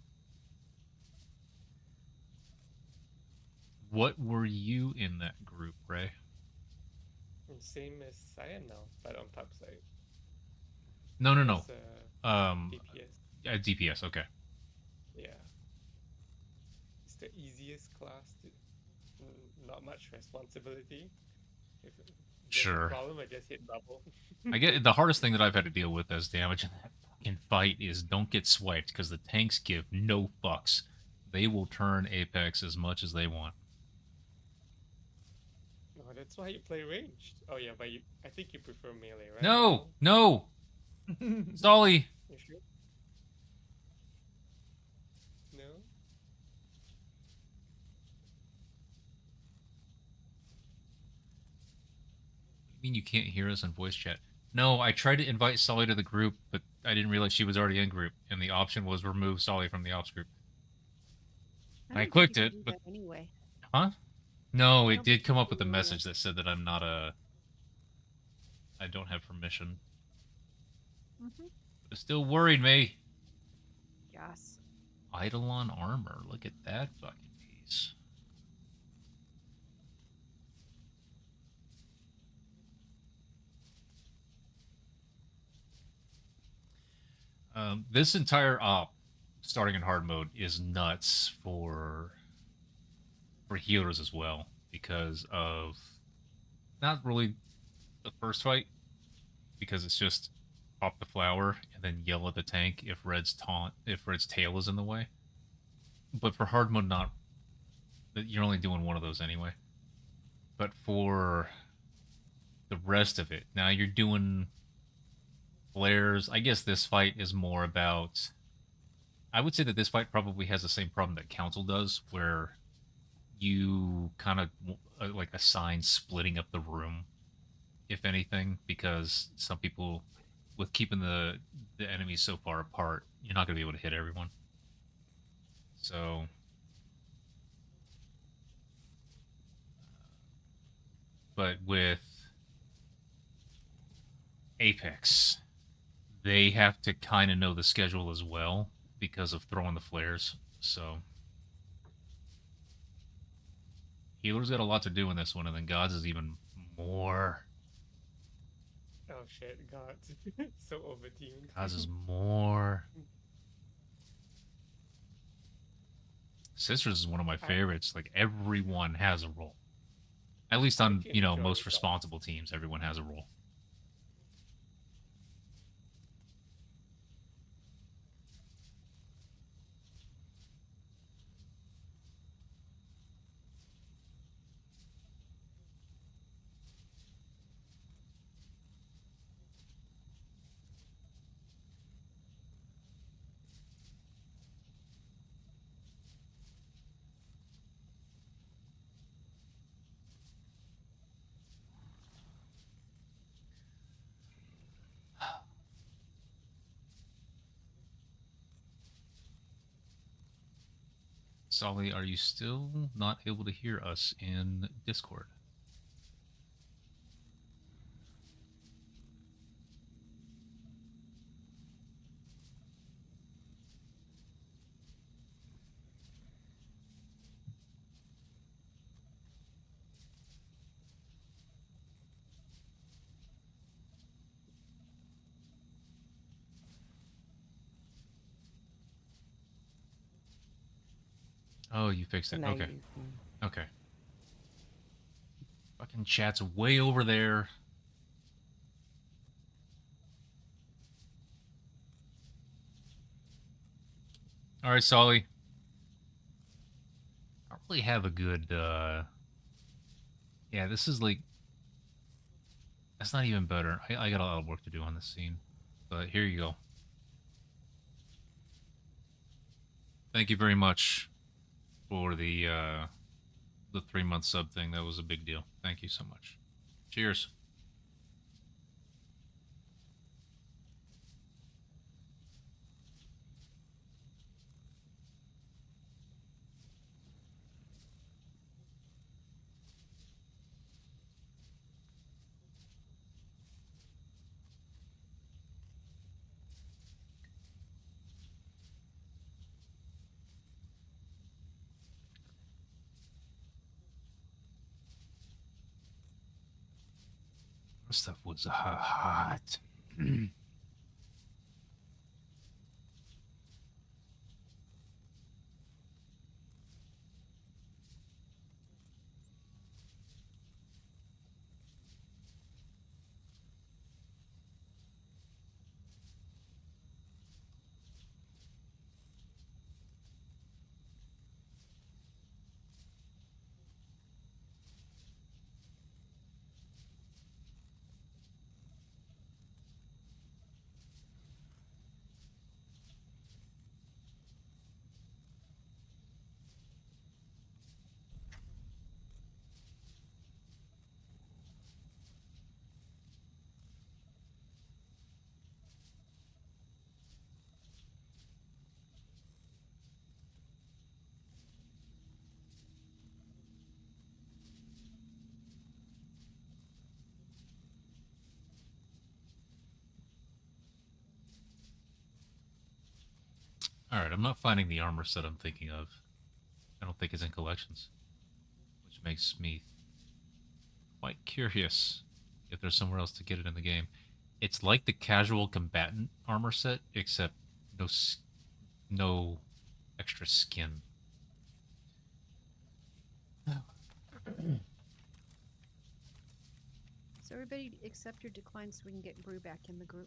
What were you in that group, Ray? Same as I am now, but on pub side. No. As DPS. DPS. Okay. Yeah, it's the easiest class. Not much responsibility. If there's a Sure. problem, I just hit double. I get the hardest thing that I've had to deal with as damage in that fucking fight is don't get swiped because the tanks give no fucks. They will turn Apex as much as they want. No, that's why you play ranged. Oh yeah, but I think you prefer melee, right? No, Solly. You sure? No. You mean you can't hear us in voice chat? No, I tried to invite Solly to the group, but I didn't realize she was already in group, and the option was remove Solly from the ops group. I don't think clicked you can it, do but that anyway. huh? No, I it don't think did you come can up with do a it anyway. message that said that I'm not a. I don't have permission. Mm-hmm. It still worried me. Yes. Eidolon armor. Look at that fucking piece. This entire op, starting in hard mode, is nuts for healers as well because of not really the first fight because it's just pop the flower and then yell at the tank if Red's tail is in the way. But for hard mode, not you're only doing one of those anyway. But for the rest of it, now you're doing flares. I guess this fight is more about. I would say that this fight probably has the same problem that Council does, where you kind of like assign splitting up the room, if anything, because some people, with keeping the enemies so far apart, you're not going to be able to hit everyone. So, but with Apex, they have to kind of know the schedule as well because of throwing the flares. So healers got a lot to do in this one, and then gods is even more. Oh shit, God. So overteamed. Gods is more. Sisters is one of my favorites. Like everyone has a role. At least I on, actually enjoy most gods. responsible teams, everyone has a role. Solly, are you still not able to hear us in Discord? Oh, you fixed So it. now Okay. you can... Okay. Fucking chat's way over there. All right, Solly. I don't really have a good, yeah, this is like... That's not even better. I got a lot of work to do on this scene. But here you go. Thank you very much for the 3-month sub thing. That was a big deal. Thank you so much. Cheers. This stuff was hot. Alright, I'm not finding the armor set I'm thinking of. I don't think it's in collections. Which makes me quite curious if there's somewhere else to get it in the game. It's like the casual combatant armor set, except no extra skin. So everybody accept your decline so we can get Brew back in the group.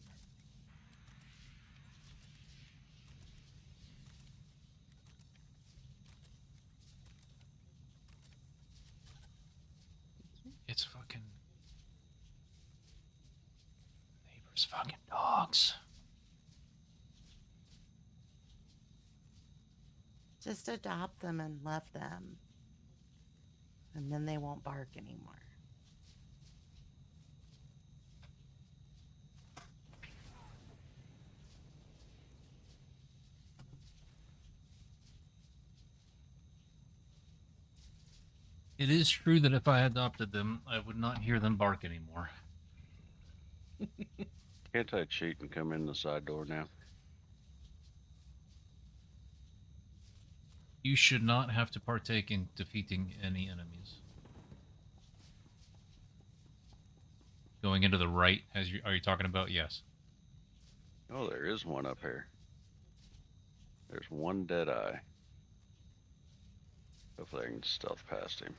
It's fucking... Neighbors' fucking dogs. Just adopt them and love them. And then they won't bark anymore. It is true that if I adopted them, I would not hear them bark anymore. Can't I cheat and come in the side door now? You should not have to partake in defeating any enemies. Going into the right, are you talking about? Yes. Oh, there is one up here. There's one dead eye. Hopefully I can stealth past him.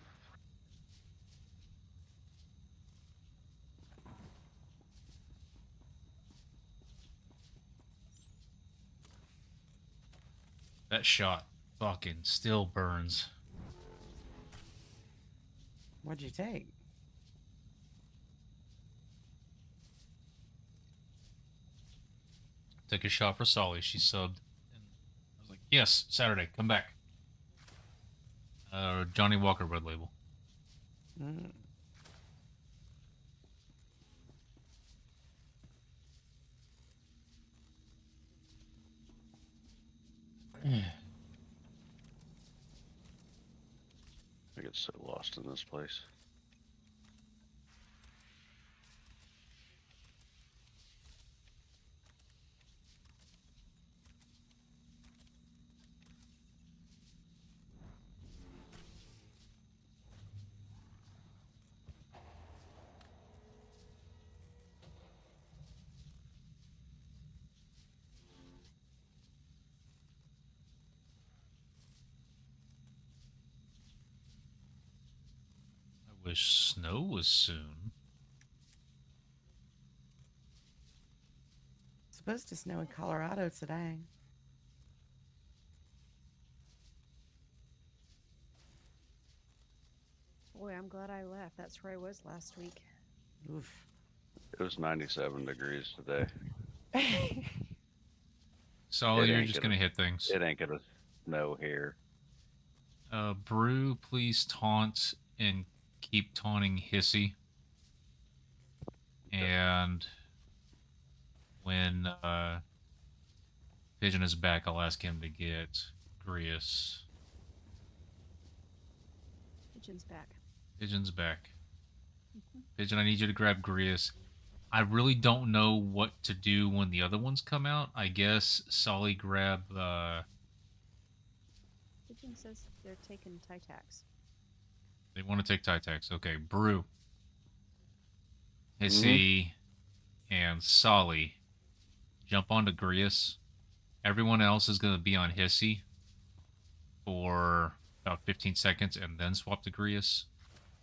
That shot fucking still burns. What'd you take? Took a shot for Solly. She subbed. And I was like, yes, Saturday, come back. Johnny Walker Red Label. Mm. get so lost in this place. I wish snow was soon. It's supposed to snow in Colorado today. Boy, I'm glad I left. That's where I was last week. Oof. It was 97 degrees today. So you're just gonna hit things. It ain't gonna snow here. Brew, please taunt and keep taunting Hissy. And when Pigeon is back, I'll ask him to get Grius. Pigeon's back. Pigeon's back. Pigeon, I need you to grab Grius. I really don't know what to do when the other ones come out. I guess Solly grab... Pigeon says they're taking Titax. They want to take Titax. Okay, Brew, Hissy, and Solly jump onto Grius. Everyone else is going to be on Hissy for about 15 seconds and then swap to Grius.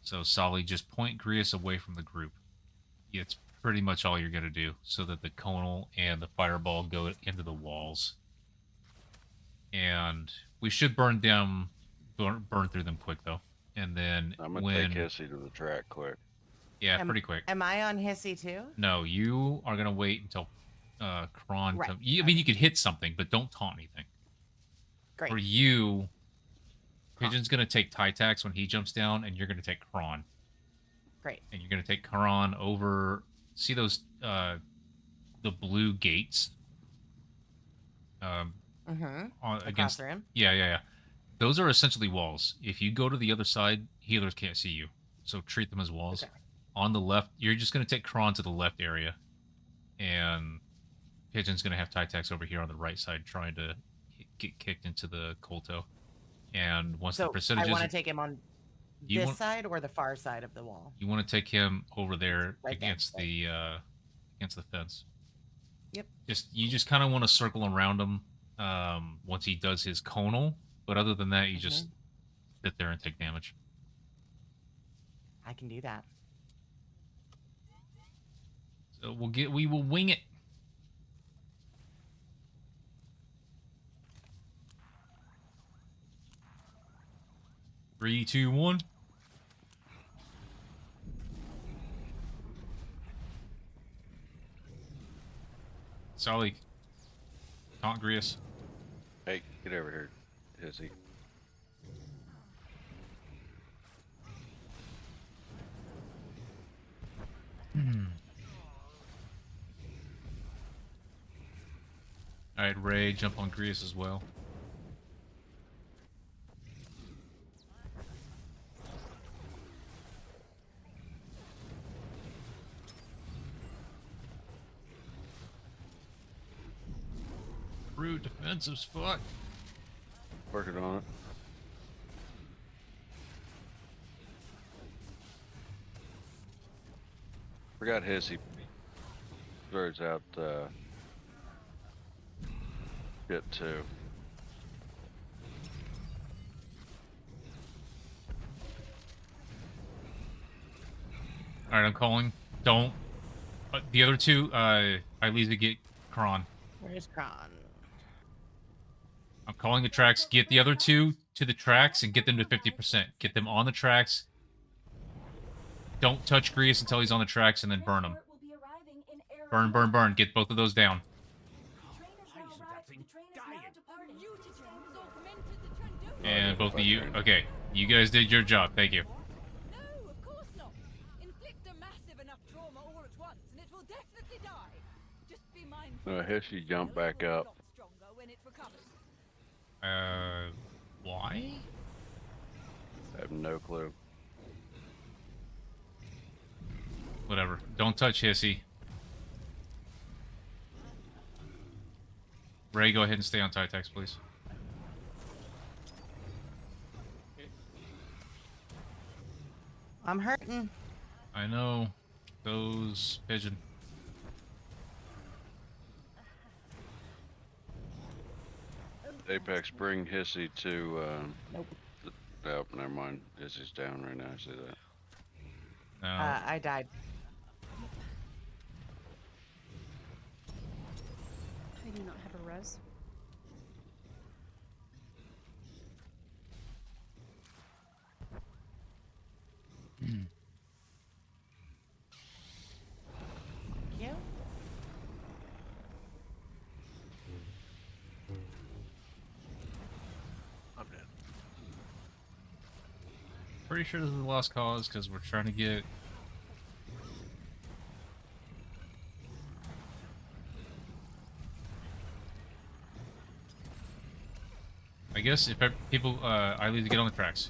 So Solly, just point Grius away from the group. It's pretty much all you're going to do so that the conal and the fireball go into the walls. And we should burn through them quick, though. And then I'm going to take Hissy to the track quick. Yeah, pretty quick. Am I on Hissy too? No, you are going to wait until Kron Right. comes. I mean, you could hit something, but don't taunt anything. Great. For you, Pigeon's going to take Titax when he jumps down, and you're going to take Kron. Great. And you're going to take Kron over... See those, the blue gates? Across the room? Yeah. Those are essentially walls. If you go to the other side, healers can't see you. So treat them as walls. Okay. On the left, you're just going to take Kron to the left area. And Pigeon's going to have Titax over here on the right side trying to get kicked into the Colto. And once the percentages... I want to take him on this side or the far side of the wall? You want to take him over there right against there, against the fence. Yep. You just kind of want to circle around him once he does his conal, but other than that, you just sit there and take damage. I can do that. So we will wing it. Three, 2, 1. Solly, taunt Grius. Hey, get over here, Hissy. Alright, Ray, jump on Grius as well. Rude defensive spot. Working on it. Forgot Hissy throws out shit too. Alright, I'm calling. Don't. The other two, Ilisa, get Kron. Where's Kron? I'm calling the tracks. Get the other two to the tracks and get them to 50%. Get them on the tracks. Don't touch Grius until he's on the tracks and then burn him. Burn. Get both of those down. And both of you. Okay, you guys did your job. Thank you. No, of course not. Inflict a massive enough trauma all at once, and it will definitely die. Just be mindful. Hissy jumped back up. Why? no clue. Whatever. Don't touch Hissy. Ray, go ahead and stay on Titex, please. I'm hurting. I know. Those pigeon. Apex, bring Hissy to. Nope. Oh, never mind. Hissy's down right now. I see that. No. I died. I do not have a res. Thank you. I'm dead. Pretty sure this is a lost cause because we're trying to get. I guess if people, I need to get on the tracks.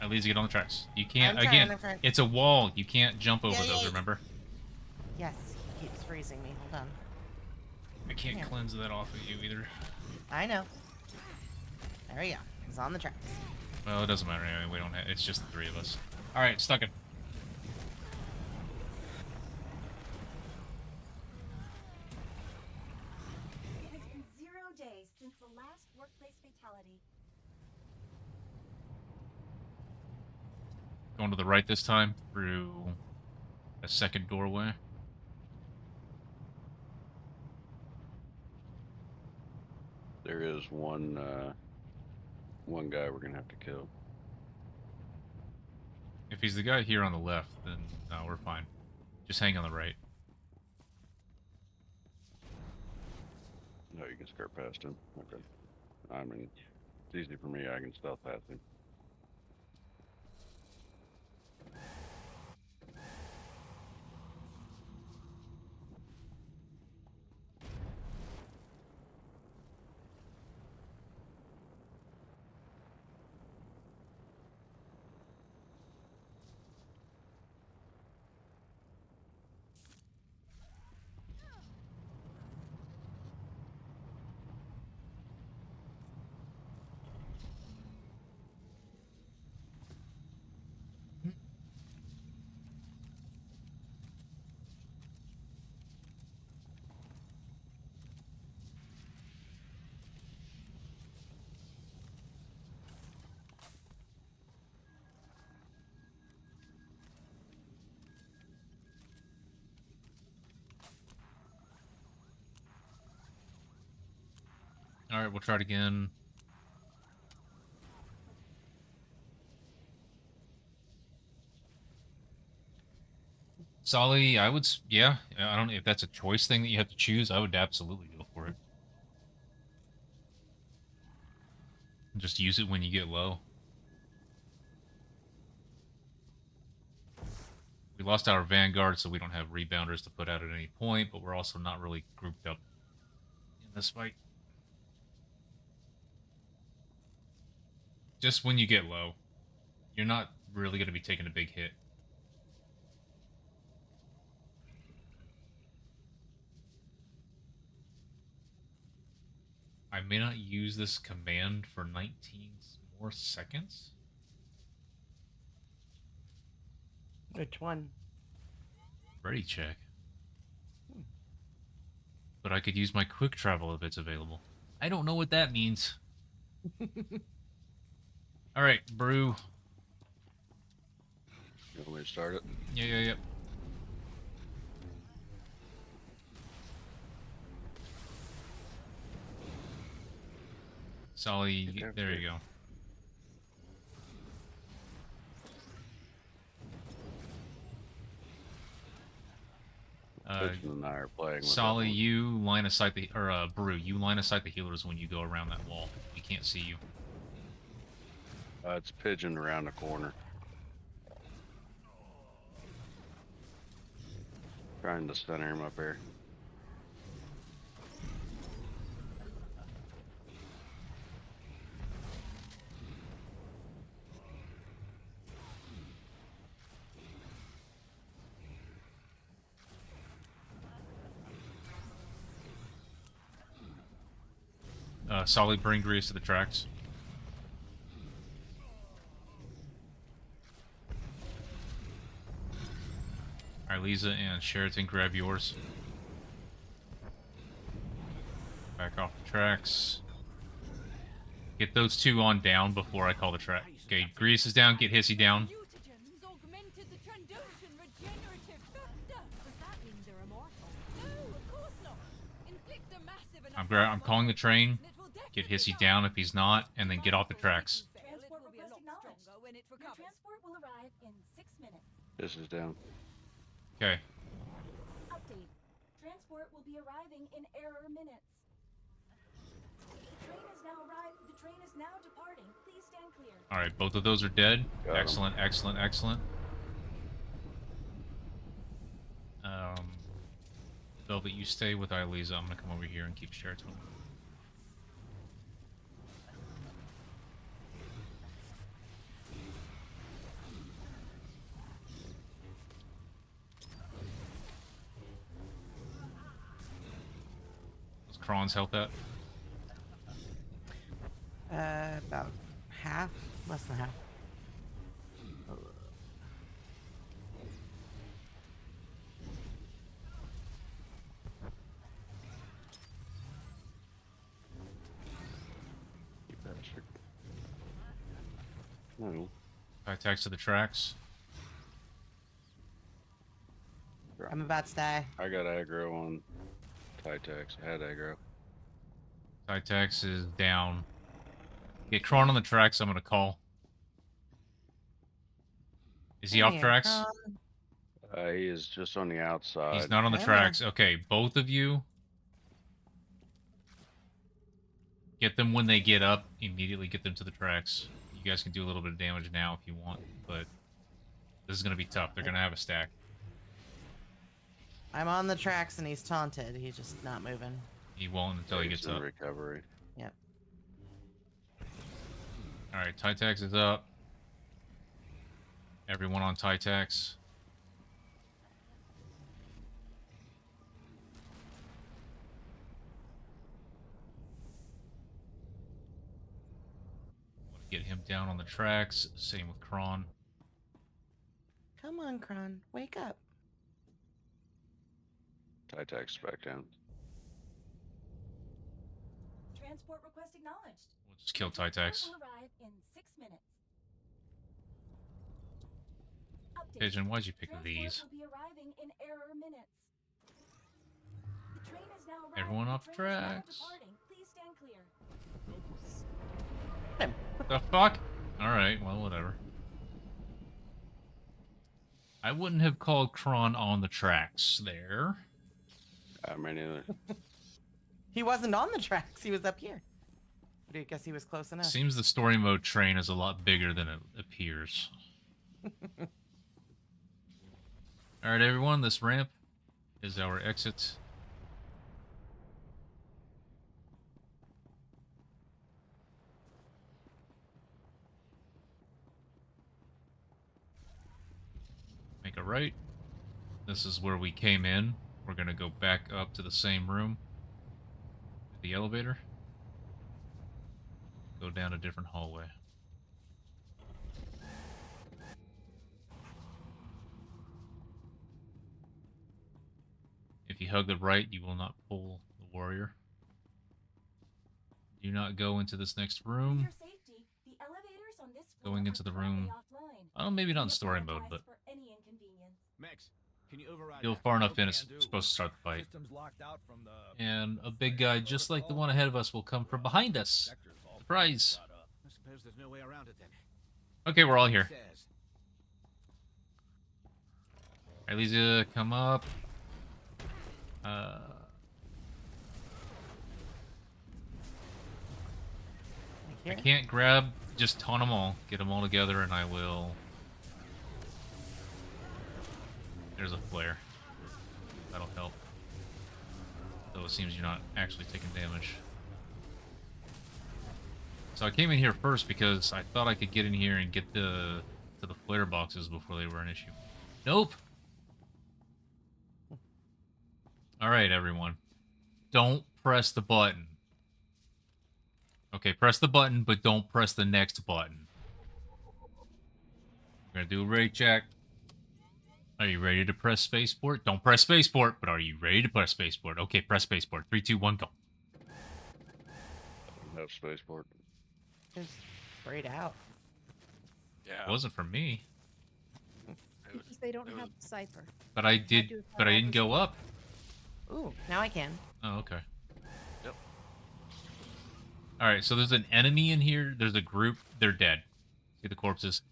At least get on the tracks. You can't. I'm trying, Again, I'm trying. it's a wall. You can't jump over Yeah, those. yeah. Remember? Yes, he keeps freezing me. Hold on. I can't Here. cleanse that off of you either. I know. There we go. He's on the tracks. Well, it doesn't matter anyway. We don't have. It's just the three of us. All right, stuck it. It has been 0 days since the last workplace fatality. Going to the right this time through a second doorway. There is one guy we're gonna have to kill. If he's the guy here on the left, then no, we're fine. Just hang on the right. No, you can skirt past him. Okay. I mean, it's easy for me. I can stealth past him. All right, we'll try it again. Solly, I would, yeah. I don't know if that's a choice thing that you have to choose. I would absolutely go for it. Just use it when you get low. We lost our Vanguard, so we don't have rebounders to put out at any point, but we're also not really grouped up in this fight. Just when you get low, you're not really going to be taking a big hit. I may not use this command for 19 more seconds. Which one? Ready check. But I could use my quick travel if it's available. I don't know what that means. All right, brew. You want me to start it? Yeah. Solly, Okay. there you go. Pigeon and I are playing with Solly, that one. you line of sight the, or Brew, you line of sight the healers when you go around that wall. We can't see you. It's Pigeon around the corner. Trying to center him up here. Solid bring grease to the tracks. Alright, Lisa and Sheraton, grab yours. Back off the tracks. Get those two on down before I call the track. Okay, Grease is down, get Hissy down. Mutagens augmented the Trandoshan regenerative factor. Does that mean they're immortal? No, of course not. Inflict a massive enough I'm calling the train. Get Hissy down if he's not, and then get off the tracks. Transport request acknowledged. Your transport will arrive in 6 minutes. This is down. Okay. Update. Transport will be arriving in error minutes. The train is now departing. Please stand clear. Alright, both of those are dead. Got 'em. Excellent, excellent, excellent. Velvet, you stay with Ileza. I'm gonna come over here and keep Sheraton. What's Kron's health at? About half, less than half. You bastard. No. Attacks to the tracks. I'm about to die. I got aggro on Titex. I had aggro. Titex is down. Get Kron on the tracks, I'm gonna call. Is he off Hey, tracks? Kron. He is just on the outside. He's not on the Hey, tracks. Okay, both of you. Get them when they get up. Immediately get them to the tracks. You guys can do a little bit of damage now if you want, but this is gonna be tough. They're gonna have a stack. I'm on the tracks and he's taunted. He's just not moving. He won't until he He's gets in up. recovery. Yep. Alright, Titex is up. Everyone on Titex. Get him down on the tracks. Same with Kron. Come on, Kron. Wake up. Titex back down. Transport request acknowledged. We'll just kill Transport Titex. will arrive in 6 minutes. Update. Pigeon, why'd you pick Transport these? will be arriving in error minutes. The train is now arriving. Everyone The off train is now tracks. departing. Please stand clear. The fuck? Alright, well, whatever. I wouldn't have called Kron on the tracks there. I mean, either. He wasn't on the tracks. He was up here. But I guess he was close enough. Seems the story mode train is a lot bigger than it appears. Alright, everyone, this ramp is our exit. Make a right. This is where we came in. We're gonna go back up to the same room. The elevator. Go down a different hallway. If you hug the right, you will not pull the warrior. Do not go into this next For room. your safety, the elevators on this floor Going are into the room. currently offline. Oh, maybe not in We story mode, apologize but for any inconvenience. Mex, can you override feel that? far enough Okay, in, it's can do. supposed to start the fight. System's locked out from the And a big guy just like the one ahead of us will come from behind us. sector's all Surprise! shot up. I suppose there's no way around it then. Okay, we're all here. Stairs. Alright, Lisa, come up. I Here? can't grab, just taunt them all. Get them all together and I will... There's a flare. That'll help. Though it seems you're not actually taking damage. So I came in here first because I thought I could get in here and get to the flare boxes before they were an issue. Nope! Alright, everyone. Don't press the button. Okay, press the button, but don't press the next button. We're gonna do a rate check. Are you ready to press spaceport? Don't press spaceport, but are you ready to press spaceport? Okay, press spaceport. 3, 2, 1, go. No spaceport. Just straight out. It wasn't for me. Because they don't have the cipher. But I You had did, to have but I all didn't this- go up. Ooh, now I can. Oh, okay. Yep. Alright, so there's an enemy in here. There's a group. They're dead. See the corpses?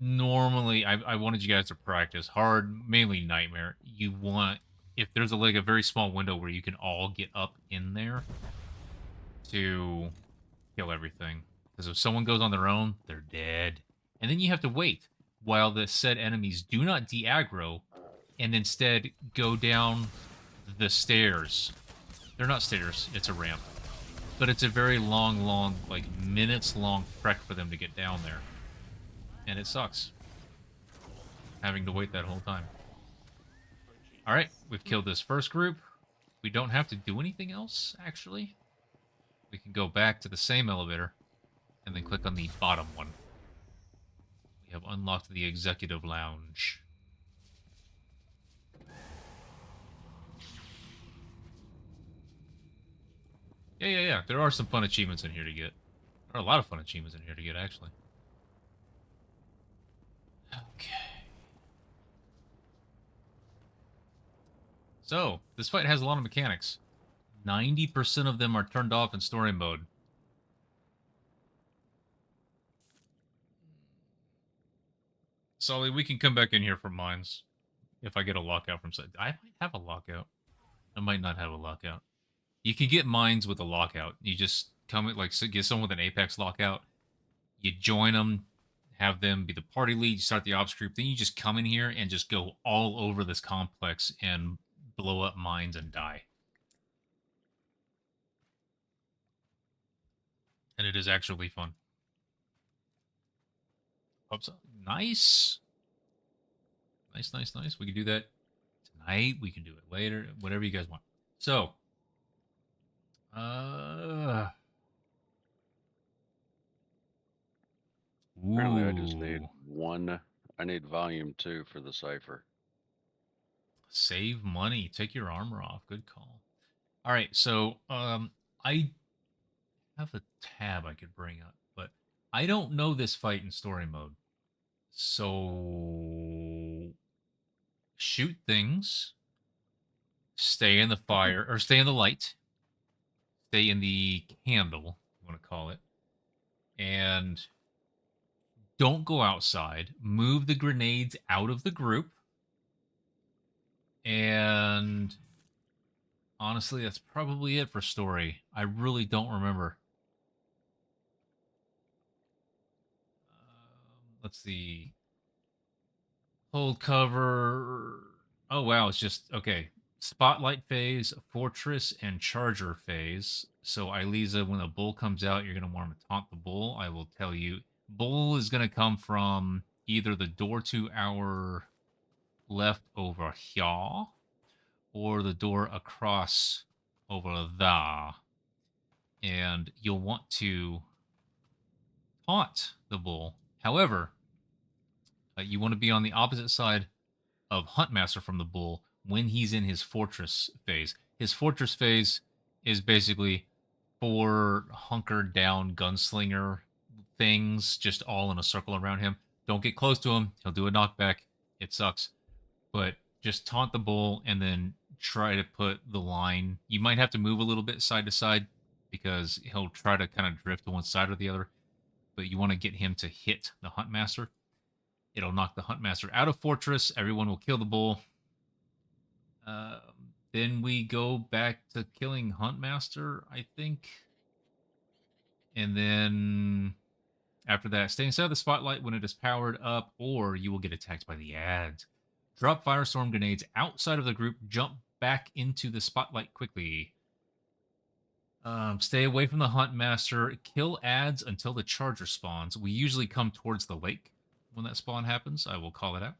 Normally, I wanted you guys to practice hard, mainly Nightmare. You want, if there's like a very small window where you can all get up in there to kill everything. Because if someone goes on their own, they're dead. And then you have to wait while the said enemies do not de-aggro and instead go down the stairs. They're not stairs, it's a ramp. But it's a very long, like minutes-long trek for them to get down there. And it sucks. Having to wait that whole time. Alright, we've killed this first group. We don't have to do anything else, actually. We can go back to the same elevator and then click on the bottom one. We have unlocked the executive lounge. Yeah. There are some fun achievements in here to get. There are a lot of fun achievements in here to get, actually. Okay. So, this fight has a lot of mechanics. 90% of them are turned off in story mode. Sully, we can come back in here for mines. If I get a lockout from... I might have a lockout. I might not have a lockout. You can get mines with a lockout. You just come, like, get someone with an Apex lockout. You join them, have them be the party lead, you start the ops group, then you just come in here and just go all over this complex and blow up mines and die. And it is actually fun. Oops. Nice. Nice. We can do that tonight. We can do it later. Whatever you guys want. So. Apparently I just need Ooh. one. I need volume 2 for the cipher. Save money. Take your armor off. Good call. All right. So, I have a tab I could bring up, but I don't know this fight in story mode. So shoot things, stay in the fire, or stay in the light, stay in the candle, you want to call it, and don't go outside. Move the grenades out of the group. And honestly, that's probably it for story. I really don't remember. Let's see. Hold cover. Oh, wow. It's just, okay. Spotlight phase, Fortress, and Charger phase. So, Iliza, when a bull comes out, you're going to want to taunt the bull. I will tell you. Bull is going to come from either the door to our left over here, or the door across over there. And you'll want to taunt the bull. However, you want to be on the opposite side of Huntmaster from the bull when he's in his fortress phase. His fortress phase is basically 4 hunkered down gunslinger things just all in a circle around him. Don't get close to him. He'll do a knockback. It sucks. But just taunt the bull and then try to put the line. You might have to move a little bit side to side because he'll try to kind of drift to one side or the other. But you want to get him to hit the Huntmaster. It'll knock the Huntmaster out of Fortress. Everyone will kill the bull. Then we go back to killing Huntmaster, I think. And then after that, stay inside the spotlight when it is powered up, or you will get attacked by the ads. Drop firestorm grenades outside of the group. Jump back into the spotlight quickly. Stay away from the Huntmaster. Kill ads until the charger spawns. We usually come towards the lake when that spawn happens. I will call it out.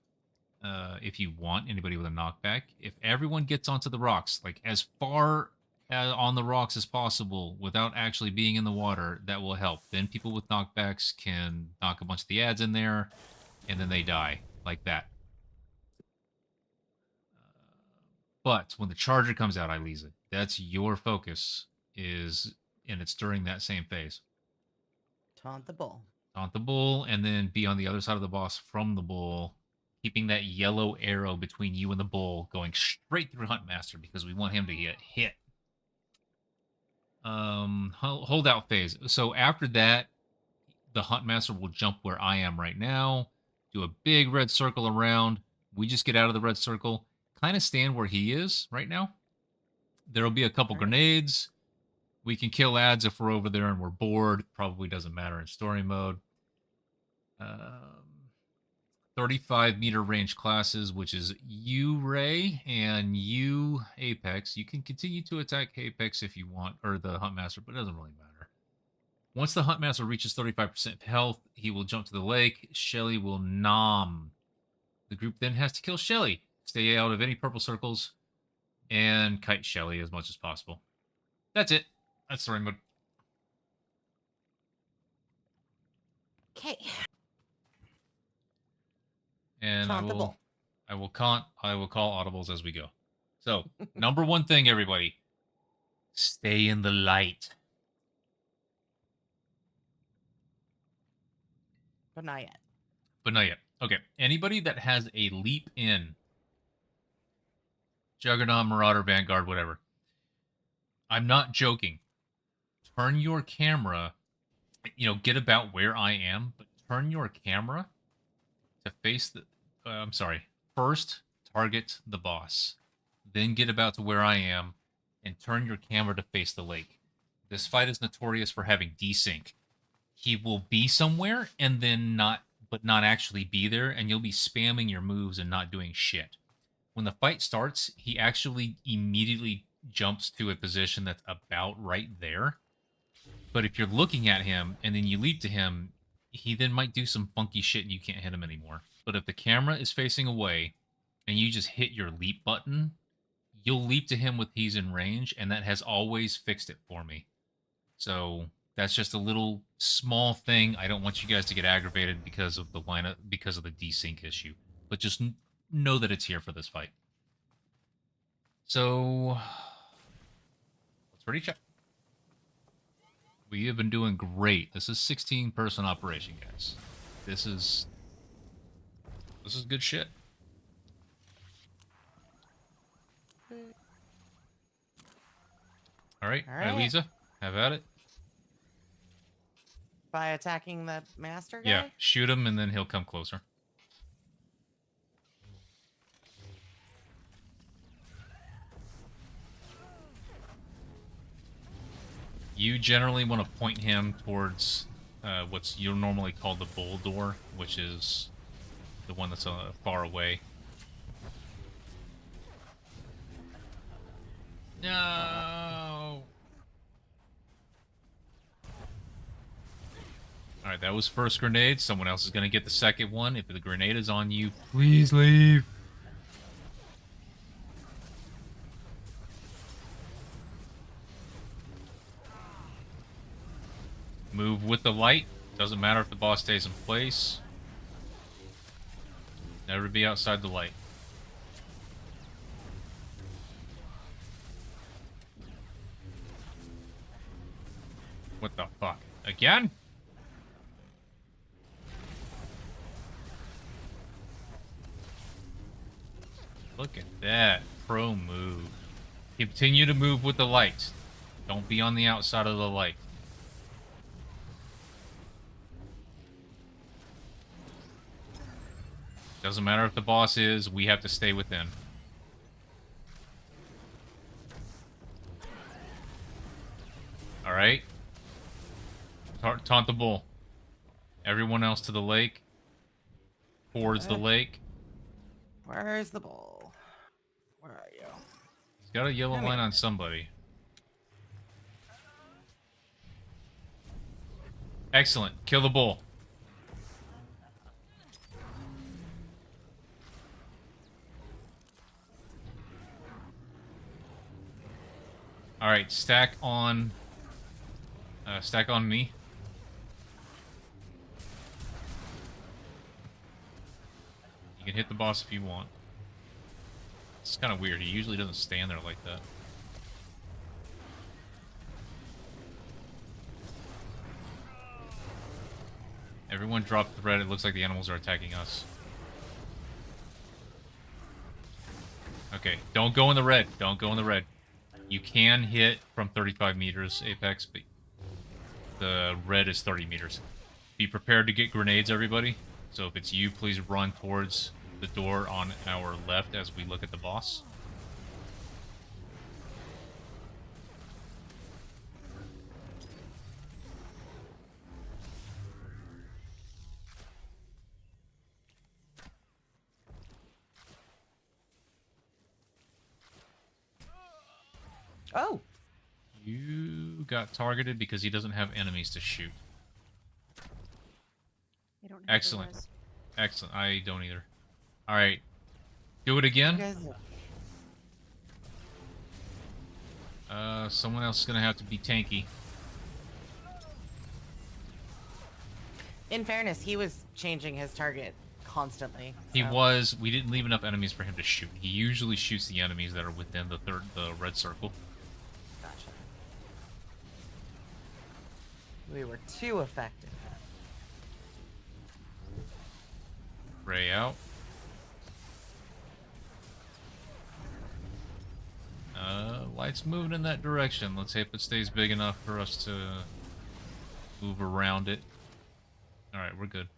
If you want anybody with a knockback. If everyone gets onto the rocks, like as far on the rocks as possible without actually being in the water, that will help. Then people with knockbacks can knock a bunch of the ads in there, and then they die like that. But when the charger comes out, Ilisa, that's your focus, and it's during that same phase. Taunt the bull. Taunt the bull, and then be on the other side of the boss from the bull, keeping that yellow arrow between you and the bull going straight through Huntmaster because we want him to get hit. Holdout phase. So after that, the Huntmaster will jump where I am right now, do a big red circle around. We just get out of the red circle, kind of stand where he is right now. There'll be a couple grenades. We can kill ads if we're over there and we're bored. Probably doesn't matter in story mode. 35-meter range classes, which is you, Ray, and you, Apex. You can continue to attack Apex if you want, or the Huntmaster, but it doesn't really matter. Once the Huntmaster reaches 35% health, he will jump to the lake. Shelly will nom. The group then has to kill Shelly, stay out of any purple circles, and kite Shelly as much as possible. That's it. That's story mode. Okay. And Taunt the bull. I will call audibles as we go. So, number one thing, everybody, stay in the light. But not yet. But not yet. Okay. Anybody that has a leap in Juggernaut, Marauder, Vanguard, whatever. I'm not joking. Turn your camera, get about where I am, but turn your camera to face the... I'm sorry. First, target the boss. Then get about to where I am, and turn your camera to face the lake. This fight is notorious for having desync. He will be somewhere, and then not actually be there, and you'll be spamming your moves and not doing shit. When the fight starts, he actually immediately jumps to a position that's about right there. But if you're looking at him, and then you leap to him, he then might do some funky shit and you can't hit him anymore. But if the camera is facing away, and you just hit your leap button, you'll leap to him with he's in range, and that has always fixed it for me. So that's just a little small thing. I don't want you guys to get aggravated because of the lineup, because of the desync issue. But just know that it's here for this fight. So let's ready check. We have been doing great. This is 16-person operation, guys. This is good shit. All right, Ilisa, have at it. By attacking the master guy? Yeah, shoot him and then he'll come closer. You generally want to point him towards what's normally called the bull door, which is the one that's far away. No! Alright, that was first grenade. Someone else is going to get the second one. If the grenade is on you, please leave. Move with the light. Doesn't matter if the boss stays in place. Never be outside the light. What the fuck? Again? Look at that. Pro move. Continue to move with the light. Don't be on the outside of the light. Doesn't matter if the boss is, we have to stay within. Alright. Taunt the bull. Everyone else to the lake. Towards the lake. Where's the bull? Where are you? He's got a yellow line on somebody. Excellent. Kill the bull. Alright. right, stack on me. You can hit the boss if you want. It's kind of weird. He usually doesn't stand there like that. Everyone drop the red. It looks like the animals are attacking us. Okay, don't go in the red. Don't go in the red. You can hit from 35 meters, Apex, but the red is 30 meters. Be prepared to get grenades, everybody. So if it's you, please run towards the door on our left as we look at the boss. Oh! You got targeted because he doesn't have enemies to shoot. I don't have Excellent. the res. Excellent. I don't either. Alright. Do it again. Someone else is gonna have to be tanky. In fairness, he was changing his target constantly. He so- was. We didn't leave enough enemies for him to shoot. He usually shoots the enemies that are within the red circle. Gotcha. We were too effective. Ray out. Light's moving in that direction. Let's hope it stays big enough for us to move around it. Alright, we're good.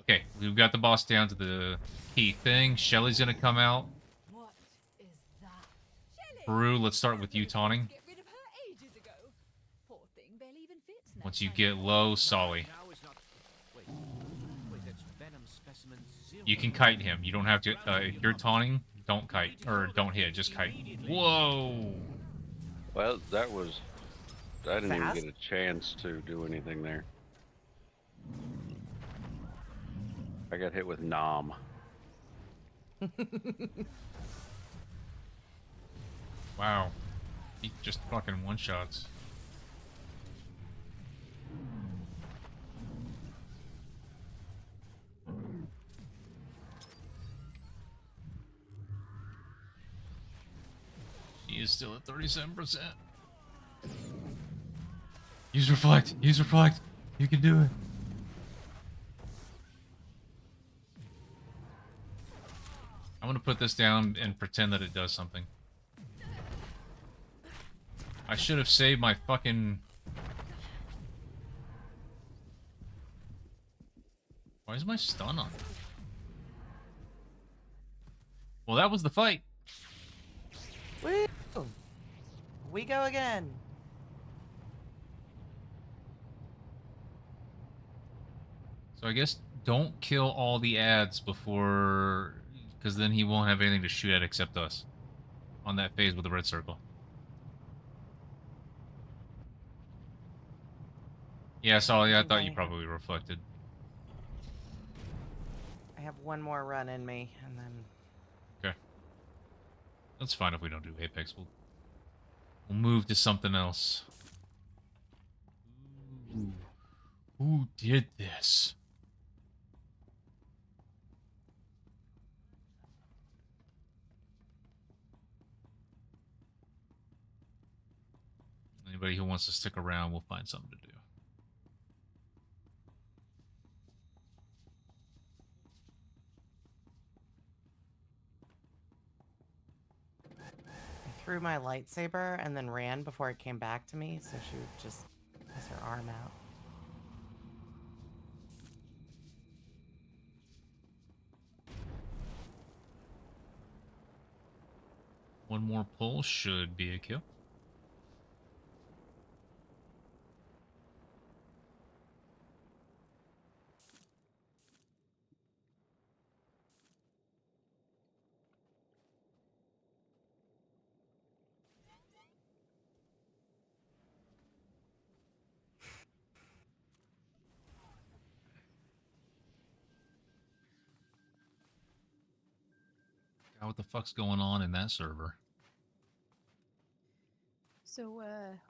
Okay, we've got the boss down to the key thing. Shelly's gonna come out. What is that? Baru, let's start with you taunting. Get rid of her ages ago. Poor thing barely even fits now. Once you get low, Solly. Wait, that's Venom specimen 0. You can kite him. You don't have to. If you're taunting, don't kite. Or don't hit, just kite. Whoa! Well, that was... I didn't Fast? even get a chance to do anything there. I got hit with Nom. Wow. He just fucking one-shots. He is still at 37%. Use reflect! Use reflect! You can do it! I'm gonna put this down and pretend that it does something. I should have saved my fucking... Why is my stun on? Well, that was the fight. Woo! We go again. So I guess don't kill all the ads before... Because then he won't have anything to shoot at except us. On that phase with the red circle. Yeah, Solly, I thought you probably reflected. I have one more run in me, and then... Okay. That's fine if we don't do Apex. We'll move to something else. Ooh. Who did this? Anybody who wants to stick around, we'll find something to do. I threw my lightsaber and then ran before it came back to me, so she just has her arm out. One more pull should be a kill. God, what the fuck's going on in that server? So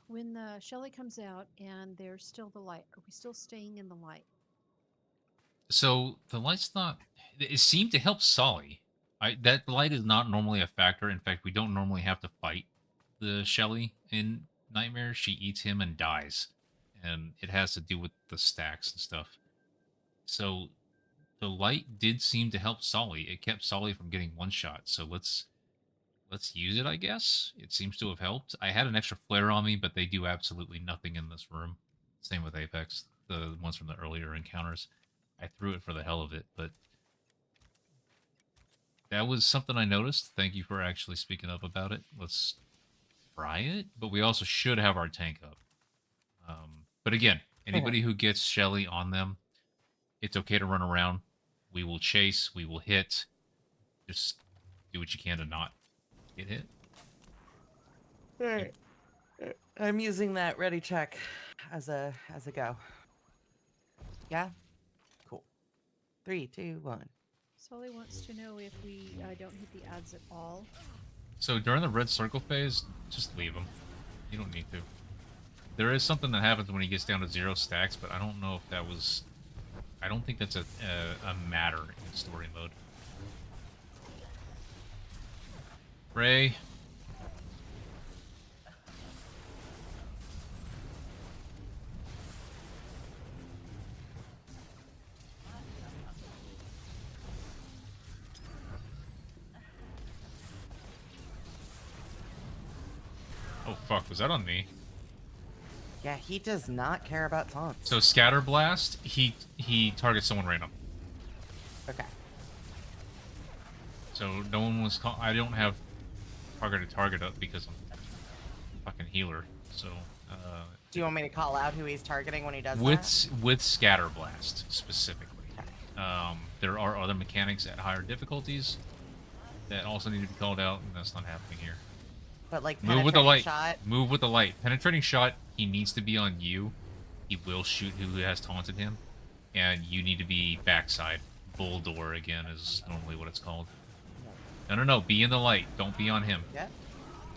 when the Shelly comes out and there's still the light, are we still staying in the light? So the light's not. It seemed to help Solly. That light is not normally a factor. In fact, we don't normally have to fight the Shelly in Nightmare. She eats him and dies, and it has to do with the stacks and stuff. So the light did seem to help Solly. It kept Solly from getting one shot. So let's use it. I guess it seems to have helped. I had an extra flare on me, but they do absolutely nothing in this room. Same with Apex, the ones from the earlier encounters. I threw it for the hell of it, but that was something I noticed. Thank you for actually speaking up about it. Let's try it, but we also should have our tank up. But again, anybody who gets Shelly on them, it's okay to run around. We will chase. We will hit. Just do what you can to not get hit. All right. I'm using that ready check as a go. Yeah? Cool. 3, 2, 1. Sully wants to know if we don't hit the ads at all. So during the red circle phase, just leave him. You don't need to. There is something that happens when he gets down to 0 stacks, but I don't know if that was... I don't think that's a matter in story mode. Ray. Oh fuck, was that on me? Yeah, he does not care about taunts. So Scatter Blast, he targets someone random. Okay. So no one was I don't have target up because I'm fucking healer. So do you want me to call out who he's targeting when he does with Scatter Blast specifically. Okay. There are other mechanics at higher difficulties that also need to be called out, and that's not happening here. But like move with the light. Shot. Move with the light. Penetrating shot. He needs to be on you. He will shoot who has taunted him, and you need to be backside. Bull door again is normally what it's called. No. Be in the light. Don't be on him. Yep.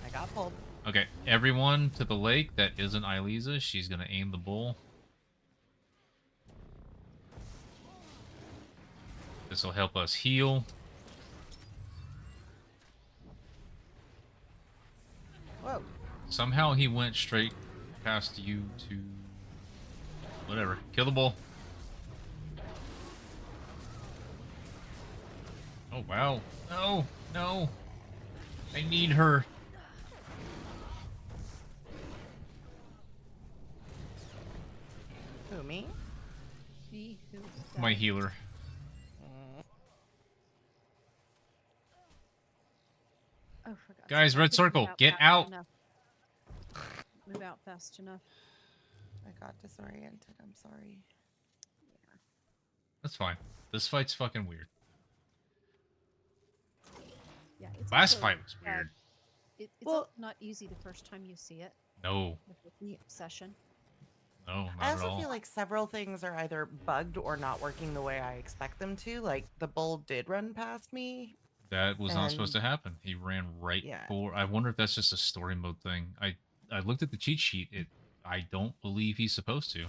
I got pulled. Okay. Everyone to the lake that isn't Ilisa. She's gonna aim the bull. This will help us heal. Whoa. Somehow he went straight past you to... Whatever. Kill the bull. Oh, wow. No. I need her. Who, me? Me? Who? My healer. Oh, for God's Guys, sake, red circle, get out. Move out fast enough. I got disoriented. I'm sorry. Yeah. That's fine. This fight's fucking weird. Yeah. It's Last also, fight was weird. It's also not easy the first time you see it. No. With the obsession. No, not I at also all. feel like several things are either bugged or not working the way I expect them to. Like the bull did run past me. That was not supposed to happen. He ran right for... I wonder if that's just a story mode thing. I looked at the cheat sheet. I don't believe he's supposed to.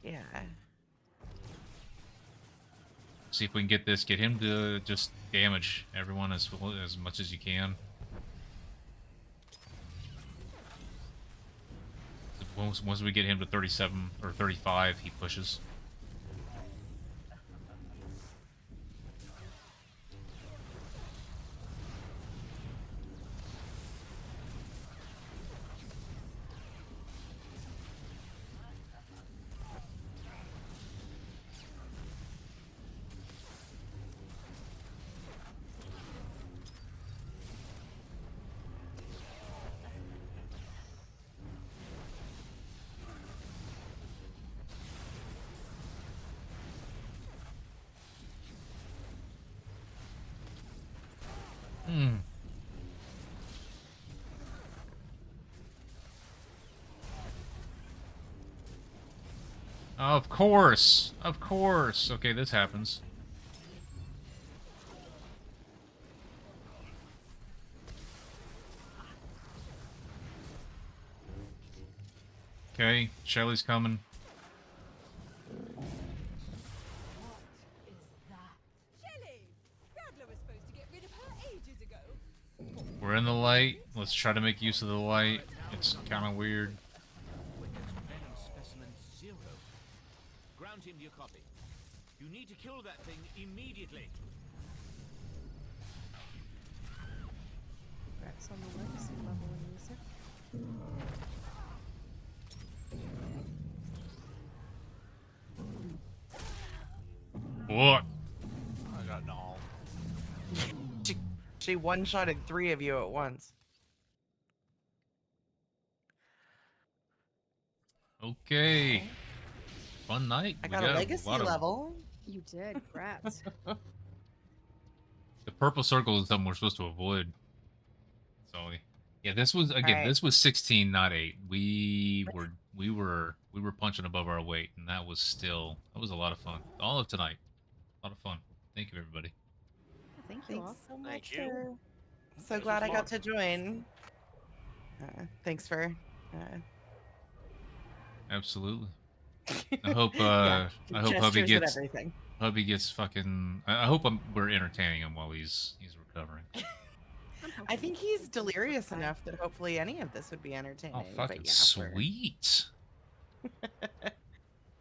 Yeah. See if we can get this. Get him to just damage everyone as much as you can. Once we get him to 37 or 35, he pushes. Of course. Of course. Okay, this happens. Okay, Shelly's coming. Shelley! Radler was supposed to get rid of her ages ago. We're in the light. Let's try to make use of the light. It's kind of weird. Wait, that's Venom Specimen 0. Ground team, do you copy? You need to kill that thing immediately. Congrats on the legacy leveling, Lisa. What? I got null. She one-shotted 3 of you at once. Okay. Fun night. I We got a legacy lot of... level. You did. Congrats. The purple circle is something we're supposed to avoid. So yeah, this was again. Right. This was 16, not 8. We were punching above our weight, and that was a lot of fun. All of tonight, a lot of fun. Thank you, everybody. Thank you Thanks all. so much. Thank you. So This glad was I got fun. to join. Thanks for. Absolutely. I hope. Yeah, I hope Hubby gestures and gets. everything. Hubby gets fucking. I hope we're entertaining him while he's recovering. I think he's delirious enough that hopefully any of this would be entertaining. Oh, fucking but yeah, sweet.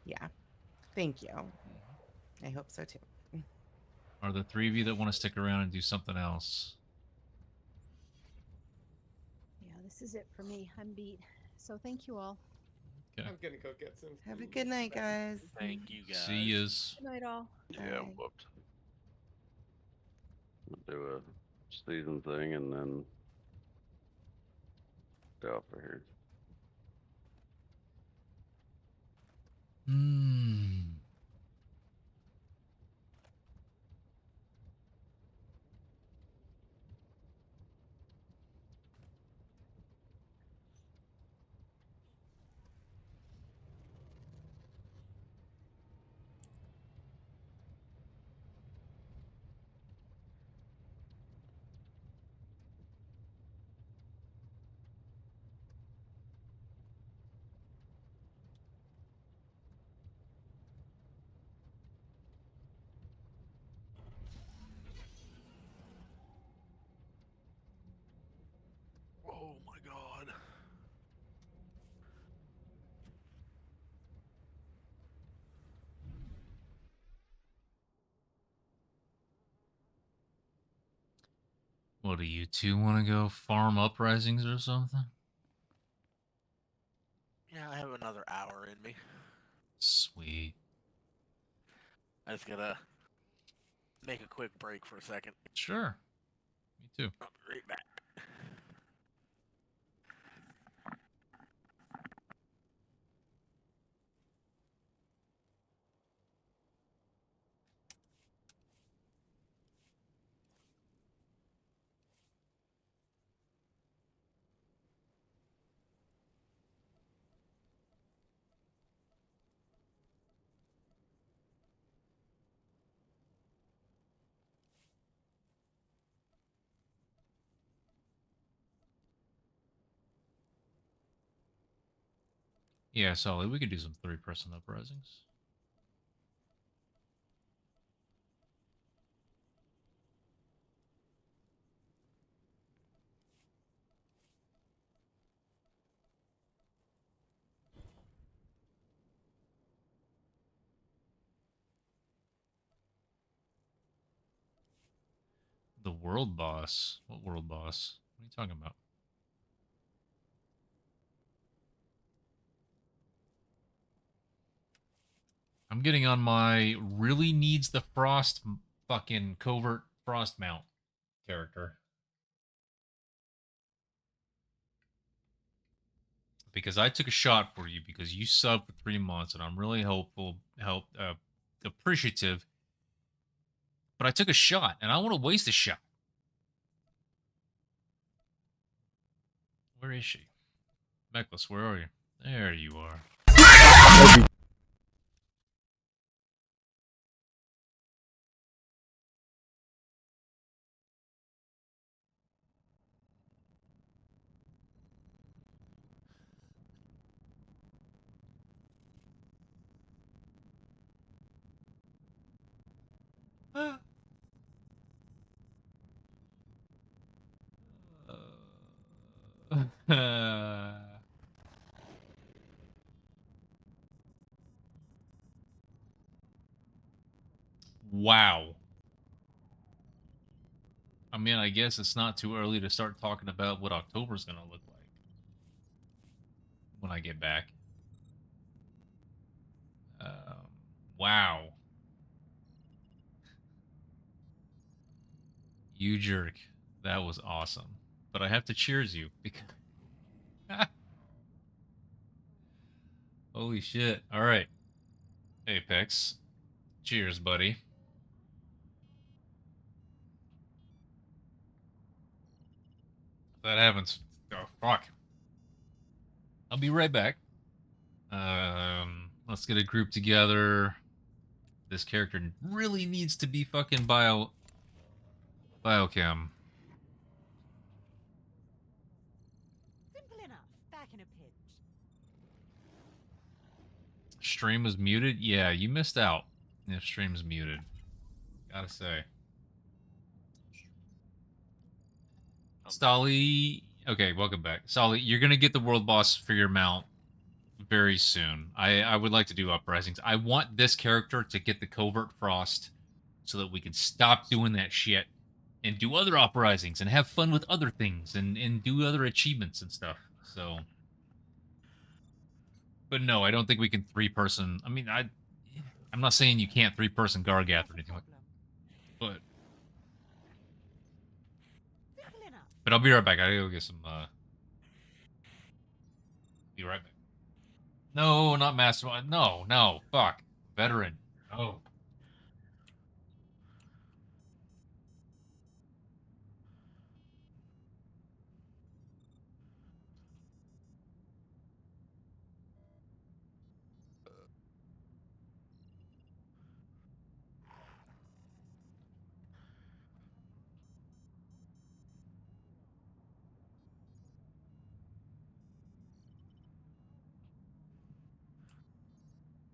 Yeah. Thank you. I hope so too. Are the 3 of you that want to stick around and do something else? Yeah, this is it for me. I'm beat. So thank you all. Okay. I'm gonna go get some. Have a food. good night, guys. Thank you guys. See yous. Good night, all. Yeah, I'm Bye. whooped. I'll do a season thing and then get off of here. Hmm. Oh my god. What do you two want to go farm uprisings or something? Yeah, I have another hour in me. Sweet. I just gotta make a quick break for a second. Sure. Me too. I'll be right back. Yeah, Solly, we could do some 3-person uprisings. The world boss? What world boss? What are you talking about? I'm getting on my really needs the frost fucking covert frost mount character. Because I took a shot for you because you subbed for 3 months and I'm really appreciative. But I took a shot and I don't want to waste a shot. Where is she? Necklace, where are you? There you are. Wow. I mean, I guess it's not too early to start talking about what October's gonna look like when I get back. Wow. You jerk. That was awesome. But I have to cheers you because... Holy shit. All right. Apex. Cheers, buddy. If that happens... Oh, fuck. I'll be right back. Let's get a group together. This character really needs to be fucking biochem. Simple enough. Back in a pinch. Stream was muted? Yeah, you missed out if stream's muted. Gotta say. Stolly... Okay, welcome back. Stolly, you're gonna get the world boss for your mount very soon. I would like to do uprisings. I want this character to get the covert frost so that we can stop doing that shit and do other uprisings and have fun with other things and do other achievements and stuff. So... But no, I don't think we can three-person... I mean, I'm not saying you can't three-person Gargath or anything like that. But I'll be right back. I gotta go get some, Be right back. No, not Master... No, fuck. Veteran. Oh.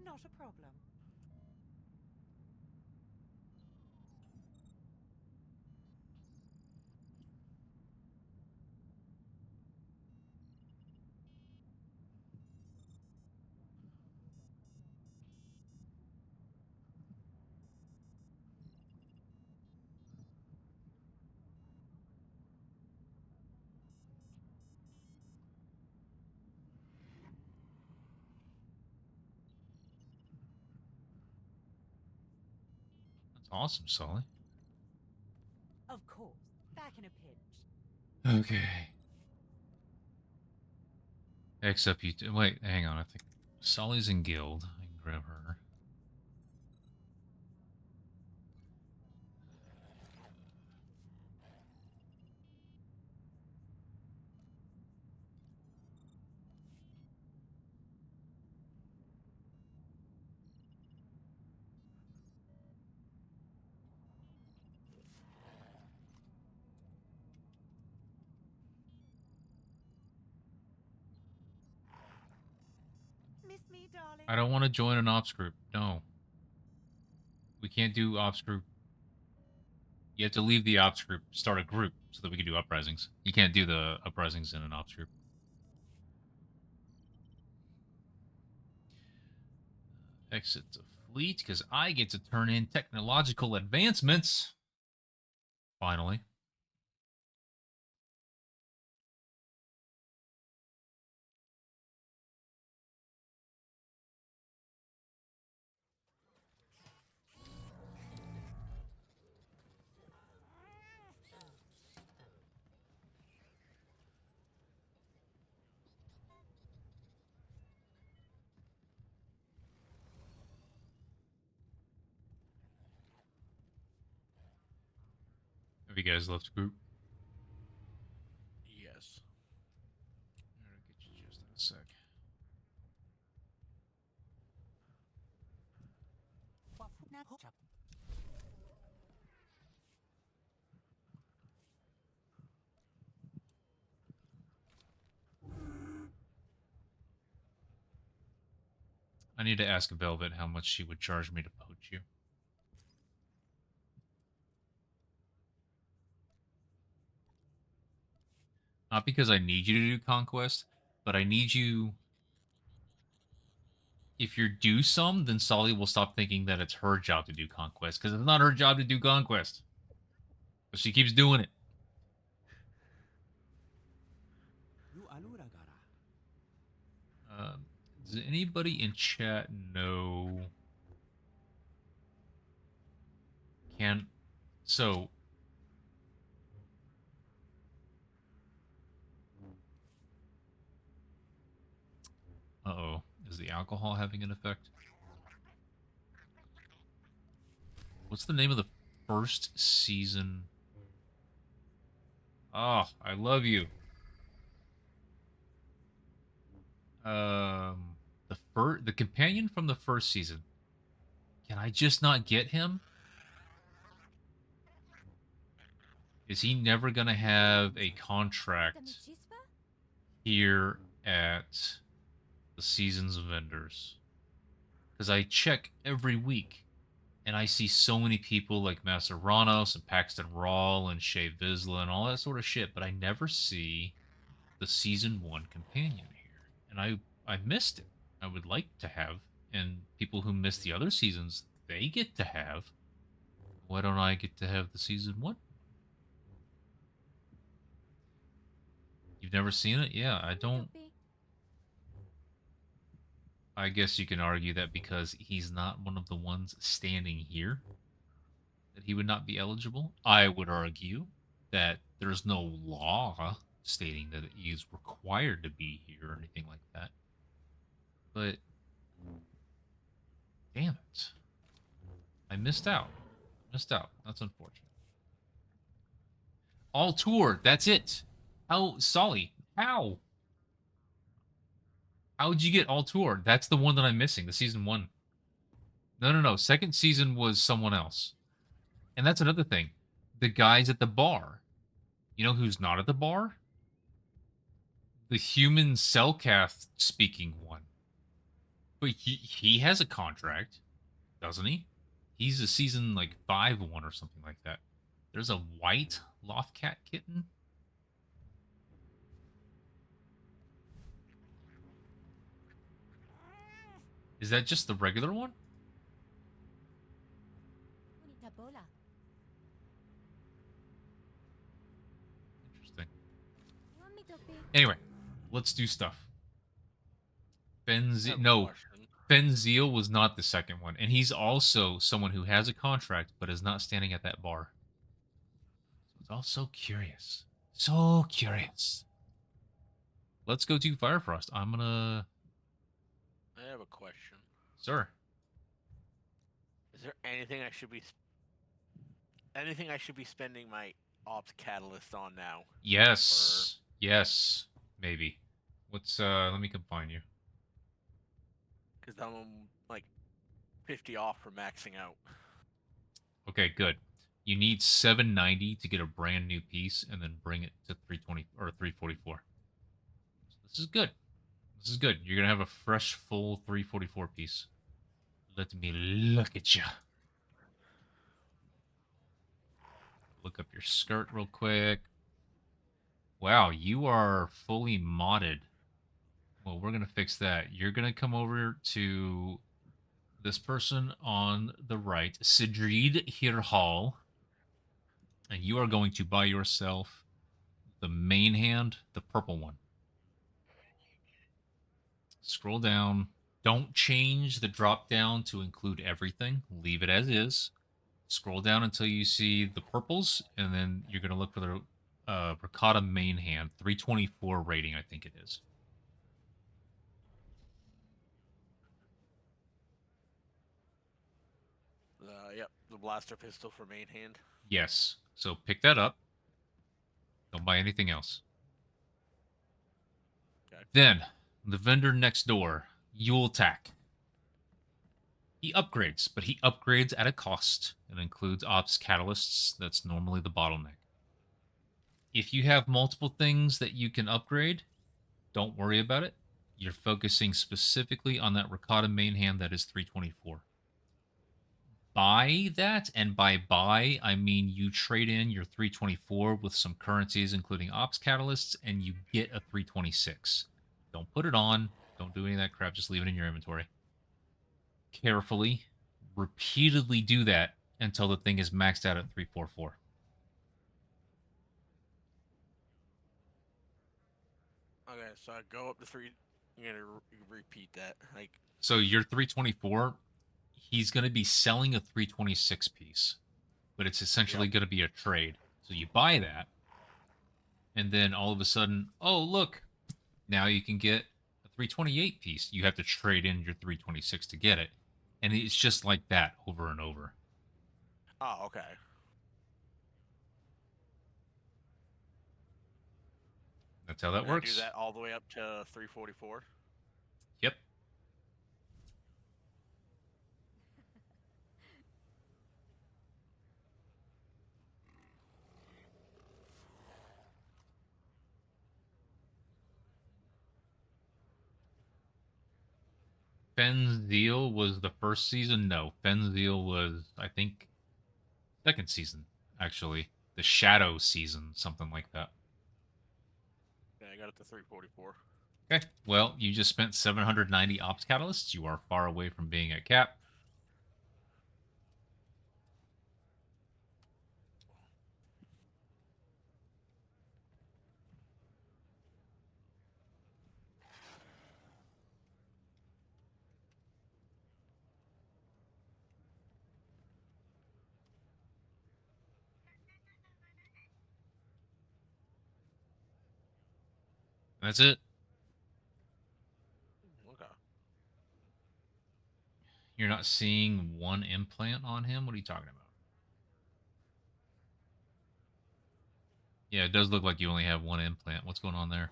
Not a problem. That's awesome, Sully. Of course. Back in a pinch. Okay. Except you... Wait, hang on. I think Sully's in guild. I can grab her. Miss me, darling. I don't want to join an ops group. No. We can't do ops group. You have to leave the ops group, start a group, so that we can do uprisings. You can't do the uprisings in an ops group. Exit the fleet, because I get to turn in technological advancements. Finally. Have you guys left the group? Yes. I'll get you just in a sec. I need to ask Velvet how much she would charge me to poach you. Not because I need you to do conquest, but I need you. If you do some, then Sully will stop thinking that it's her job to do conquest, because it's not her job to do conquest. But she keeps doing it. Does anybody in chat know? So uh-oh. Is the alcohol having an effect? What's the name of the first season? Oh, I love you. The companion from the first season. Can I just not get him? Is he never gonna have a contract here at the Seasons of Vendors? Because I check every week, and I see so many people like Master Ranos and Paxton Rawl and Shea Vizsla and all that sort of shit, but I never see the Season 1 companion here. And I missed it. I would like to have, and people who missed the other seasons, they get to have. Why don't I get to have the Season 1? You've never seen it? Yeah, I don't. I guess you can argue that because he's not one of the ones standing here, that he would not be eligible. I would argue that there's no law stating that he's required to be here or anything like that. But damn it. I missed out. That's unfortunate. All tour, that's it. How, Solly, how? How'd you get all tour? That's the one that I'm missing, the season 1. No. Second season was someone else. And that's another thing. The guys at the bar. You know who's not at the bar? The human Cellcath speaking one. But he has a contract, doesn't he? He's a season like 5 one or something like that. There's a white Lothcat kitten. Is that just the regular one? Interesting. Anyway, let's do stuff. Fenziel was not the second one, and he's also someone who has a contract but is not standing at that bar. So it's all so curious. So curious. Let's go to Firefrost. I have a question. Sir. Is there anything I should be spending my ops catalyst on now? Yes. Yes. Maybe. Let me combine you. Because I'm like 50 off for maxing out. Okay, good. You need 790 to get a brand new piece and then bring it to 320 or 344. So this is good. This is good. You're going to have a fresh, full 344 piece. Let me look at you. Look up your skirt real quick. Wow, you are fully modded. Well, we're going to fix that. You're going to come over to this person on the right, Sidrid Hirhal, and you are going to buy yourself the main hand, the purple one. Scroll down. Don't change the drop down to include everything. Leave it as is. Scroll down until you see the purples, and then you're going to look for the Ricotta main hand, 324 rating, I think it is. Yep, the blaster pistol for main hand. Yes. So pick that up. Don't buy anything else. Okay. Then, the vendor next door, Yuletech. He upgrades, but he upgrades at a cost. It includes ops catalysts. That's normally the bottleneck. If you have multiple things that you can upgrade, don't worry about it. You're focusing specifically on that Ricotta main hand that is 324. buy that, and by buy, I mean you trade in your 324 with some currencies, including ops catalysts, and you get a 326. Don't put it on. Don't do any of that crap. Just leave it in your inventory. Carefully, repeatedly do that until the thing is maxed out at 344. Okay, so I go up to 3. You're gonna repeat that, like. So your 324, he's going to be selling a 326 piece, but it's essentially going to be a trade. So you buy that, and then all of a sudden, oh, look, now you can get a 328 piece. You have to trade in your 326 to get it. And it's just like that over and over. Oh, okay. That's how that And works. I do that all the way up to 344. Yep. Fenzil was the first season? No. Fenzil was, I think, second season, actually. The Shadow season, something like that. Yeah, I got it to 344. Okay. Well, you just spent 790 ops catalysts. You are far away from being at cap. That's it. Okay. You're not seeing one implant on him? What are you talking about? Yeah, it does look like you only have one implant. What's going on there?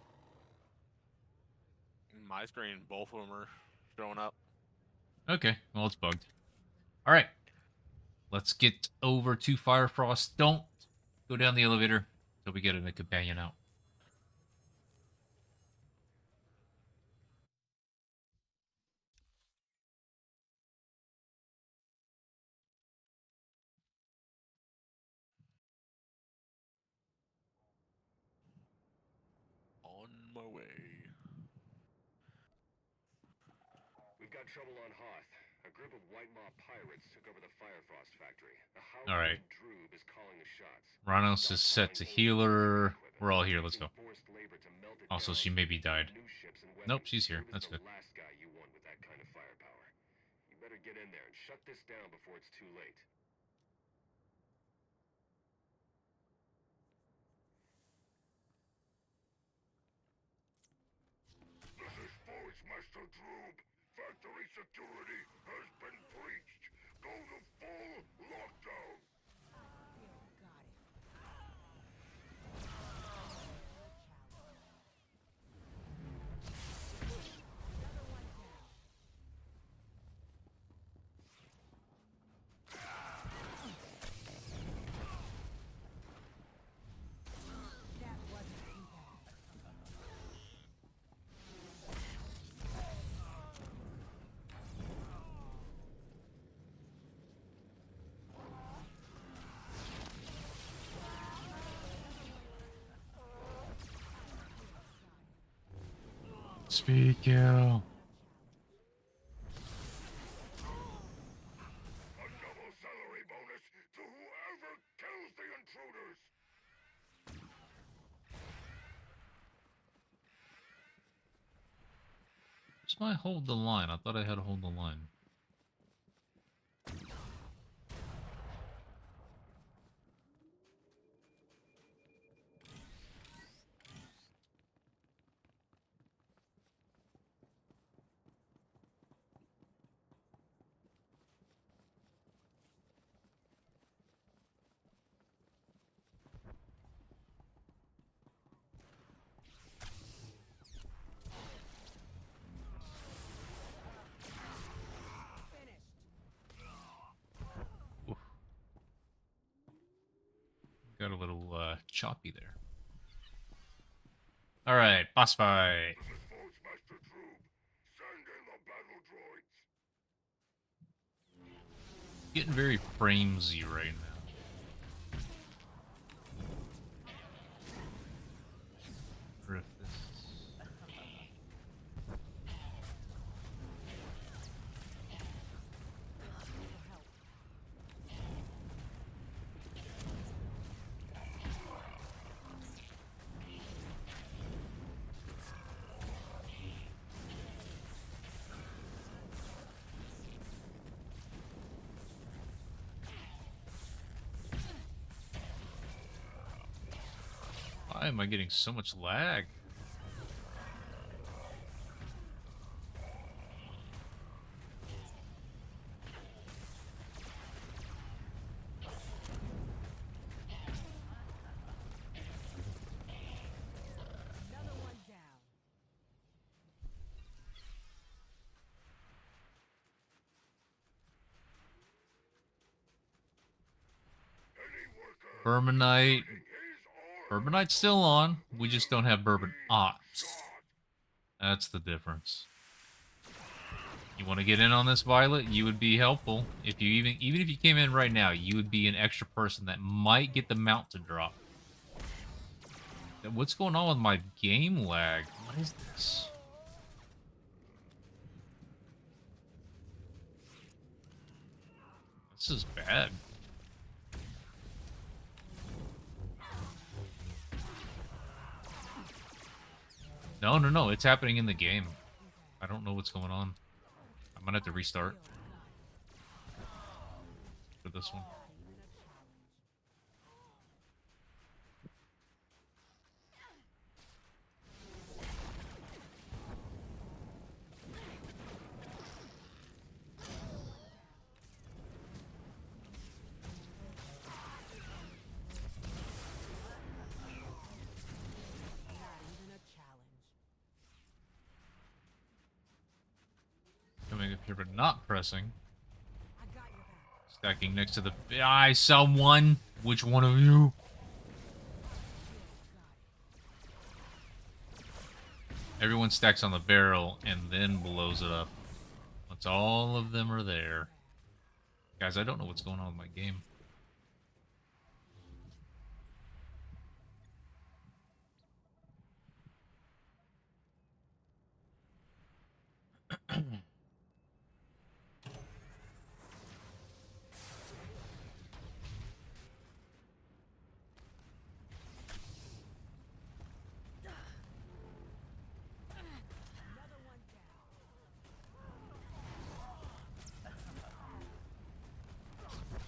My screen, both of them are showing up. Okay, well, it's bugged. All right. Let's get over to Firefrost. Don't go down the elevator until we get a companion out. On my way. We've got trouble on Hoth. A group of White Maw pirates took over the Firefrost factory. The All right. Droob is calling the shots. Rhinos is set to healer. We're all here. Let's go. Also, she maybe died. Nope, she's here. That's good. Last guy you want with that kind of firepower. You better get in there and shut this down before it's too late. This is Forge Master Droob. Factory security has been breached. Go to full lockdown. Speak, you. A double salary bonus to whoever kills the intruders. Where's my hold the line? I thought I had to hold the line. Oof. Got a little choppy there. All right, boss fight. This is Forge Master Droob. Send in the battle droids. Getting very framesy right now. Or if this Why am I getting so much lag? Another one down. Bourbonite. Bourbonite's still on. We just don't have bourbon ops. That's the difference. You want to get in on this, Violet? You would be helpful. If you even if you came in right now, you would be an extra person that might get the mount to drop. What's going on with my game lag? What is this? This is bad. No, it's happening in the game. I don't know what's going on. I'm gonna have to restart for this one. Coming up here but not pressing. Stacking next to the... I saw one. Which one of you? Everyone stacks on the barrel and then blows it up. Once all of them are there. Guys, I don't know what's going on with my game.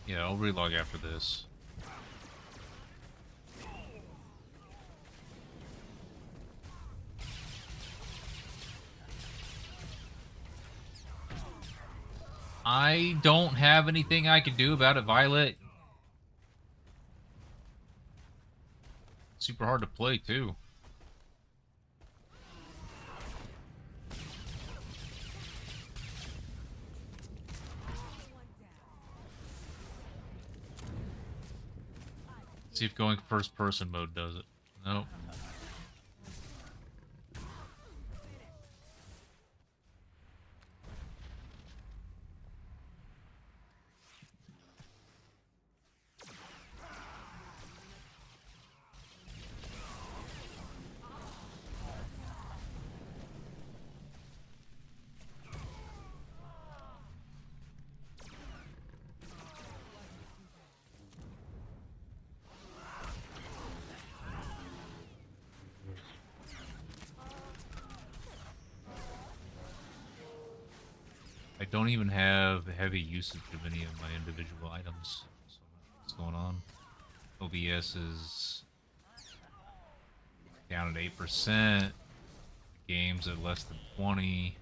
Yeah, I'll relog after this. I don't have anything I can do about it, Violet. Super hard to play, too. See if going first person mode does it. Nope. I don't even have heavy usage of any of my individual items. So what's going on? OBS is down at 8%. Games at less than 20.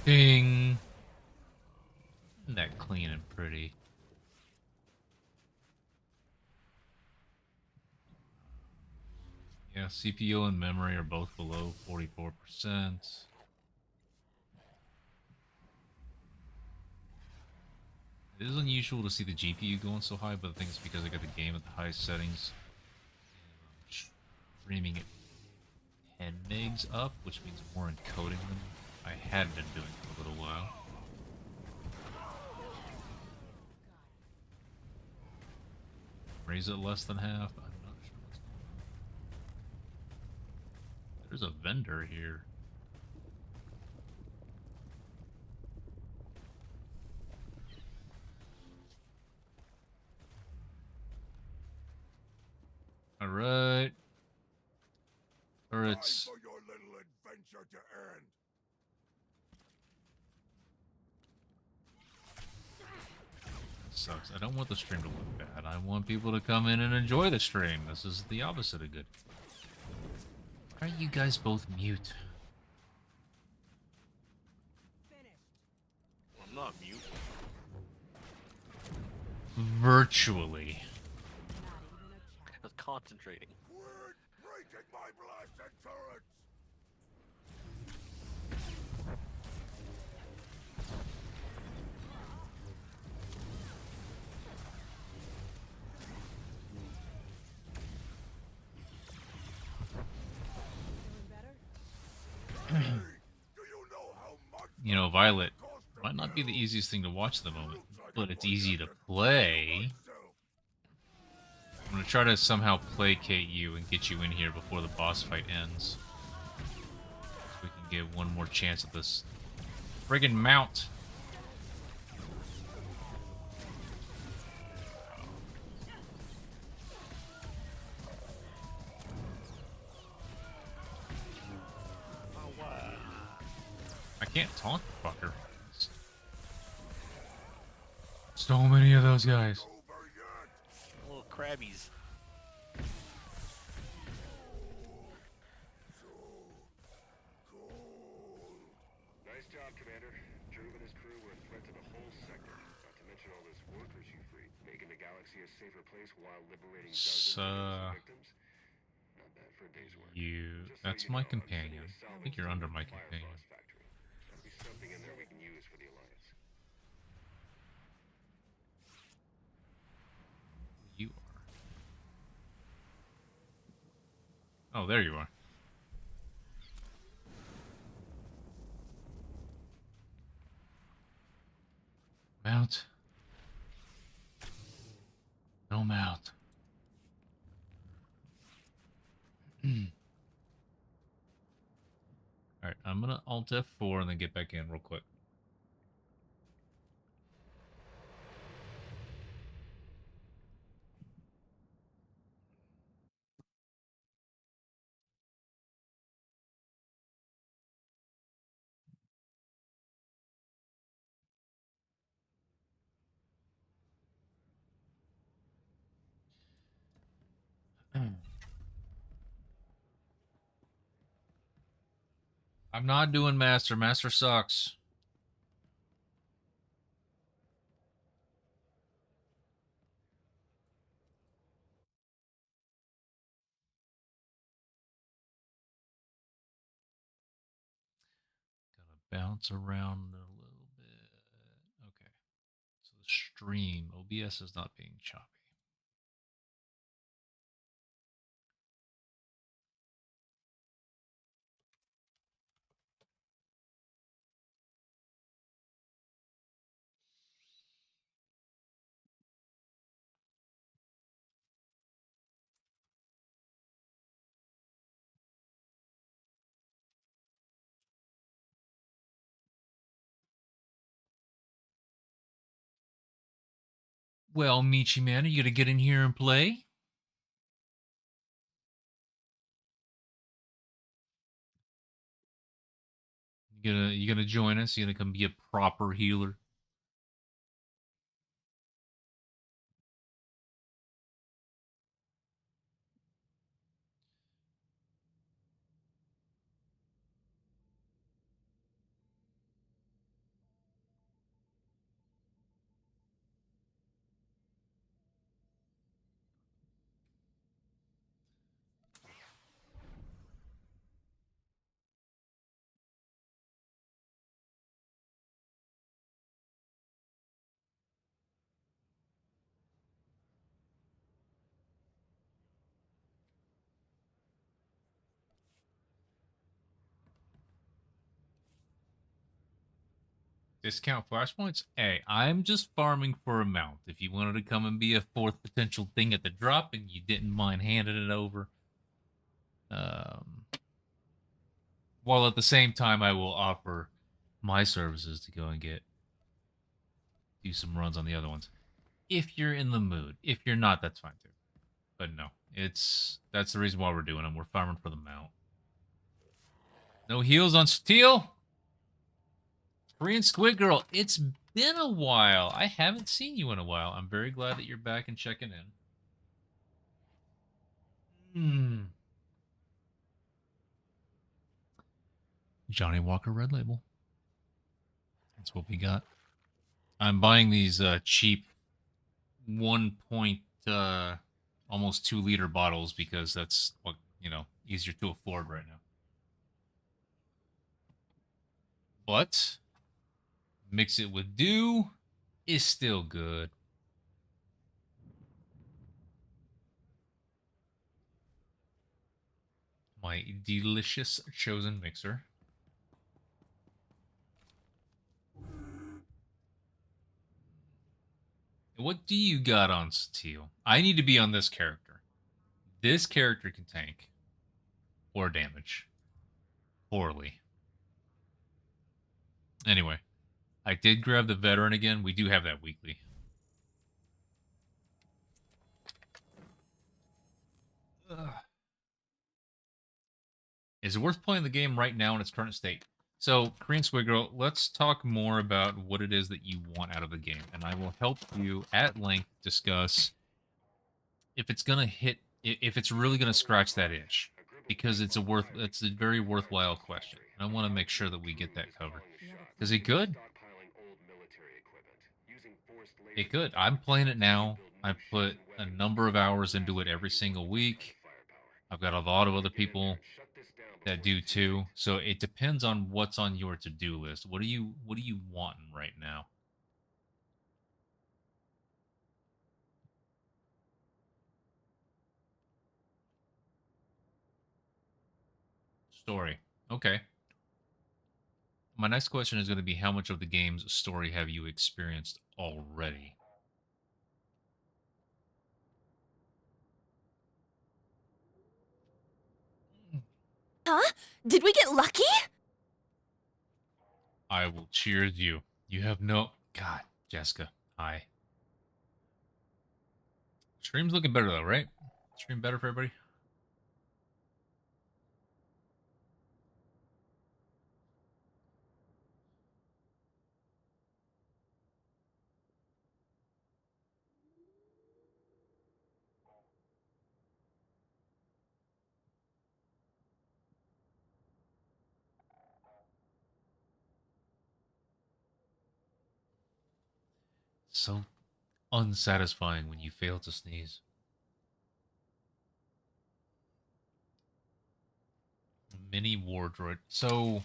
Ding. Isn't that clean and pretty? Yeah, CPU and memory are both below 44%. It is unusual to see the GPU going so high, but I think it's because I got the game at the highest settings. Streaming it 10 megs up, which means more encoding than I had been doing for a little while. Raise it less than half. I'm not sure what's going on. There's a vendor here. All right. Turrets. Time for your little adventure to end. Sucks. I don't want the stream to look bad. I want people to come in and enjoy the stream. This is the opposite of good. Why are you guys both mute? I'm not mute. Virtually. I was concentrating. Quit breaking my blasted turrets! You know, Violet might not be the easiest thing to watch at the moment, but it's easy to play. I'm gonna try to somehow placate you and get you in here before the boss fight ends. So we can get one more chance at this friggin' mount. I can't taunt the fucker. So many of those guys. Little crabbies. Nice job, Commander. Drew and his crew were a threat to the whole sector. Not to mention all those workers you freed, making the galaxy a safer place while liberating dozens of innocent victims. Not bad for a day's work. That's my companion. I think you're under my companion. There'll be something in there we can use for the Alliance. You are. Oh, there you are. Mount. No mount. Alright, I'm gonna Alt F4 and then get back in real quick. I'm not doing Master. Master sucks. Gotta bounce around a little bit. Okay. So the stream, OBS is not being choppy. Well, Michi man, are you gonna get in here and play? You gonna join us? You gonna come be a proper healer? Discount flashpoints? Hey, I'm just farming for a mount. If you wanted to come and be a fourth potential thing at the drop and you didn't mind handing it over, while at the same time I will offer my services to go and do some runs on the other ones. If you're in the mood. If you're not, that's fine too. But no, that's the reason why we're doing them. We're farming for the mount. No heals on Steel. Korean Squid Girl, it's been a while. I haven't seen you in a while. I'm very glad that you're back and checking in. Johnny Walker Red Label. That's what we got. I'm buying these cheap 1 point, almost 2 liter bottles because that's what, easier to afford right now. But mix it with dew is still good. My delicious chosen mixer. What do you got on Steel? I need to be on this character. This character can tank or damage poorly. Anyway, I did grab the veteran again. We do have that weekly. Ugh. Is it worth playing the game right now in its current state? So, Korean Squid Girl, let's talk more about what it is that you want out of the game, and I will help you at length discuss if it's gonna hit, if it's really gonna scratch that itch, because it's a very worthwhile question, and I want to make sure that we get that covered. Is it good? It could. I'm playing it now. I put a number of hours into it every single week. I've got a lot of other people that do too. So it depends on what's on your to-do list. What are you wanting right now? Story. Okay. My next question is going to be how much of the game's story have you experienced already? Huh? Did we get lucky? I will cheers you. You have no... God, Jessica. Hi. Stream's looking better though, right? Stream better for everybody? So unsatisfying when you fail to sneeze. Mini war droid. So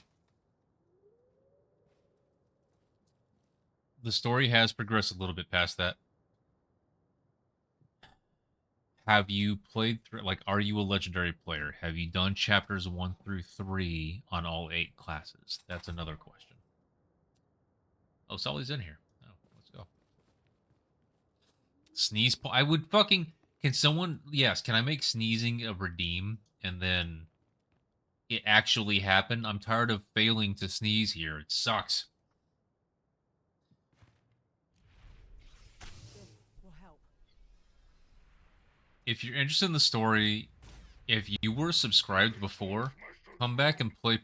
the story has progressed a little bit past that. Have you played through, like, are you a legendary player? Have you done chapters 1 through 3 on all 8 classes? That's another question. Oh, Sully's in here. Oh, let's go. Sneeze. I would fucking... Can someone... Yes, can I make sneezing a redeem and then it actually happen? I'm tired of failing to sneeze here. It sucks. If you're interested in the story, if you were subscribed before, come back and play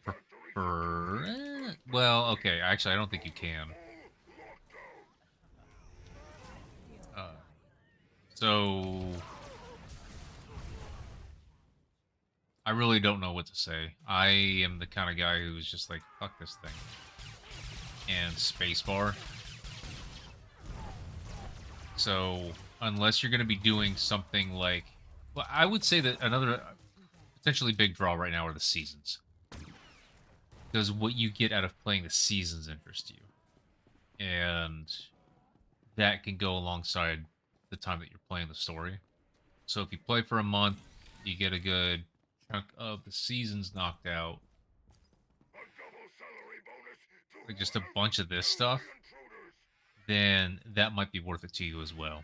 well, okay, actually, I don't think you can. So... I really don't know what to say. I am the kind of guy who's just like, fuck this thing. And spacebar. So, unless you're going to be doing something like... Well, I would say that another potentially big draw right now are the seasons. Does what you get out of playing the seasons interest you? And that can go alongside the time that you're playing the story. So if you play for a month, you get a good chunk of the seasons knocked out. like just a bunch of this stuff, then that might be worth it to you as well.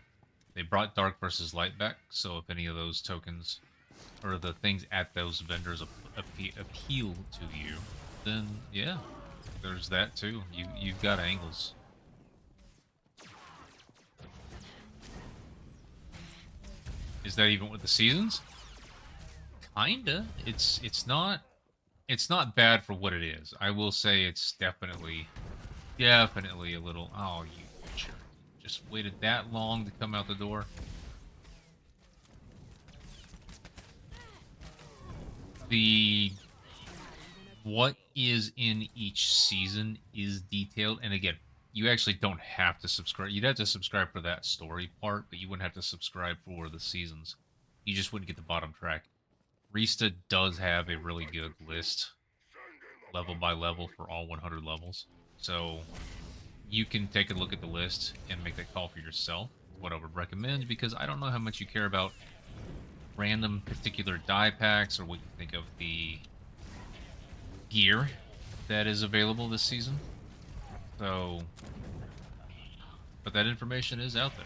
They brought Dark versus Light back, so if any of those tokens or the things at those vendors appeal to you, then yeah, there's that too. You've got angles. Is that even with the seasons? Kinda. It's not bad for what it is. I will say it's definitely a little. Oh, you jerk! Just waited that long to come out the door. What is in each season is detailed, and again, you actually don't have to subscribe. You'd have to subscribe for that story part, but you wouldn't have to subscribe for the seasons. You just wouldn't get the bottom track. Rista does have a really good list, level by level, for all 100 levels. So you can take a look at the list and make that call for yourself. What I would recommend, because I don't know how much you care about random particular die packs or what you think of the gear that is available this season. So, but that information is out there.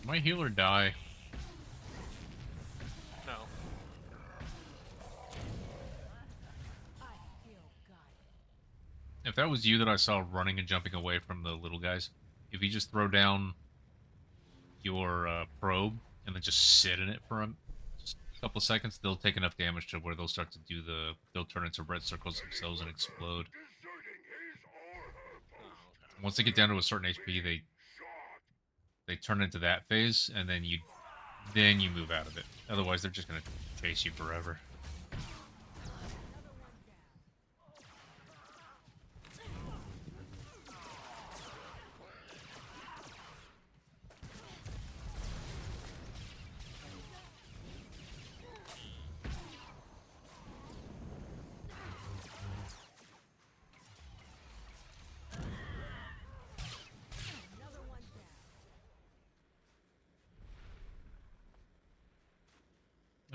My healer die. No. If that was you that I saw running and jumping away from the little guys, if you just throw down your probe and then just sit in it for just a couple of seconds, they'll take enough damage to where they'll start to do they'll turn into red circles themselves and explode. Once they get down to a certain HP, they turn into that phase, and then you move out of it. Otherwise, they're just gonna chase you forever.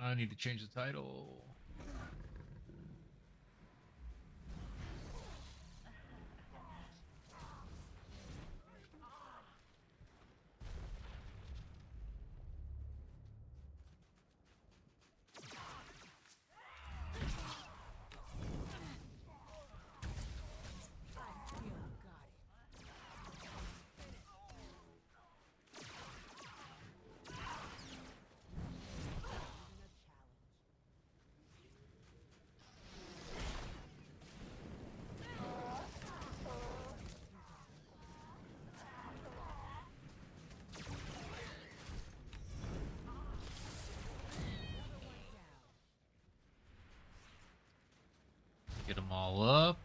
I need to change the title. Get them all up.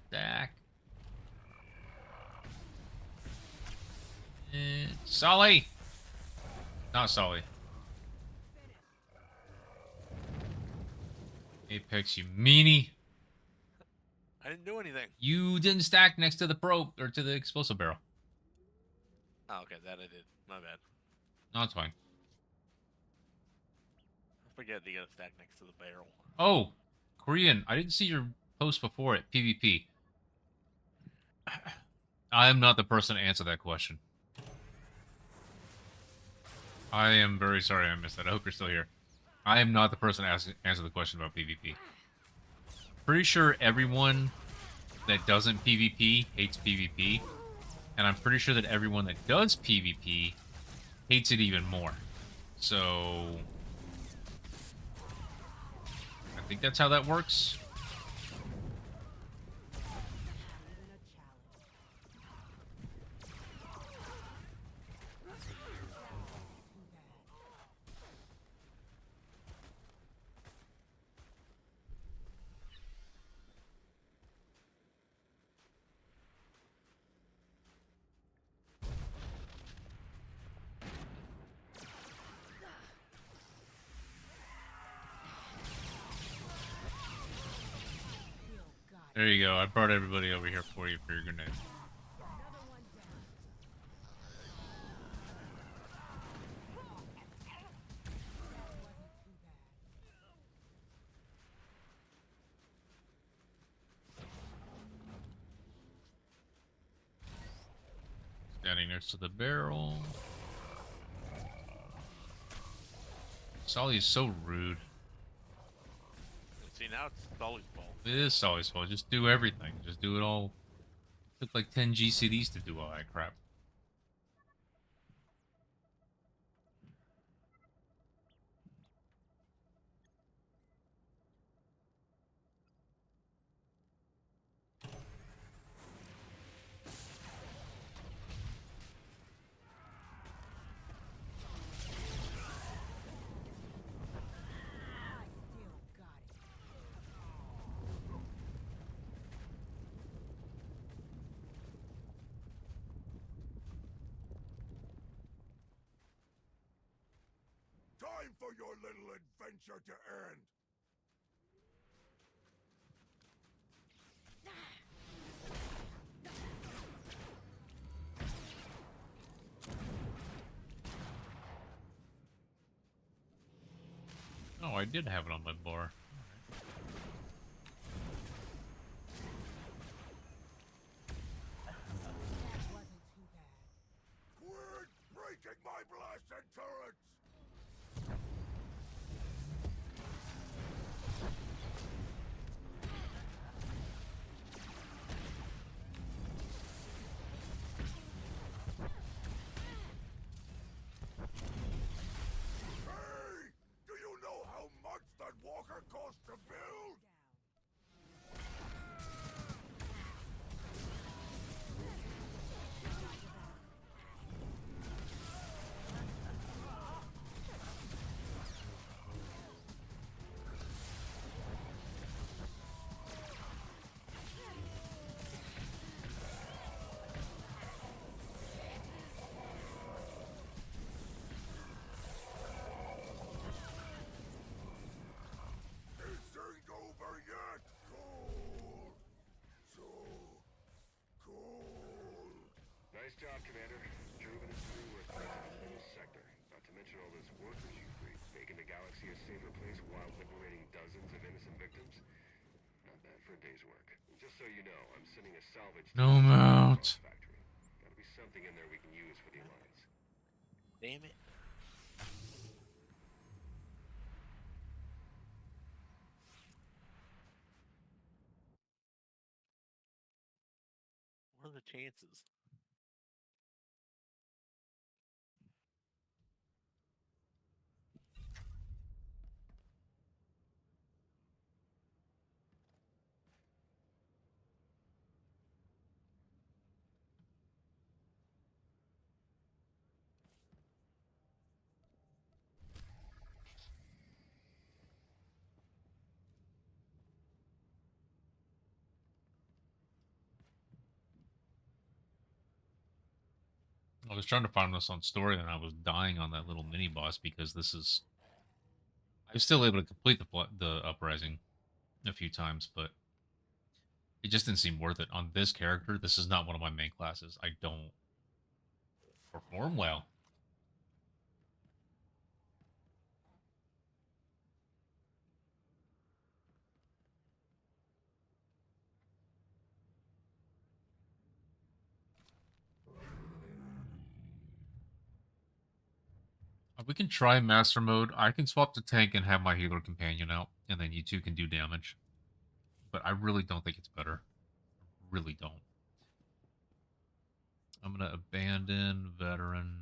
Stack. And Sully! Not Sully. Apex, you meanie. I didn't do anything. You didn't stack next to the probe, or to the explosive barrel. Oh, okay, that I did. My bad. No, it's fine. I forget you gotta stack next to the barrel. Oh, Korean, I didn't see your post before it. PvP. I am not the person to answer that question. I am very sorry I missed that. I hope you're still here. I am not the person to answer the question about PvP. Pretty sure everyone that doesn't PvP hates PvP. And I'm pretty sure that everyone that does PvP hates it even more. So I think that's how that works. There you go. I brought everybody over here for you for your grenade. Standing next to the barrel. Solly's so rude. See, now it's Solly's fault. It is Solly's fault. Just do everything. Just do it all. Took like 10 GCDs to do all that crap. Time for your little adventure to end. Oh, I did have it on my bar. Quit breaking my blasted turrets! Hey! Do you know how much that walker cost to build? This ain't over yet, Cole! So cold. Nice job, Commander. Drew and his crew were a threat to the whole sector. Not to mention all those workers you freed, making the galaxy a safer place while liberating dozens of innocent victims. Not bad for a day's work. And just so you know, I'm sending a salvage team No to the mount. factory. Gotta be something in there we can use for the Alliance. Damn it. What are the chances? I was trying to find this on story and I was dying on that little mini boss because this is. I was still able to complete the uprising a few times, but it just didn't seem worth it. On this character, this is not one of my main classes. I don't perform well. We can try master mode. I can swap the tank and have my healer companion out, and then you two can do damage. But I really don't think it's better. I really don't. I'm gonna abandon veteran.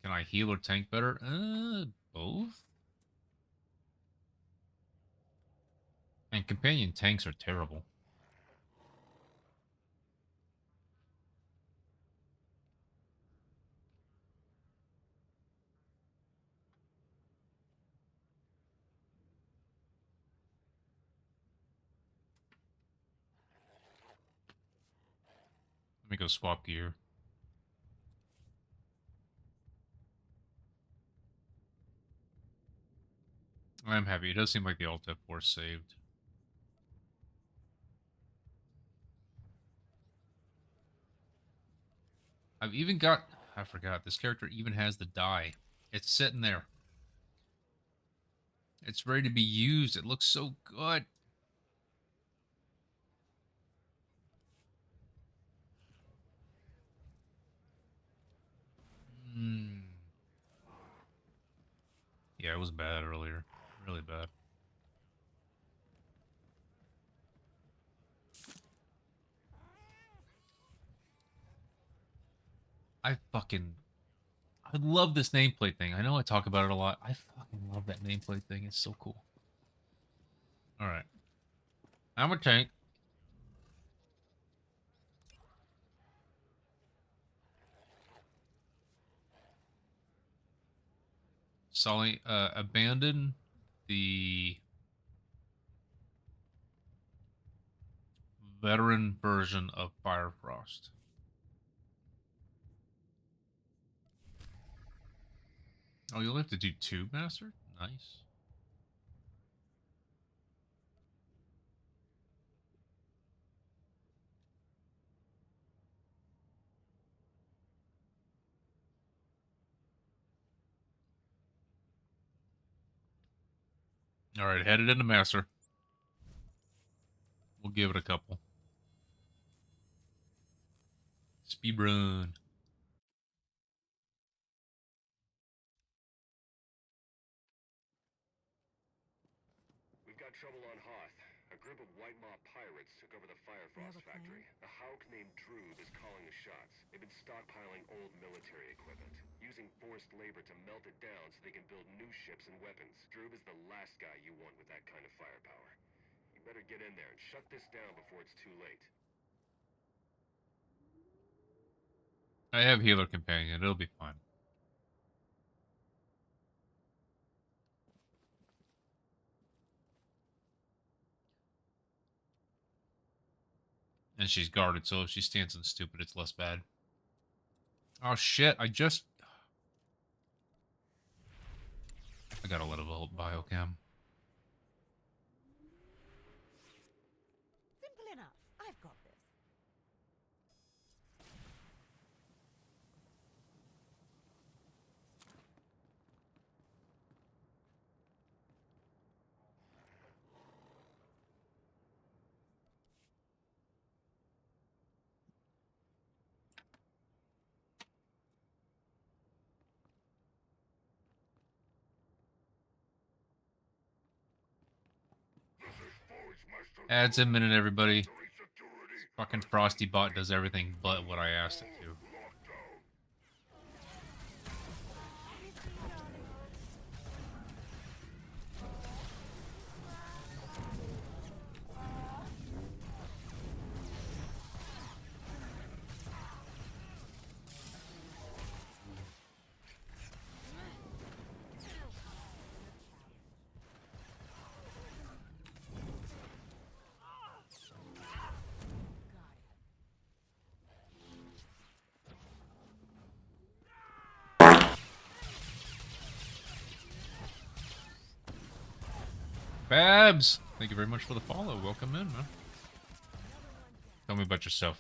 Can I heal or tank better? Both? And companion tanks are terrible. me go swap gear. I'm happy. It does seem like the Alt F4 saved. I've even got... I forgot. This character even has the die. It's sitting there. It's ready to be used. It looks so good. Yeah, it was bad earlier. Really bad. I love this nameplate thing. I know I talk about it a lot. I fucking love that nameplate thing. It's so cool. Alright. I'm a tank. Sully, abandon the veteran version of Firefrost. Oh, you'll have to do 2, Master? Nice. Alright, headed into Master. We'll give it a couple. Speed run. We've got trouble on Hoth. A group of White Maw pirates took over the Firefrost factory. A Hauk named Droob is calling the shots. They've been stockpiling old military equipment, using forced labor to melt it down so they can build new ships and weapons. Droob is the last guy you want with that kind of firepower. You better get in there and shut this down before it's too late. I have healer companion. It'll be fine. And she's guarded, so if she stands in stupid, it's less bad. Oh shit, I gotta let a volt biochem. Simple enough. I've got this. Adds a minute, everybody. This fucking Frosty bot does everything but what I asked it to. Babs! Thank you very much for the follow. Welcome in, man. Tell me about yourself.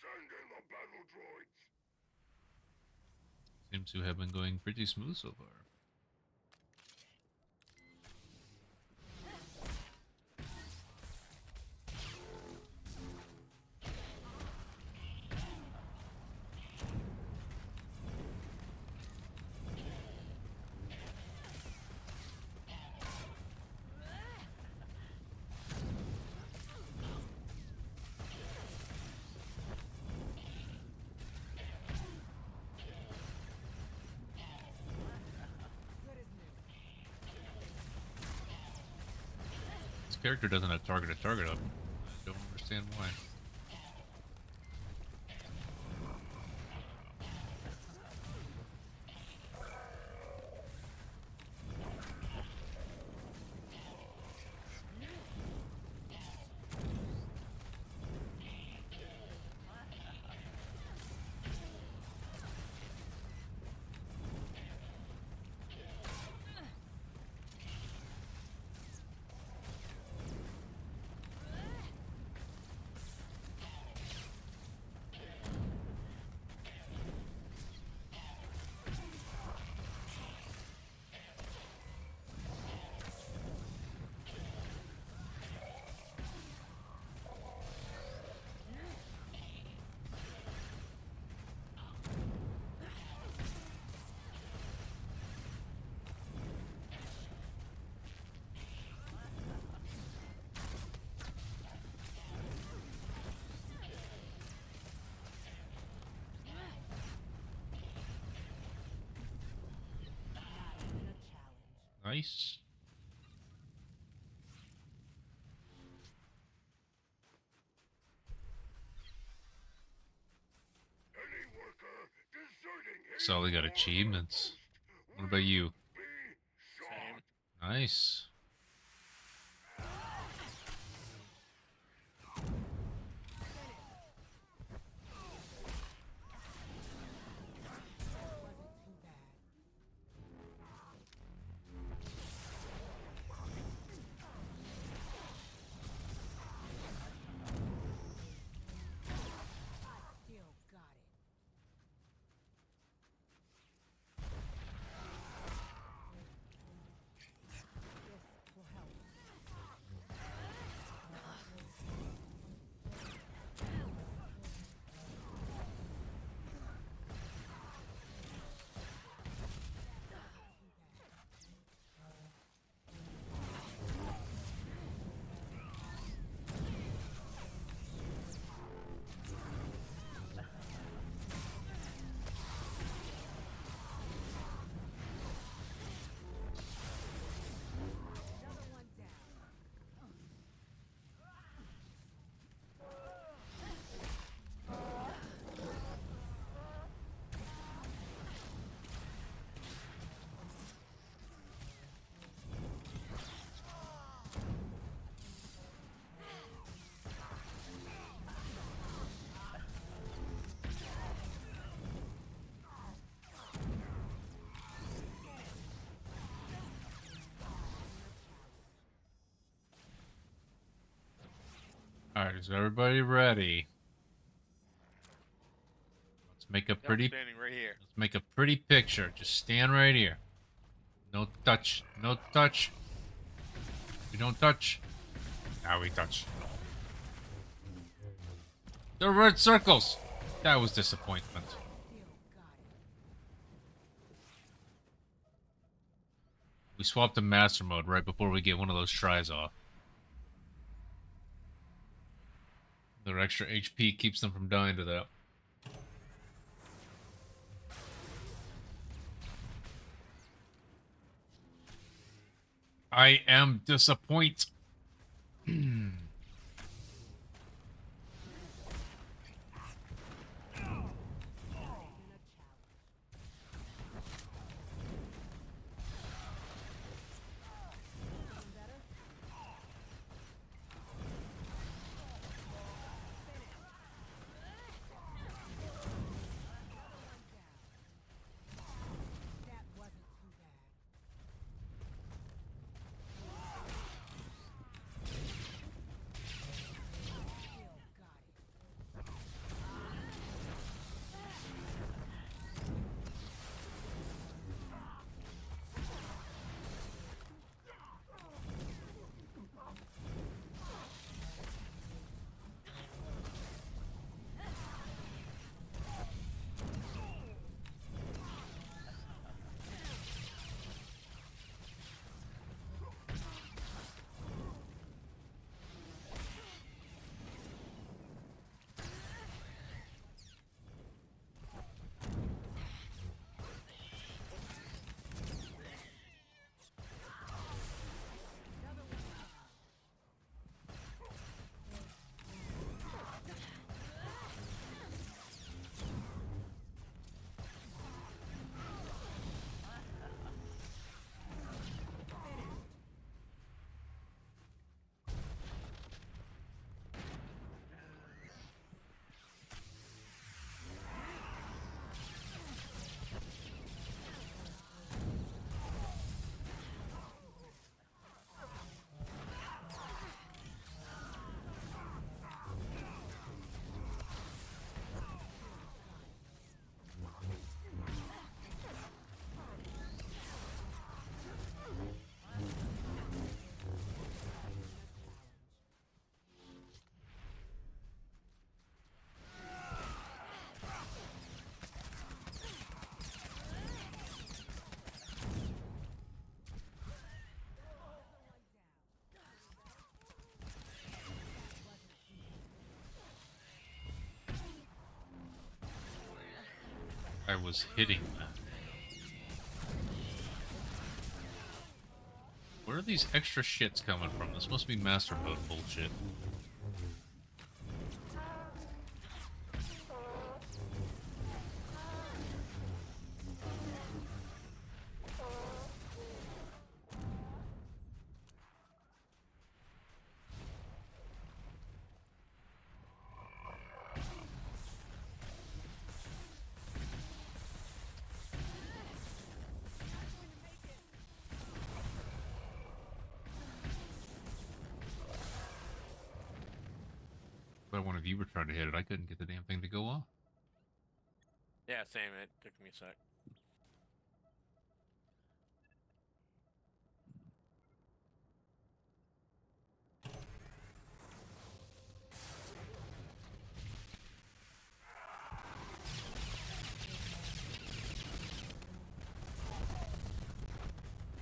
Send in the battle droids. Seems to have been going pretty smooth so far. This character doesn't have target up. I don't understand why. Nice. So we got achievements. What about you? Same. Nice. Alright, is everybody ready? Let's make a pretty standing right here. Let's make a pretty picture. Just stand right here. No touch. No touch. We don't touch. Now we touch. The red circles! That was disappointment. We swapped to master mode right before we get one of those tries off. Their extra HP keeps them from dying to that. I am disappointed. I was hitting that. Where are these extra shits coming from? This must be master mode bullshit. But one of you were trying to hit it, I couldn't get the damn thing to go off. Yeah, same. It took me a sec.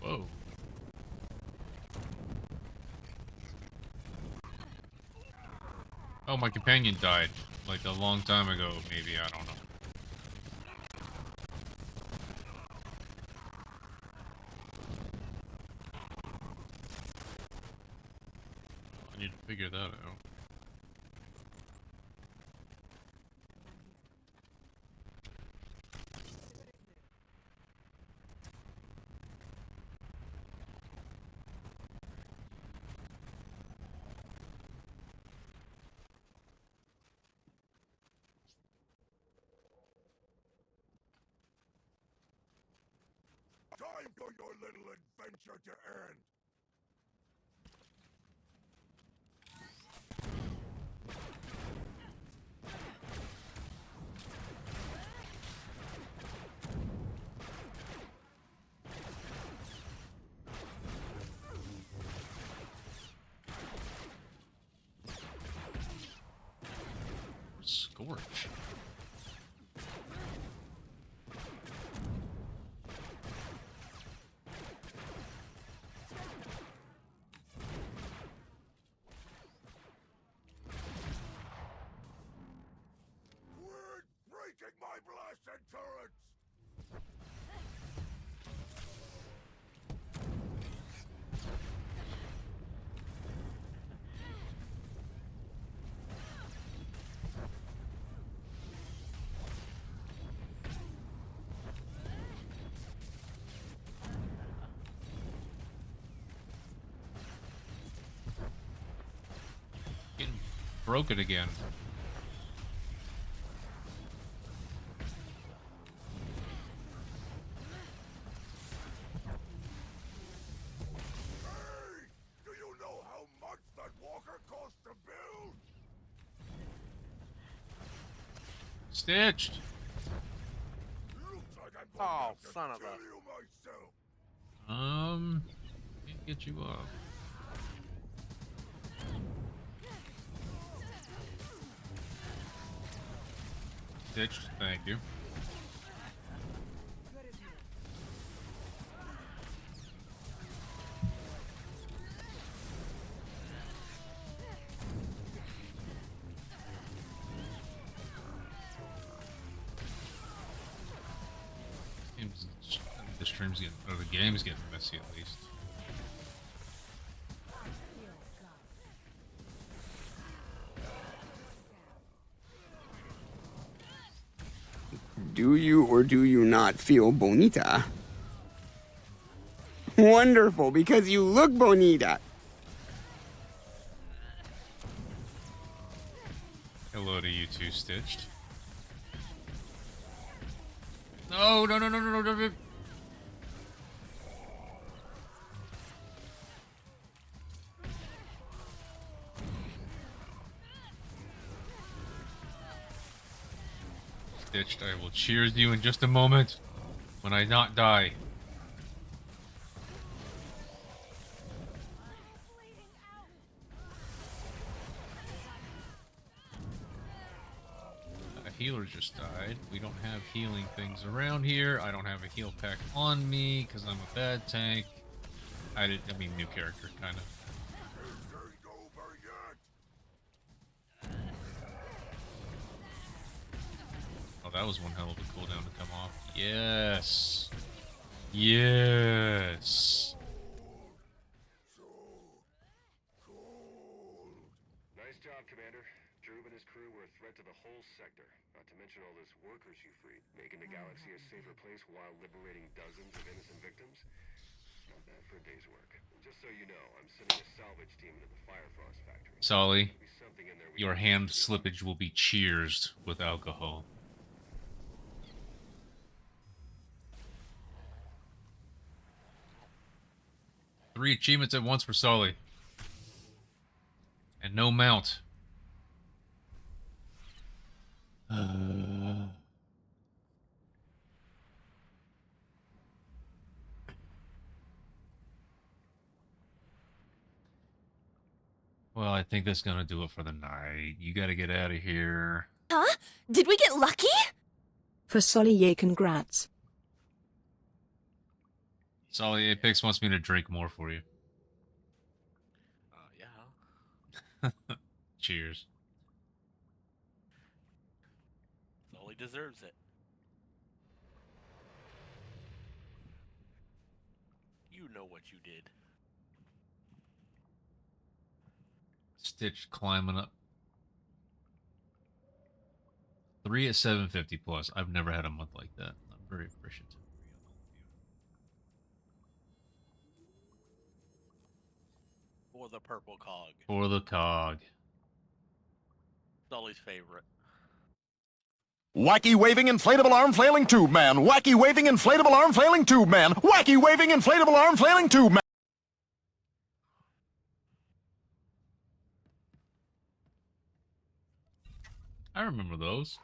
Whoa. Oh, my companion died, like a long time ago, maybe, I don't know. I need to figure that out. Time for your little adventure to end. Scorch. Quit breaking my blasted turrets! Getting broken again. Do you know how much that walker cost to build? Stitched. Looks like I'm going to Oh, have to son of kill a. you myself. Can't get you up. Stitched, thank you. The stream's getting, or the game's getting messy at least. Do you or do you not feel bonita? Wonderful, because you look bonita. Hello to you too, Stitched. No, no, no, no, no, no, no. Stitched, I will cheers you in just a moment when I not die. A healer just died. We don't have healing things around here. I don't have a heal pack on me because I'm a bad tank. I mean, new character, kind of. Oh, That was one hell of a cooldown to come off. Yes. Yes. Nice job, Commander. Drew and his crew were a threat to the whole sector, not to mention all those workers you freed, making the galaxy a safer place while liberating dozens of innocent victims. Not bad for a day's work. And just so you know, I'm sending a salvage team into the Firefrost factory. Solly, There'll be something in there we your can hand use. slippage will be cheersed with alcohol. Three achievements at once for Solly. And no mount. Well, I think that's gonna do it for the night. You gotta get out of here. Huh? Did we get lucky? For Solly, yay, congrats. Solly, Apex wants me to drink more for you. Yeah. Cheers. Solly deserves it. You know what you did. Stitch climbing up. 3 at 750 plus. I've never had a month like that. I'm very appreciative. For the purple cog. For the cog. Solly's favorite. Wacky waving inflatable arm flailing tube man. Wacky waving inflatable arm flailing tube man. Wacky waving inflatable arm flailing tube man. I remember those.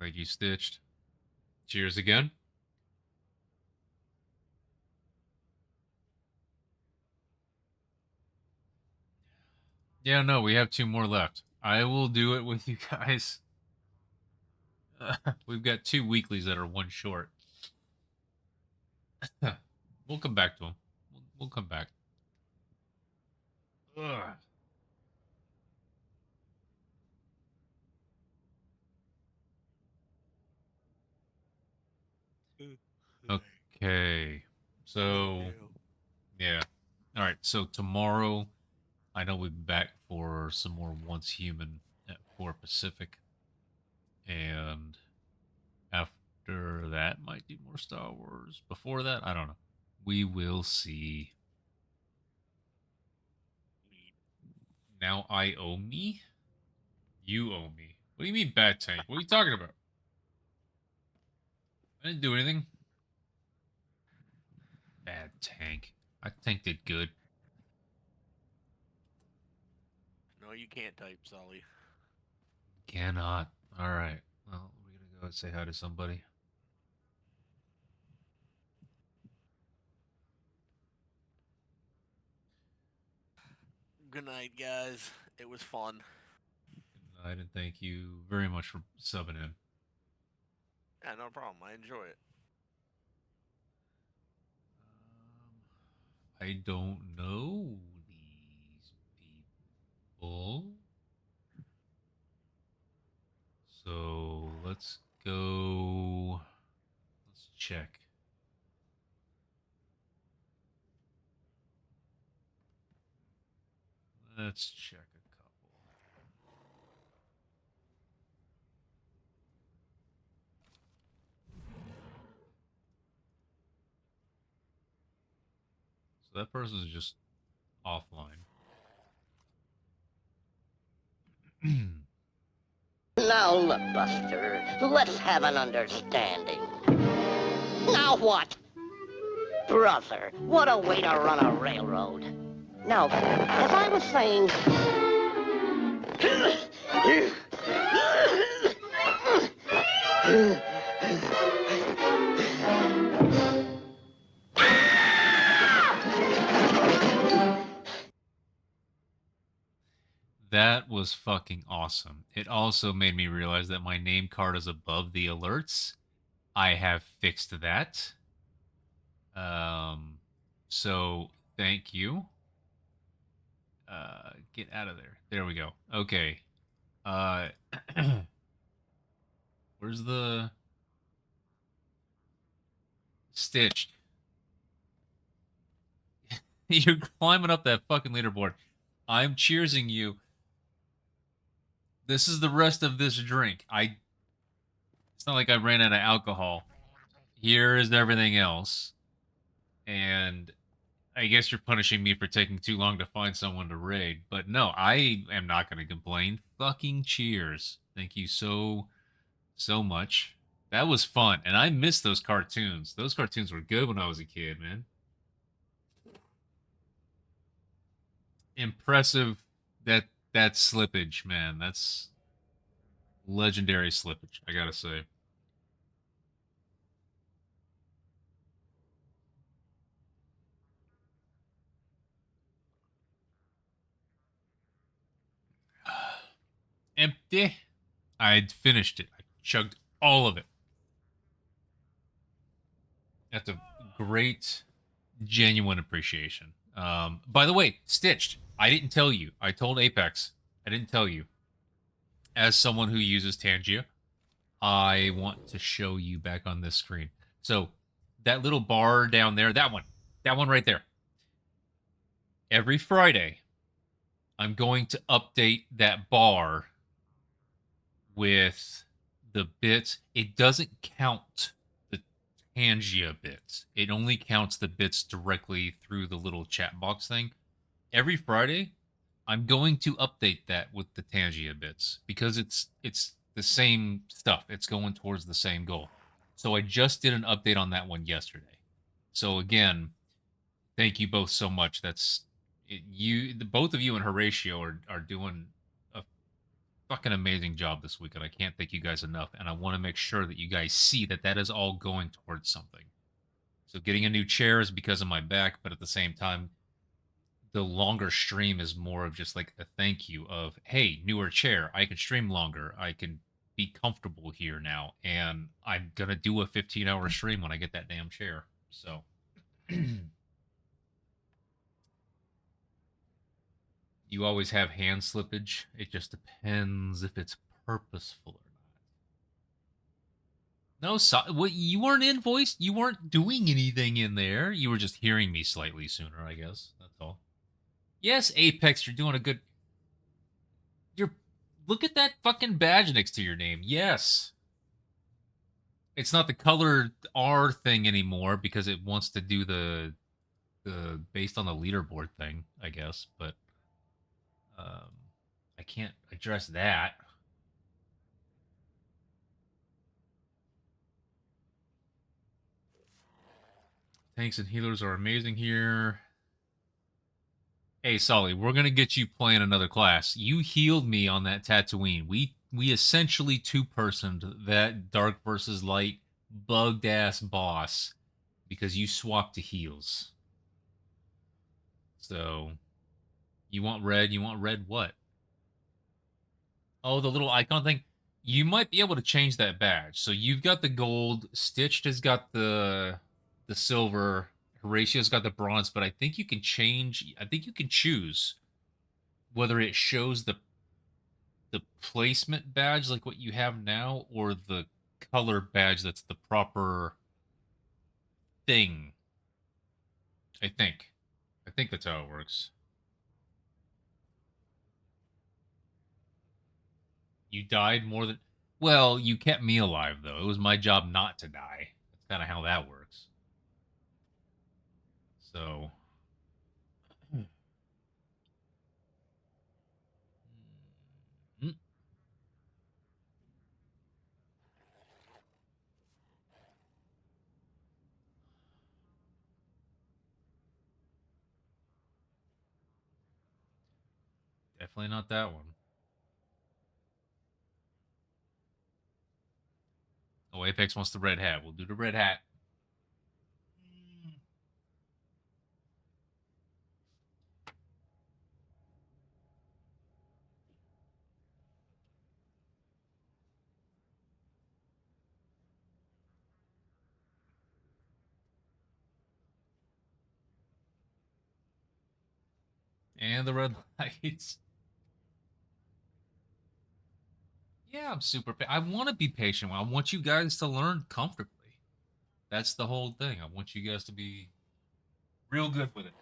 Thank you, Stitched. Cheers again. Yeah, no, we have 2 more left. I will do it with you guys. We've got 2 weeklies that are 1 short. We'll come back to them. We'll come back. Ugh. Okay. So, yeah. All right. So tomorrow, I know we'll be back for some more Once Human at 4 Pacific. And after that, might do more Star Wars. Before that, I don't know. We will see. Now I owe me? You owe me. What do you mean, bad tank? What are you talking about? I didn't do anything. Bad tank. I tank did good. No, you can't type, Solly. Cannot. Alright. Well, we're gonna go and say hi to somebody. Good night, guys. It was fun. Good night, and thank you very much for subbing in. Yeah, no problem. I enjoy it. I don't know these people. So let's go. Let's check. Let's check a couple. So that person's just offline. Now look, Buster, let's have an understanding. Now what? Brother, what a way to run a railroad. Now, as I was saying... That was fucking awesome. It also made me realize that my name card is above the alerts, I have fixed that. So thank you. Get out of there. There we go. Okay. Where's the Stitch? You're climbing up that fucking leaderboard. I'm cheersing you. This is the rest of this drink. It's not like I ran out of alcohol. Here is everything else. And I guess you're punishing me for taking too long to find someone to raid. But no, I am not going to complain. Fucking cheers. Thank you so much. That was fun. And I miss those cartoons. Those cartoons were good when I was a kid, man. Impressive that slippage, man. That's legendary slippage, I gotta say. Empty. I'd finished it. I chugged all of it. That's a great, genuine appreciation. By the way, Stitched. I didn't tell you. I told Apex. I didn't tell you. As someone who uses Tangia, I want to show you back on this screen. So that little bar down there, that one right there. Every Friday, I'm going to update that bar with the bits. It doesn't count the Tangia bits. It only counts the bits directly through the little chat box thing. Every Friday, I'm going to update that with the Tangia bits because it's the same stuff. It's going towards the same goal. So I just did an update on that one yesterday. So again, thank you both so much. That's both of you and Horatio are doing a fucking amazing job this week, and I can't thank you guys enough. And I want to make sure that you guys see that that is all going towards something. So getting a new chair is because of my back, but at the same time, the longer stream is more of just like a thank you of, hey, newer chair, I can stream longer, I can be comfortable here now, and I'm gonna do a 15-hour stream when I get that damn chair. So you always have hand slippage. It just depends if it's purposeful or not. No, what, you weren't invoiced. You weren't doing anything in there. You were just hearing me slightly sooner, I guess. That's all. Yes, Apex, you're doing a good. You're. Look at that fucking badge next to your name. Yes. It's not the colored R thing anymore because it wants to do the based on the leaderboard thing, I guess. But I can't address that. Tanks and healers are amazing here. Hey, Sully, we're gonna get you playing another class. You healed me on that Tatooine. We essentially two-personed that dark versus light bugged ass boss because you swapped to heals. So you want red? You want red what? Oh, the little icon thing. You might be able to change that badge. So you've got the gold. Stitched has got the silver. Horatio's got the bronze. But I think you can change. I think you can choose whether it shows the placement badge like what you have now, or the color badge that's the proper thing. I think. I think that's how it works. You died more than. Well, you kept me alive, though. It was my job not to die. That's kind of how that works. So. Mm. Definitely not that one. Oh, Apex wants the red hat. We'll do the red hat. And the red lights. Yeah, I'm super. I want to be patient. I want you guys to learn comfortably. That's the whole thing. I want you guys to be real good with it.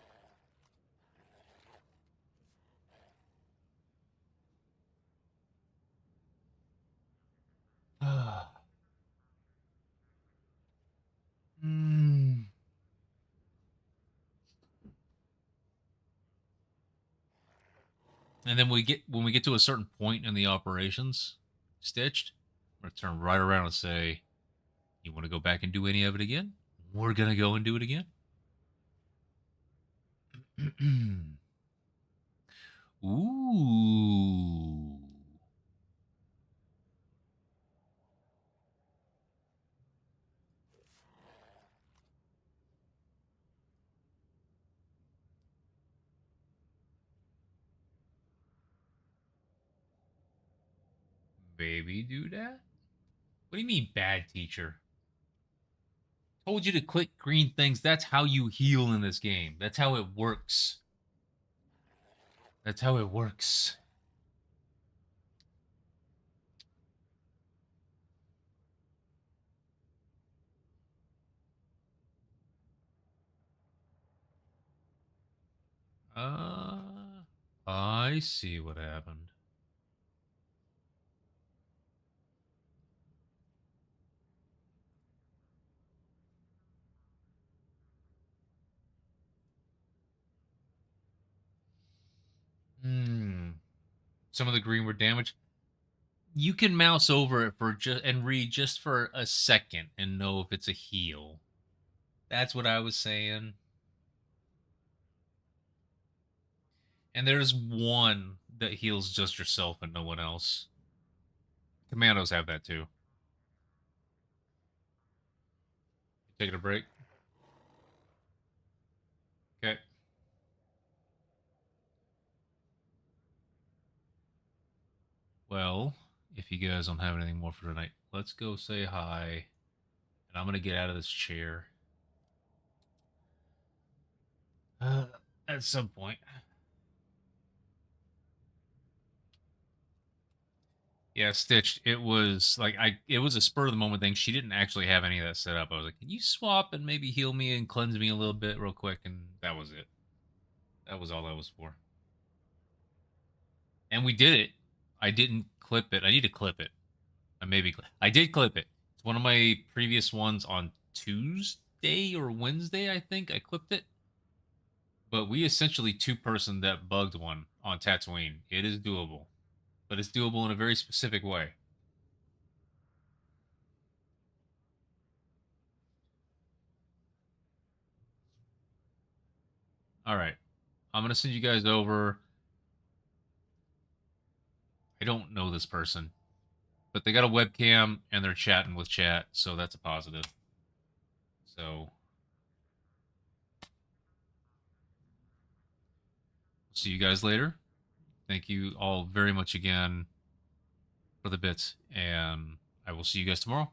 Mm. And then when we get to a certain point in the operations, Stitched, we're gonna turn right around and say, "You want to go back and do any of it again? We're gonna go and do it again." Ooh. Baby do that? What do you mean, bad teacher? Told you to click green things. That's how you heal in this game. That's how it works. That's how it works. I see what happened. Some of the green were damaged. You can mouse over it for just and read just for a second and know if it's a heal. That's what I was saying. And there's one that heals just yourself and no one else. Commandos have that too. Taking a break. Okay. Well, if you guys don't have anything more for tonight, let's go say hi. And I'm gonna get out of this chair. At some point. Yeah, Stitched. It was like it was a spur of the moment thing. She didn't actually have any of that set up. I was like, "Can you swap and maybe heal me and cleanse me a little bit real quick?" And that was it. That was all that was for. And we did it. I didn't clip it. I need to clip it. I did clip it. It's one of my previous ones on Tuesday or Wednesday, I think. I clipped it. But we essentially two-person that bugged one on Tatooine. It is doable. But it's doable in a very specific way. All right. I'm going to send you guys over. I don't know this person, but they got a webcam and they're chatting with chat, so that's a positive. So, see you guys later. Thank you all very much again for the bits, and I will see you guys tomorrow.